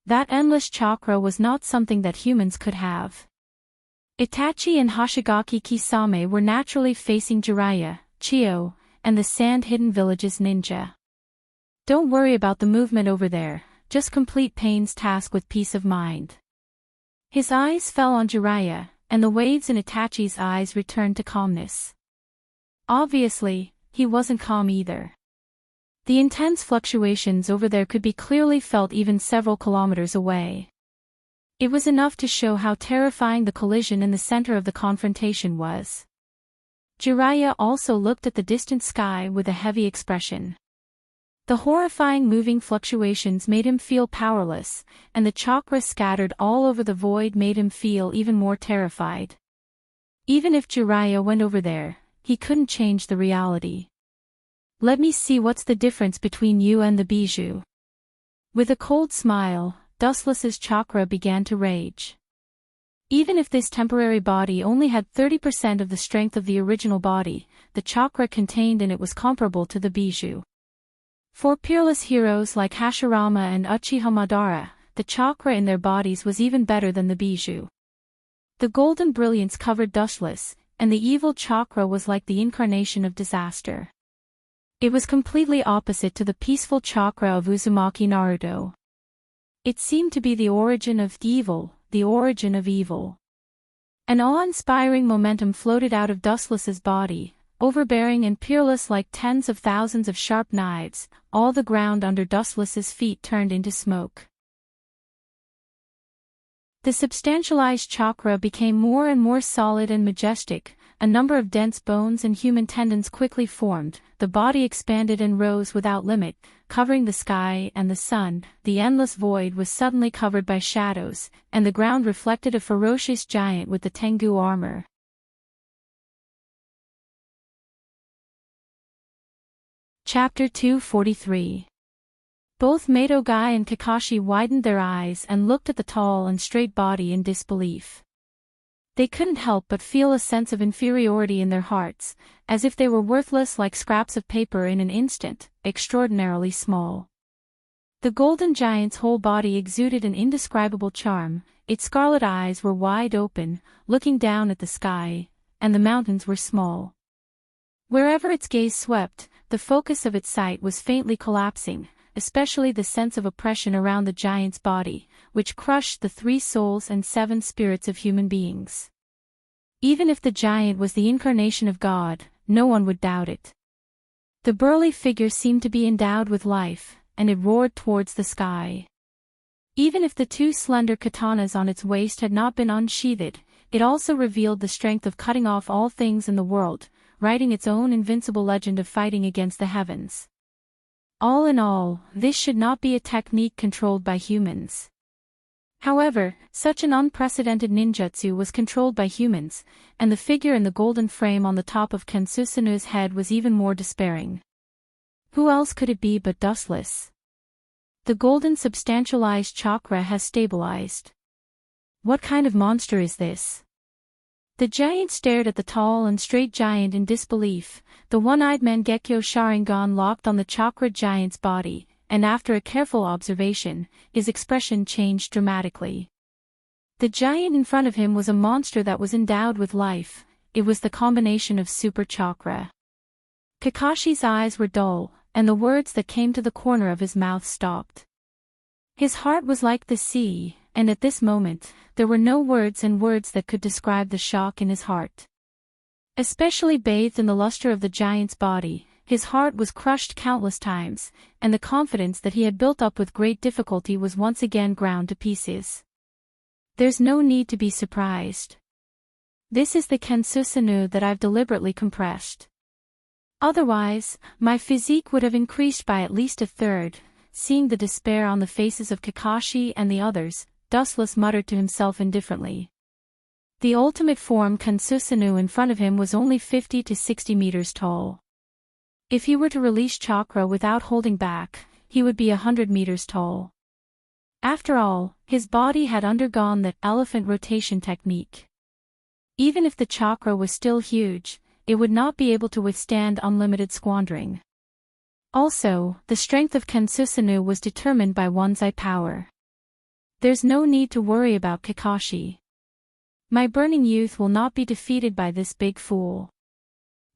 That endless chakra was not something that humans could have. Itachi and Hoshigaki Kisame were naturally facing Jiraiya, Chio, and the sand-hidden village's ninja. Don't worry about the movement over there, just complete Pain's task with peace of mind. His eyes fell on Jiraiya, and the waves in Itachi's eyes returned to calmness. Obviously, he wasn't calm either. The intense fluctuations over there could be clearly felt even several kilometers away. It was enough to show how terrifying the collision in the center of the confrontation was. Jiraiya also looked at the distant sky with a heavy expression. The horrifying moving fluctuations made him feel powerless, and the chakra scattered all over the void made him feel even more terrified. Even if Jiraiya went over there, he couldn't change the reality. Let me see what's the difference between you and the bijou. With a cold smile, Dustless's chakra began to rage. Even if this temporary body only had 30% of the strength of the original body, the chakra contained in it was comparable to the bijou. For peerless heroes like Hashirama and Uchiha Madara, the chakra in their bodies was even better than the bijou. The golden brilliance covered Dustless, and the evil chakra was like the incarnation of disaster. It was completely opposite to the peaceful chakra of Uzumaki Naruto. It seemed to be the origin of evil, the origin of evil. An awe-inspiring momentum floated out of Dustless's body, overbearing and peerless like tens of thousands of sharp knives. All the ground under Dustless's feet turned into smoke. The substantialized chakra became more and more solid and majestic, a number of dense bones and human tendons quickly formed, the body expanded and rose without limit, covering the sky and the sun. The endless void was suddenly covered by shadows, and the ground reflected a ferocious giant with the Tengu armor. Chapter 243. Both Madogai and Kakashi widened their eyes and looked at the tall and straight body in disbelief. They couldn't help but feel a sense of inferiority in their hearts, as if they were worthless like scraps of paper in an instant, extraordinarily small. The golden giant's whole body exuded an indescribable charm, its scarlet eyes were wide open, looking down at the sky, and the mountains were small. Wherever its gaze swept, the focus of its sight was faintly collapsing, especially the sense of oppression around the giant's body, which crushed the 3 souls and 7 spirits of human beings. Even if the giant was the incarnation of God, no one would doubt it. The burly figure seemed to be endowed with life, and it roared towards the sky. Even if the 2 slender katanas on its waist had not been unsheathed, it also revealed the strength of cutting off all things in the world, writing its own invincible legend of fighting against the heavens. All in all, this should not be a technique controlled by humans. However, such an unprecedented ninjutsu was controlled by humans, and the figure in the golden frame on the top of Kansusanu's head was even more despairing. Who else could it be but Dustless? The golden substantialized chakra has stabilized. What kind of monster is this? The giant stared at the tall and straight giant in disbelief. The one-eyed Mangekyo Sharingan locked on the chakra giant's body, and after a careful observation, his expression changed dramatically. The giant in front of him was a monster that was endowed with life. It was the combination of super chakra. Kakashi's eyes were dull, and the words that came to the corner of his mouth stopped. His heart was like the sea, and at this moment, there were no words that could describe the shock in his heart. Especially bathed in the luster of the giant's body, his heart was crushed countless times, and the confidence that he had built up with great difficulty was once again ground to pieces. There's no need to be surprised. This is the Kansusanu that I've deliberately compressed. Otherwise, my physique would have increased by at least 1/3. Seeing the despair on the faces of Kakashi and the others, Dustless muttered to himself indifferently. The ultimate form Kansusanu in front of him was only 50 to 60 meters tall. If he were to release chakra without holding back, he would be 100 meters tall. After all, his body had undergone the elephant rotation technique. Even if the chakra was still huge, it would not be able to withstand unlimited squandering. Also, the strength of Kansusanu was determined by one's eye power. There's no need to worry about Kakashi. My burning youth will not be defeated by this big fool.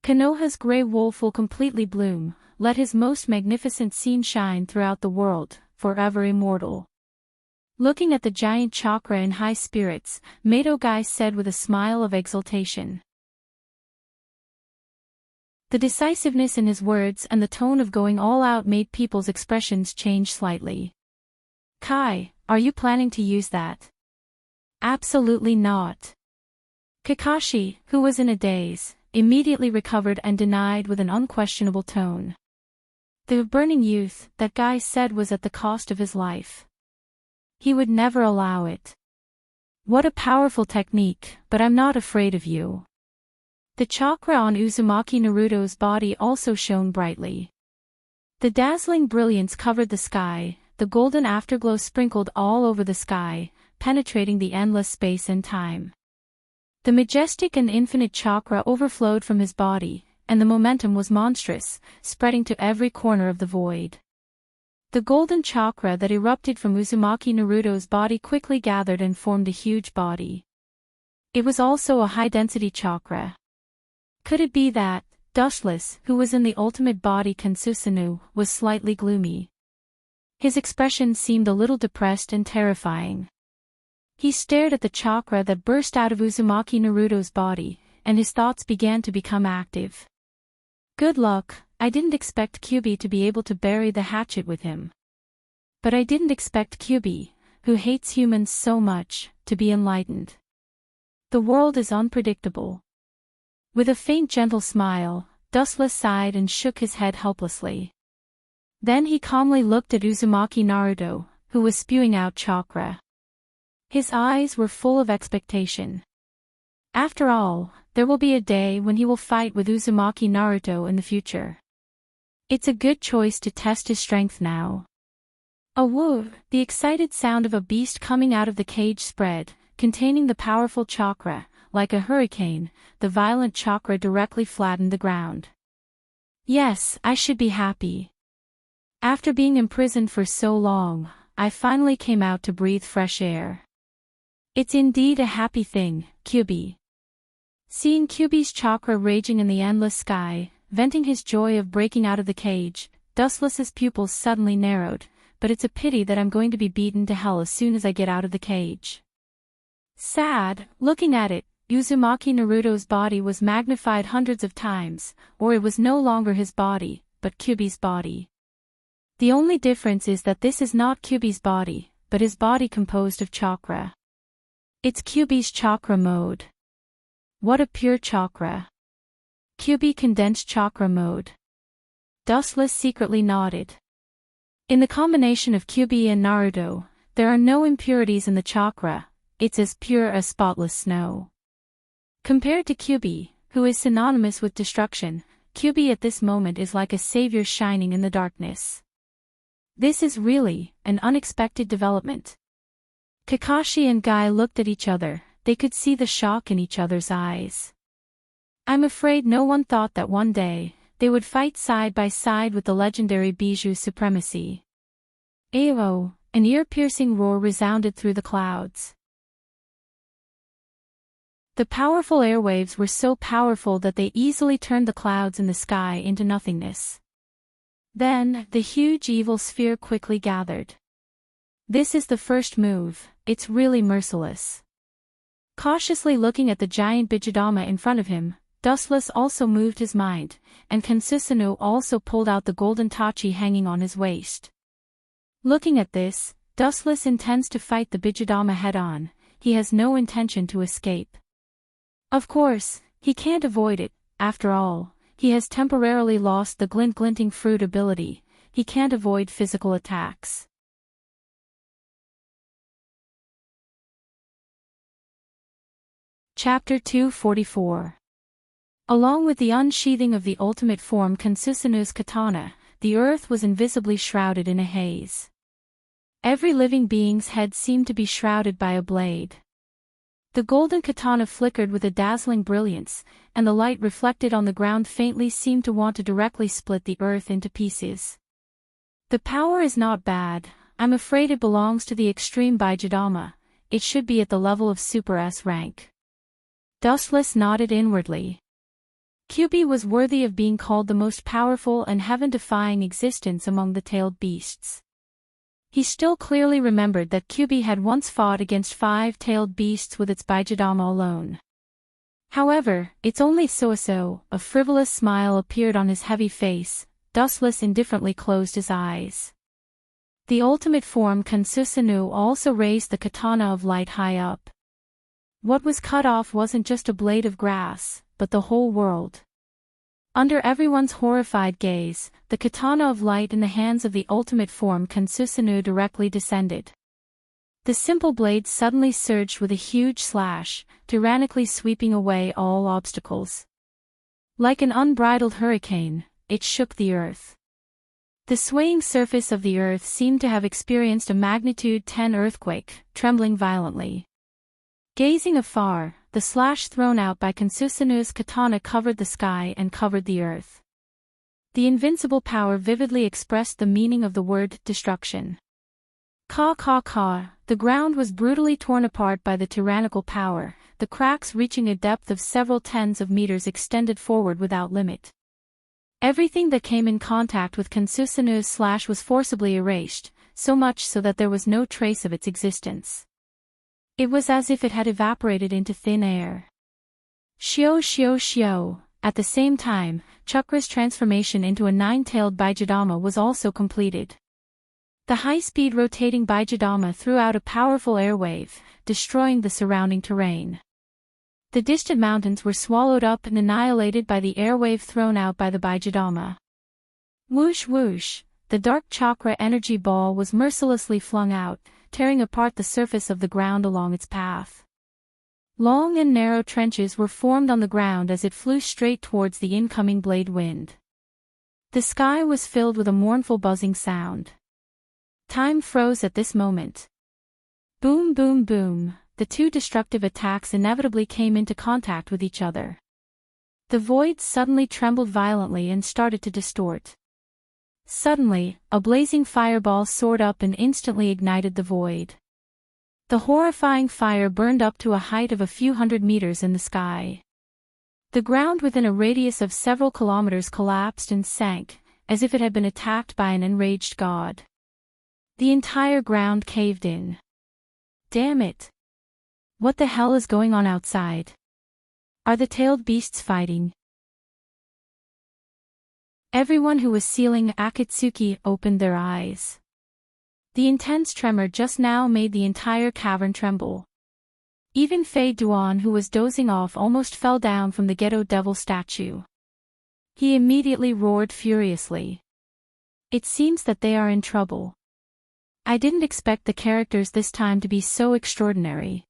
Konoha's grey wolf will completely bloom, let his most magnificent scene shine throughout the world, forever immortal. Looking at the giant chakra in high spirits, Madogai said with a smile of exultation. The decisiveness in his words and the tone of going all out made people's expressions change slightly. Kai, are you planning to use that? Absolutely not. Kakashi, who was in a daze, immediately recovered and denied with an unquestionable tone. The burning youth, that guy said, was at the cost of his life. He would never allow it. What a powerful technique, but I'm not afraid of you. The chakra on Uzumaki Naruto's body also shone brightly. The dazzling brilliance covered the sky, the golden afterglow sprinkled all over the sky, penetrating the endless space and time. The majestic and infinite chakra overflowed from his body, and the momentum was monstrous, spreading to every corner of the void. The golden chakra that erupted from Uzumaki Naruto's body quickly gathered and formed a huge body. It was also a high-density chakra. Could it be that, Dustless, who was in the ultimate body Kansusanu, was slightly gloomy? His expression seemed a little depressed and terrifying. He stared at the chakra that burst out of Uzumaki Naruto's body, and his thoughts began to become active. Good luck, I didn't expect Kyuubi to be able to bury the hatchet with him. But I didn't expect Kyuubi, who hates humans so much, to be enlightened. The world is unpredictable. With a faint gentle smile, Dustless sighed and shook his head helplessly. Then he calmly looked at Uzumaki Naruto, who was spewing out chakra. His eyes were full of expectation. After all, there will be a day when he will fight with Uzumaki Naruto in the future. It's a good choice to test his strength now. A woo, the excited sound of a beast coming out of the cage spread, containing the powerful chakra. Like a hurricane, the violent chakra directly flattened the ground. Yes, I should be happy. After being imprisoned for so long, I finally came out to breathe fresh air. It's indeed a happy thing, Kyubi. Seeing Kyubi's chakra raging in the endless sky, venting his joy of breaking out of the cage, Dustless's pupils suddenly narrowed, but it's a pity that I'm going to be beaten to hell as soon as I get out of the cage. Sad, looking at it, Uzumaki Naruto's body was magnified hundreds of times, or it was no longer his body, but Kyubi's body. The only difference is that this is not Kyubi's body, but his body composed of chakra. It's Kyubi's chakra mode. What a pure chakra. Kyubi condensed chakra mode. Dustless secretly nodded. In the combination of Kyubi and Naruto, there are no impurities in the chakra, it's as pure as spotless snow. Compared to Kyubi, who is synonymous with destruction, Kyubi at this moment is like a savior shining in the darkness. This is really an unexpected development. Kakashi and Guy looked at each other, they could see the shock in each other's eyes. I'm afraid no one thought that one day, they would fight side by side with the legendary Bijou supremacy. Ayo, an ear-piercing roar resounded through the clouds. The powerful airwaves were so powerful that they easily turned the clouds in the sky into nothingness. Then, the huge evil sphere quickly gathered. This is the first move, it's really merciless. Cautiously looking at the giant Bijudama in front of him, Dustless also moved his mind, and Kansusanoo also pulled out the golden tachi hanging on his waist. Looking at this, Dustless intends to fight the Bijudama head-on, he has no intention to escape. Of course, he can't avoid it, after all, he has temporarily lost the glinting fruit ability, he can't avoid physical attacks. Chapter 244. Along with the unsheathing of the ultimate form Kansusanoo's katana, the earth was invisibly shrouded in a haze. Every living being's head seemed to be shrouded by a blade. The golden katana flickered with a dazzling brilliance, and the light reflected on the ground faintly seemed to want to directly split the earth into pieces. The power is not bad, I'm afraid it belongs to the extreme Bijudama, it should be at the level of Super S rank. Dustless nodded inwardly. Kyubi was worthy of being called the most powerful and heaven-defying existence among the tailed beasts. He still clearly remembered that Kyubi had once fought against 5-tailed beasts with its Bijudama alone. However, it's only so-so, a frivolous smile appeared on his heavy face, Dustless indifferently closed his eyes. The ultimate form Kansusanoo also raised the katana of light high up. What was cut off wasn't just a blade of grass, but the whole world. Under everyone's horrified gaze, the katana of light in the hands of the ultimate form Kansusanoo directly descended. The simple blade suddenly surged with a huge slash, tyrannically sweeping away all obstacles. Like an unbridled hurricane, it shook the earth. The swaying surface of the earth seemed to have experienced a magnitude 10 earthquake, trembling violently. Gazing afar, the slash thrown out by Kansusanoo's katana covered the sky and covered the earth. The invincible power vividly expressed the meaning of the word destruction. Ka, the ground was brutally torn apart by the tyrannical power, the cracks reaching a depth of several tens of meters extended forward without limit. Everything that came in contact with Kansusanoo's slash was forcibly erased, so much so that there was no trace of its existence. It was as if it had evaporated into thin air. Shio. At the same time, Chakra's transformation into a 9-tailed Bijudama was also completed. The high-speed rotating Bijudama threw out a powerful airwave, destroying the surrounding terrain. The distant mountains were swallowed up and annihilated by the airwave thrown out by the Bijudama. Whoosh, the dark chakra energy ball was mercilessly flung out, tearing apart the surface of the ground along its path. Long and narrow trenches were formed on the ground as it flew straight towards the incoming blade wind. The sky was filled with a mournful buzzing sound. Time froze at this moment. Boom boom boom, the two destructive attacks inevitably came into contact with each other. The void suddenly trembled violently and started to distort. Suddenly, a blazing fireball soared up and instantly ignited the void. The horrifying fire burned up to a height of a few hundred meters in the sky. The ground within a radius of several kilometers collapsed and sank, as if it had been attacked by an enraged god. The entire ground caved in. Damn it! What the hell is going on outside? Are the tailed beasts fighting? Everyone who was sealing Akatsuki opened their eyes. The intense tremor just now made the entire cavern tremble. Even Fei Duan, who was dozing off, almost fell down from the ghetto devil statue. He immediately roared furiously. It seems that they are in trouble. I didn't expect the characters this time to be so extraordinary.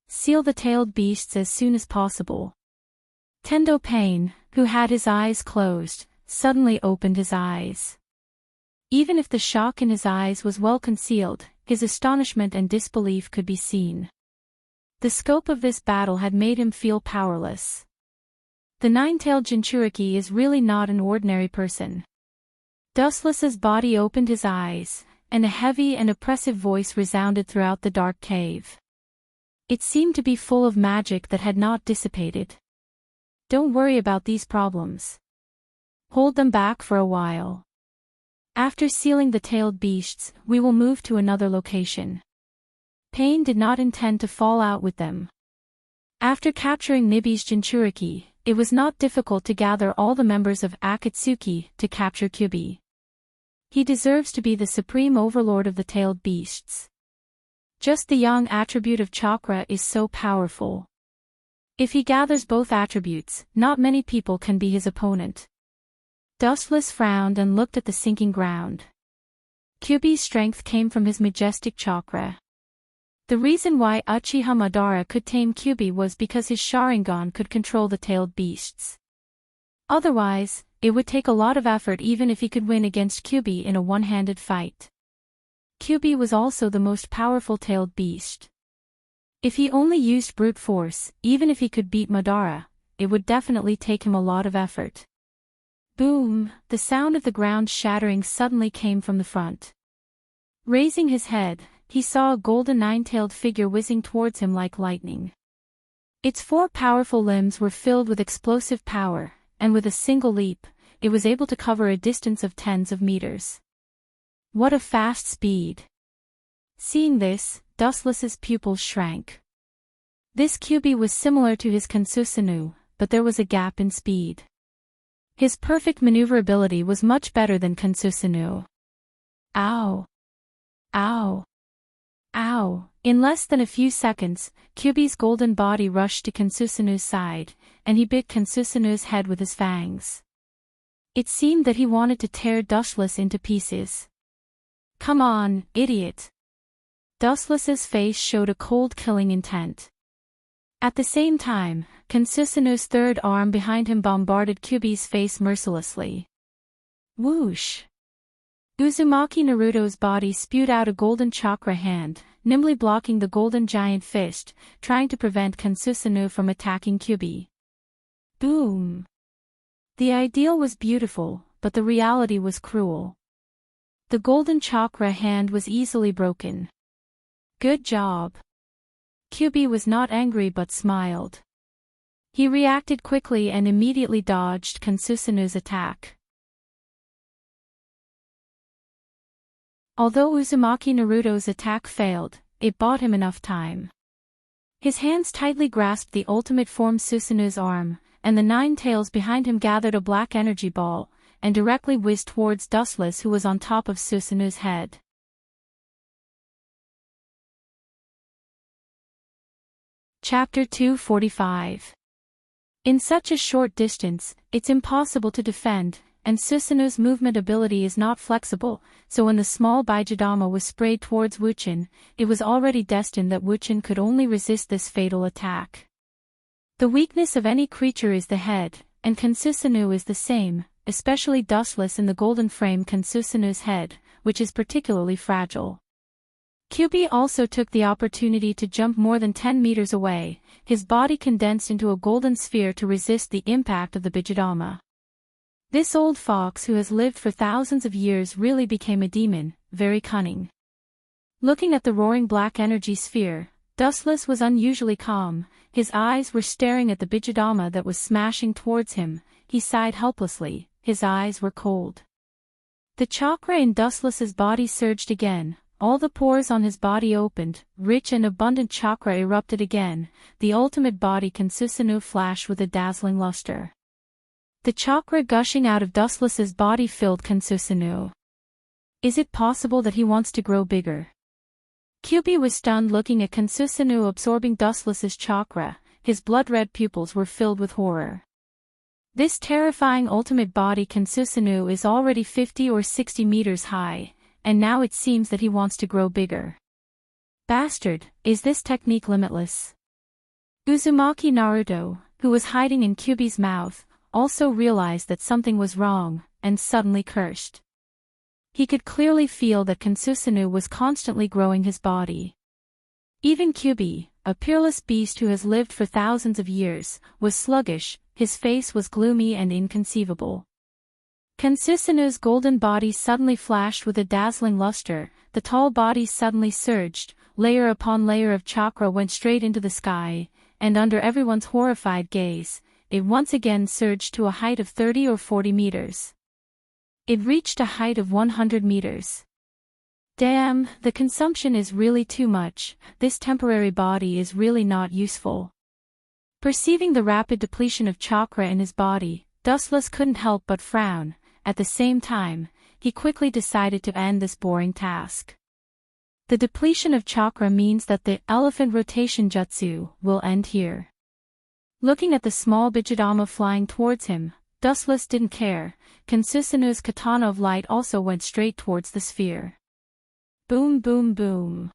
Seal the tailed beasts as soon as possible. Tendo Pain, who had his eyes closed, suddenly opened his eyes. Even if the shock in his eyes was well concealed, his astonishment and disbelief could be seen. The scope of this battle had made him feel powerless. The nine-tailed Jinchuriki is really not an ordinary person. Dustless's body opened his eyes, and a heavy and oppressive voice resounded throughout the dark cave. It seemed to be full of magic that had not dissipated. Don't worry about these problems. Hold them back for a while. After sealing the tailed beasts, we will move to another location. Pain did not intend to fall out with them. After capturing Nibi's Jinchuriki, it was not difficult to gather all the members of Akatsuki to capture Kyubi. He deserves to be the supreme overlord of the tailed beasts. Just the yang attribute of chakra is so powerful. If he gathers both attributes, not many people can be his opponent. Dustless frowned and looked at the sinking ground. Kyubi's strength came from his majestic chakra. The reason why Uchiha Madara could tame Kyubi was because his Sharingan could control the tailed beasts. Otherwise, it would take a lot of effort even if he could win against Kyubi in a one-handed fight. Kyubi was also the most powerful tailed beast. If he only used brute force, even if he could beat Madara, it would definitely take him a lot of effort. Boom! The sound of the ground shattering suddenly came from the front. Raising his head, he saw a golden nine-tailed figure whizzing towards him like lightning. Its four powerful limbs were filled with explosive power, and with a single leap, it was able to cover a distance of tens of meters. What a fast speed! Seeing this, Dustless's pupils shrank. This Kyubi was similar to his Kansusunu, but there was a gap in speed. His perfect maneuverability was much better than Kansusunu. Ow! Ow! Ow! In less than a few seconds, Kyubi's golden body rushed to Kansusunu's side, and he bit Kansusunu's head with his fangs. It seemed that he wanted to tear Dustless into pieces. Come on, idiot! Dustless's face showed a cold killing intent. At the same time, Kansusunu's third arm behind him bombarded Kyubi's face mercilessly. Whoosh! Uzumaki Naruto's body spewed out a golden chakra hand, nimbly blocking the golden giant fist, trying to prevent Kansusunu from attacking Kyubi. Boom! The ideal was beautiful, but the reality was cruel. The golden chakra hand was easily broken. Good job. Kyubi was not angry but smiled. He reacted quickly and immediately dodged Kansusunu's attack. Although Uzumaki Naruto's attack failed, it bought him enough time. His hands tightly grasped the ultimate form Susanu's arm, and the nine tails behind him gathered a black energy ball, and directly whizzed towards Dustless, who was on top of Susanu's head. Chapter 245. In such a short distance, it's impossible to defend, and Susanu's movement ability is not flexible, so when the small Baijidama was sprayed towards Wuchin, it was already destined that Wuchin could only resist this fatal attack. The weakness of any creature is the head, and Kansusunu is the same, especially Dustless in the golden frame. Kansusunu's head, which is particularly fragile. Kyubi also took the opportunity to jump more than 10 meters away, his body condensed into a golden sphere to resist the impact of the Bijidama. This old fox who has lived for thousands of years really became a demon, very cunning. Looking at the roaring black energy sphere, Dustless was unusually calm, his eyes were staring at the Bijidama that was smashing towards him, he sighed helplessly, his eyes were cold. The chakra in Dustless's body surged again. All the pores on his body opened, rich and abundant chakra erupted again, the ultimate body Kansusanu flashed with a dazzling luster. The chakra gushing out of Dustless's body filled Kansusanu. Is it possible that he wants to grow bigger? Kyubi was stunned looking at Kansusanu absorbing Dustless's chakra, his blood-red pupils were filled with horror. This terrifying ultimate body Kansusanu is already 50 or 60 meters high. And now it seems that he wants to grow bigger. Bastard, is this technique limitless? Uzumaki Naruto, who was hiding in Kyubi's mouth, also realized that something was wrong, and suddenly cursed. He could clearly feel that Kansusanu was constantly growing his body. Even Kyubi, a peerless beast who has lived for thousands of years, was sluggish, his face was gloomy and inconceivable. Kansusanu's golden body suddenly flashed with a dazzling luster, the tall body suddenly surged, layer upon layer of chakra went straight into the sky, and under everyone's horrified gaze, it once again surged to a height of 30 or 40 meters. It reached a height of 100 meters. Damn, the consumption is really too much, this temporary body is really not useful. Perceiving the rapid depletion of chakra in his body, Dustless couldn't help but frown. At the same time, he quickly decided to end this boring task. The depletion of chakra means that the elephant rotation jutsu will end here. Looking at the small Bijidama flying towards him, Dustless didn't care, Kansusanu's katana of light also went straight towards the sphere. Boom boom boom.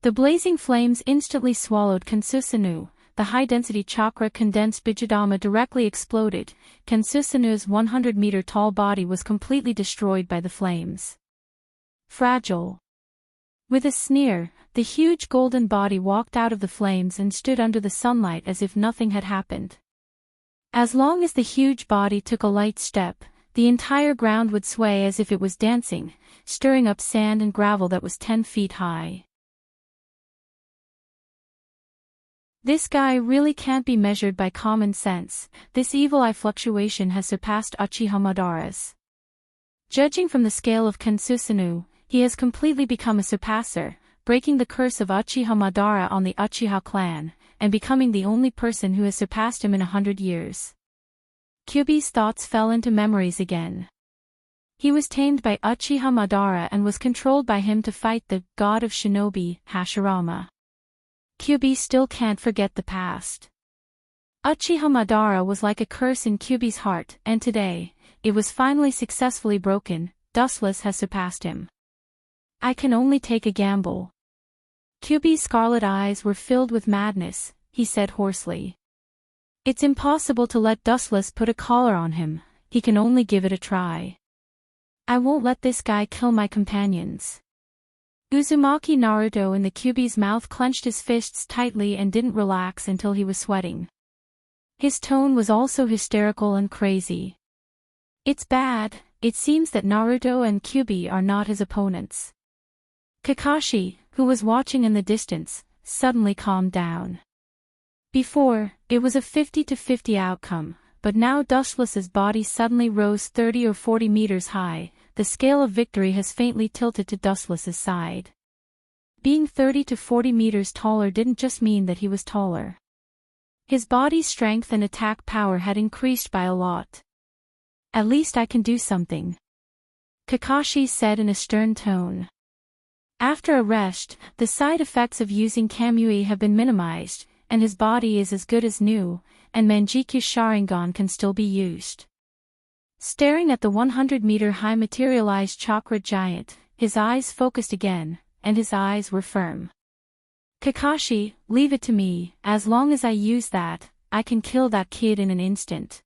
The blazing flames instantly swallowed Kansusanu. The high-density chakra condensed Bijidama directly exploded, Kansusanu's 100-meter tall body was completely destroyed by the flames. Fragile. With a sneer, the huge golden body walked out of the flames and stood under the sunlight as if nothing had happened. As long as the huge body took a light step, the entire ground would sway as if it was dancing, stirring up sand and gravel that was 10 feet high. This guy really can't be measured by common sense, this evil eye fluctuation has surpassed Uchiha Madara's. Judging from the scale of Kansusanu, he has completely become a surpasser, breaking the curse of Uchiha Madara on the Uchiha clan, and becoming the only person who has surpassed him in 100 years. Kyubi's thoughts fell into memories again. He was tamed by Uchiha Madara and was controlled by him to fight the god of shinobi, Hashirama. Kyubi still can't forget the past. Uchiha Madara was like a curse in Kyubi's heart, and today, it was finally successfully broken. Dustless has surpassed him. I can only take a gamble. Kyubi's scarlet eyes were filled with madness, he said hoarsely. It's impossible to let Dustless put a collar on him, he can only give it a try. I won't let this guy kill my companions. Uzumaki Naruto in the Kyubi's mouth clenched his fists tightly and didn't relax until he was sweating. His tone was also hysterical and crazy. It's bad, it seems that Naruto and Kyubi are not his opponents. Kakashi, who was watching in the distance, suddenly calmed down. Before, it was a 50-50 outcome, but now Dustless's body suddenly rose 30 or 40 meters high. The scale of victory has faintly tilted to Dustless's side. Being 30 to 40 meters taller didn't just mean that he was taller. His body's strength and attack power had increased by a lot. At least I can do something, Kakashi said in a stern tone. After a rest, the side effects of using Kamui have been minimized, and his body is as good as new, and Manjikyu Sharingan can still be used. Staring at the 100-meter-high materialized chakra giant, his eyes focused again, and his eyes were firm. Kakashi, leave it to me, as long as I use that, I can kill that kid in an instant.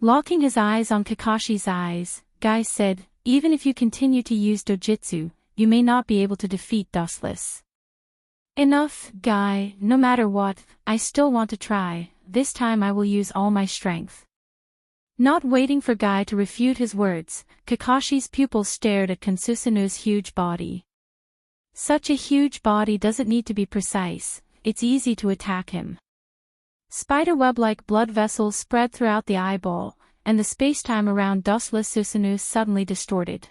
Locking his eyes on Kakashi's eyes, Guy said, even if you continue to use dojutsu, you may not be able to defeat Dustless. Enough, guy, no matter what, I still want to try, this time I will use all my strength. Not waiting for Guy to refute his words, Kakashi's pupils stared at Kansusanu's huge body. Such a huge body doesn't need to be precise, it's easy to attack him. Spiderweb-like blood vessels spread throughout the eyeball, and the spacetime around Dustless Susanu suddenly distorted.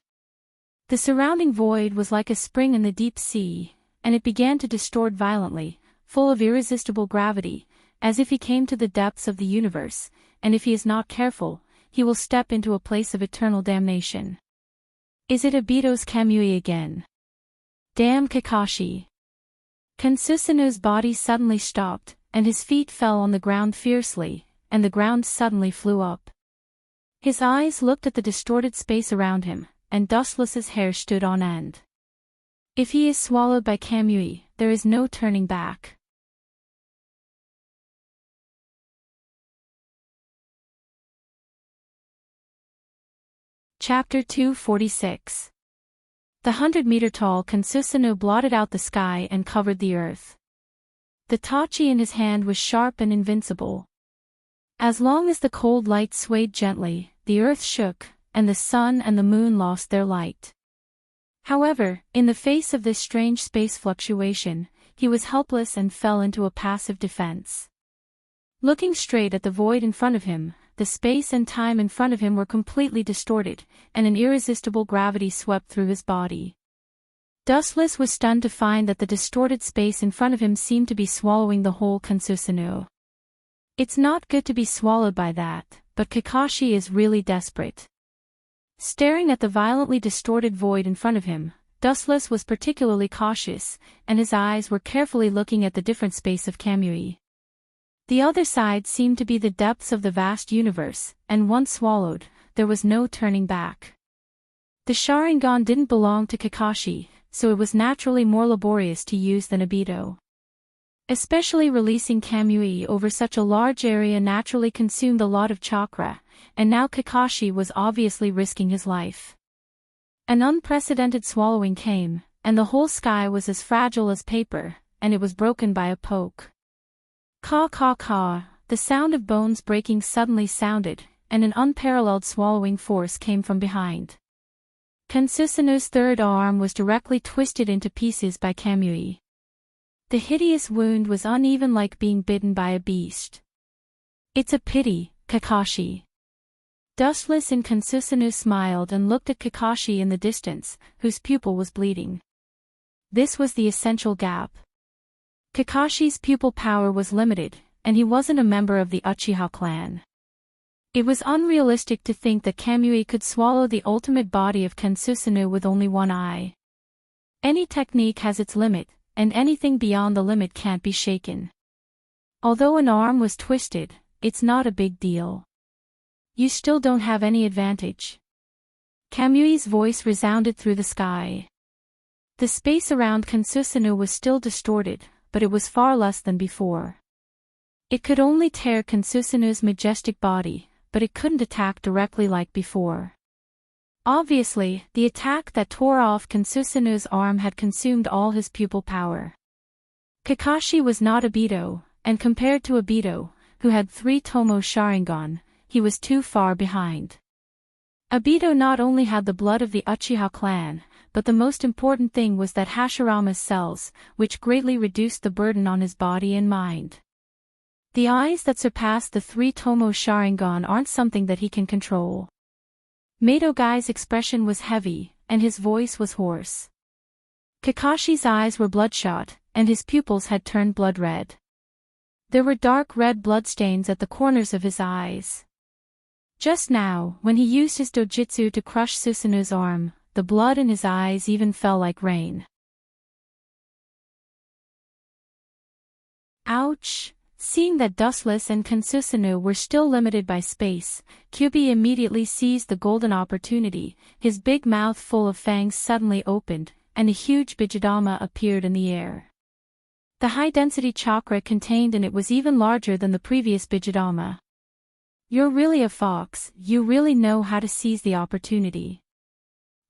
The surrounding void was like a spring in the deep sea, and it began to distort violently, full of irresistible gravity, as if he came to the depths of the universe, and if he is not careful, he will step into a place of eternal damnation. Is it Obito's Kamui again? Damn Kakashi! Kansusanu's body suddenly stopped, and his feet fell on the ground fiercely, and the ground suddenly flew up. His eyes looked at the distorted space around him, and Dustless's hair stood on end. If he is swallowed by Kamui, there is no turning back. Chapter 246. The 100-meter-tall Kansusanu blotted out the sky and covered the earth. The tachi in his hand was sharp and invincible. As long as the cold light swayed gently, the earth shook, and the sun and the moon lost their light. However, in the face of this strange space fluctuation, he was helpless and fell into a passive defense. Looking straight at the void in front of him, the space and time in front of him were completely distorted, and an irresistible gravity swept through his body. Dustless was stunned to find that the distorted space in front of him seemed to be swallowing the whole Kansusanu. It's not good to be swallowed by that, but Kakashi is really desperate. Staring at the violently distorted void in front of him, Dustless was particularly cautious, and his eyes were carefully looking at the different space of Kamui. The other side seemed to be the depths of the vast universe, and once swallowed, there was no turning back. The Sharingan didn't belong to Kakashi, so it was naturally more laborious to use than Obito. Especially releasing Kamui over such a large area naturally consumed a lot of chakra, and now Kakashi was obviously risking his life. An unprecedented swallowing came, and the whole sky was as fragile as paper, and it was broken by a poke. Caw caw caw, the sound of bones breaking suddenly sounded, and an unparalleled swallowing force came from behind. Kansusanu's third arm was directly twisted into pieces by Kamui. The hideous wound was uneven like being bitten by a beast. It's a pity, Kakashi. Dustless and Kansusanu smiled and looked at Kakashi in the distance, whose pupil was bleeding. This was the essential gap. Kakashi's pupil power was limited, and he wasn't a member of the Uchiha clan. It was unrealistic to think that Kamui could swallow the ultimate body of Kansusanu with only one eye. Any technique has its limit, and anything beyond the limit can't be shaken. Although an arm was twisted, it's not a big deal. You still don't have any advantage. Kamui's voice resounded through the sky. The space around Kansusanu was still distorted, but it was far less than before. It could only tear Kansusanu's majestic body, but it couldn't attack directly like before. Obviously, the attack that tore off Kansusanu's arm had consumed all his pupil power. Kakashi was not Obito, and compared to Obito, who had 3 Tomo Sharingan, he was too far behind. Obito not only had the blood of the Uchiha clan, but the most important thing was that Hashirama's cells, which greatly reduced the burden on his body and mind. The eyes that surpass the 3 Tomo Sharingan aren't something that he can control. Maidogai's expression was heavy, and his voice was hoarse. Kakashi's eyes were bloodshot, and his pupils had turned blood red. There were dark red bloodstains at the corners of his eyes. Just now, when he used his dojutsu to crush Susanu's arm, the blood in his eyes even fell like rain. Ouch! Seeing that Dustless and Kansusanu were still limited by space, Kyubi immediately seized the golden opportunity. His big mouth full of fangs suddenly opened, and a huge Bijidama appeared in the air. The high-density chakra contained in it was even larger than the previous Bijidama. You're really a fox, you really know how to seize the opportunity.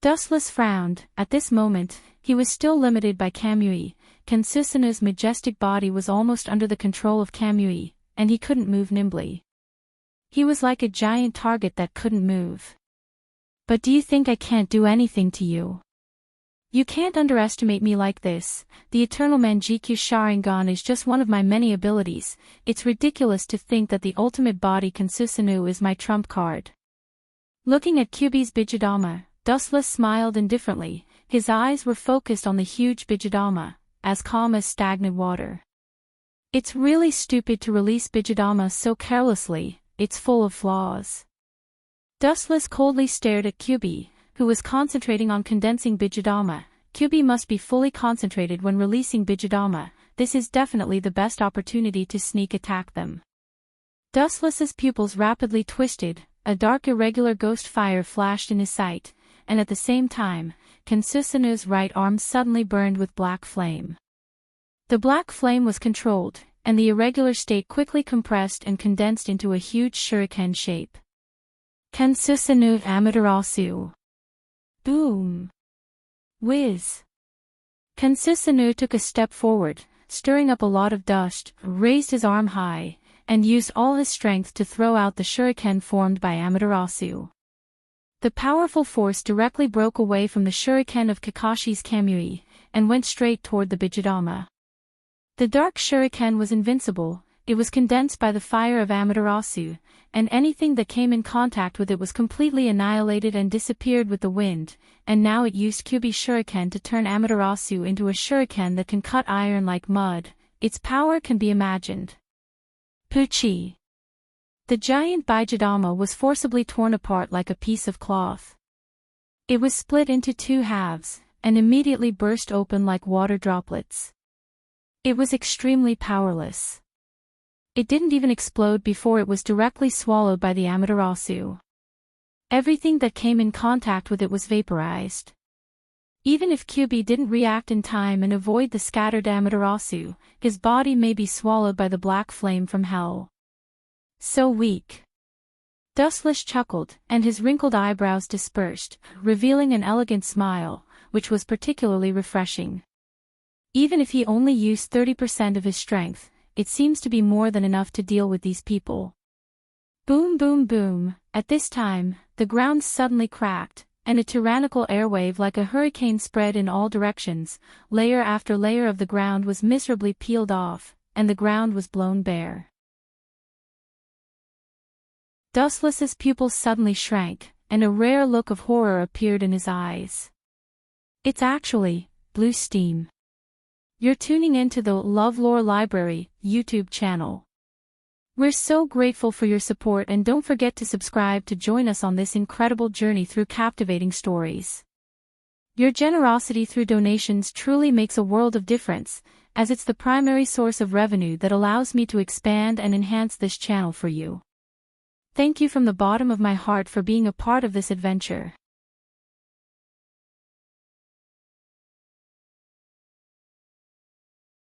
Dustless frowned. At this moment, he was still limited by Kamui. Kansusanu's majestic body was almost under the control of Kamui, and he couldn't move nimbly. He was like a giant target that couldn't move. But do you think I can't do anything to you? You can't underestimate me like this. The Eternal Manjikyu Sharingan is just one of my many abilities. It's ridiculous to think that the ultimate body Kansusanu is my trump card. Looking at Kyuubi's Bijidama, Dustless smiled indifferently. His eyes were focused on the huge Bijidama, as calm as stagnant water. It's really stupid to release Bijidama so carelessly, it's full of flaws. Dustless coldly stared at Kyuubi, who was concentrating on condensing Bijidama. Kyuubi must be fully concentrated when releasing Bijidama. This is definitely the best opportunity to sneak attack them. Dustless's pupils rapidly twisted, a dark irregular ghost fire flashed in his sight, and at the same time, Kansusanu's right arm suddenly burned with black flame. The black flame was controlled, and the irregular state quickly compressed and condensed into a huge shuriken shape. Kansusanu Amaterasu. Boom! Whiz! Kansusanu took a step forward, stirring up a lot of dust, raised his arm high, and used all his strength to throw out the shuriken formed by Amaterasu. The powerful force directly broke away from the shuriken of Kakashi's Kamui, and went straight toward the Bijidama. The dark shuriken was invincible. It was condensed by the fire of Amaterasu, and anything that came in contact with it was completely annihilated and disappeared with the wind, and now it used Kyuubi's shuriken to turn Amaterasu into a shuriken that can cut iron like mud. Its power can be imagined. Puchi! The giant Bijidama was forcibly torn apart like a piece of cloth. It was split into two halves, and immediately burst open like water droplets. It was extremely powerless. It didn't even explode before it was directly swallowed by the Amaterasu. Everything that came in contact with it was vaporized. Even if Kyuubi didn't react in time and avoid the scattered Amaterasu, his body may be swallowed by the black flame from hell. So weak. Dustless chuckled, and his wrinkled eyebrows dispersed, revealing an elegant smile, which was particularly refreshing. Even if he only used 30% of his strength, it seems to be more than enough to deal with these people. Boom boom boom. At this time, the ground suddenly cracked, and a tyrannical airwave like a hurricane spread in all directions. Layer after layer of the ground was miserably peeled off, and the ground was blown bare. Dustless's pupils suddenly shrank, and a rare look of horror appeared in his eyes. It's actually blue steam. You're tuning into the LoveLore Library YouTube channel. We're so grateful for your support, and don't forget to subscribe to join us on this incredible journey through captivating stories. Your generosity through donations truly makes a world of difference, as it's the primary source of revenue that allows me to expand and enhance this channel for you. Thank you from the bottom of my heart for being a part of this adventure.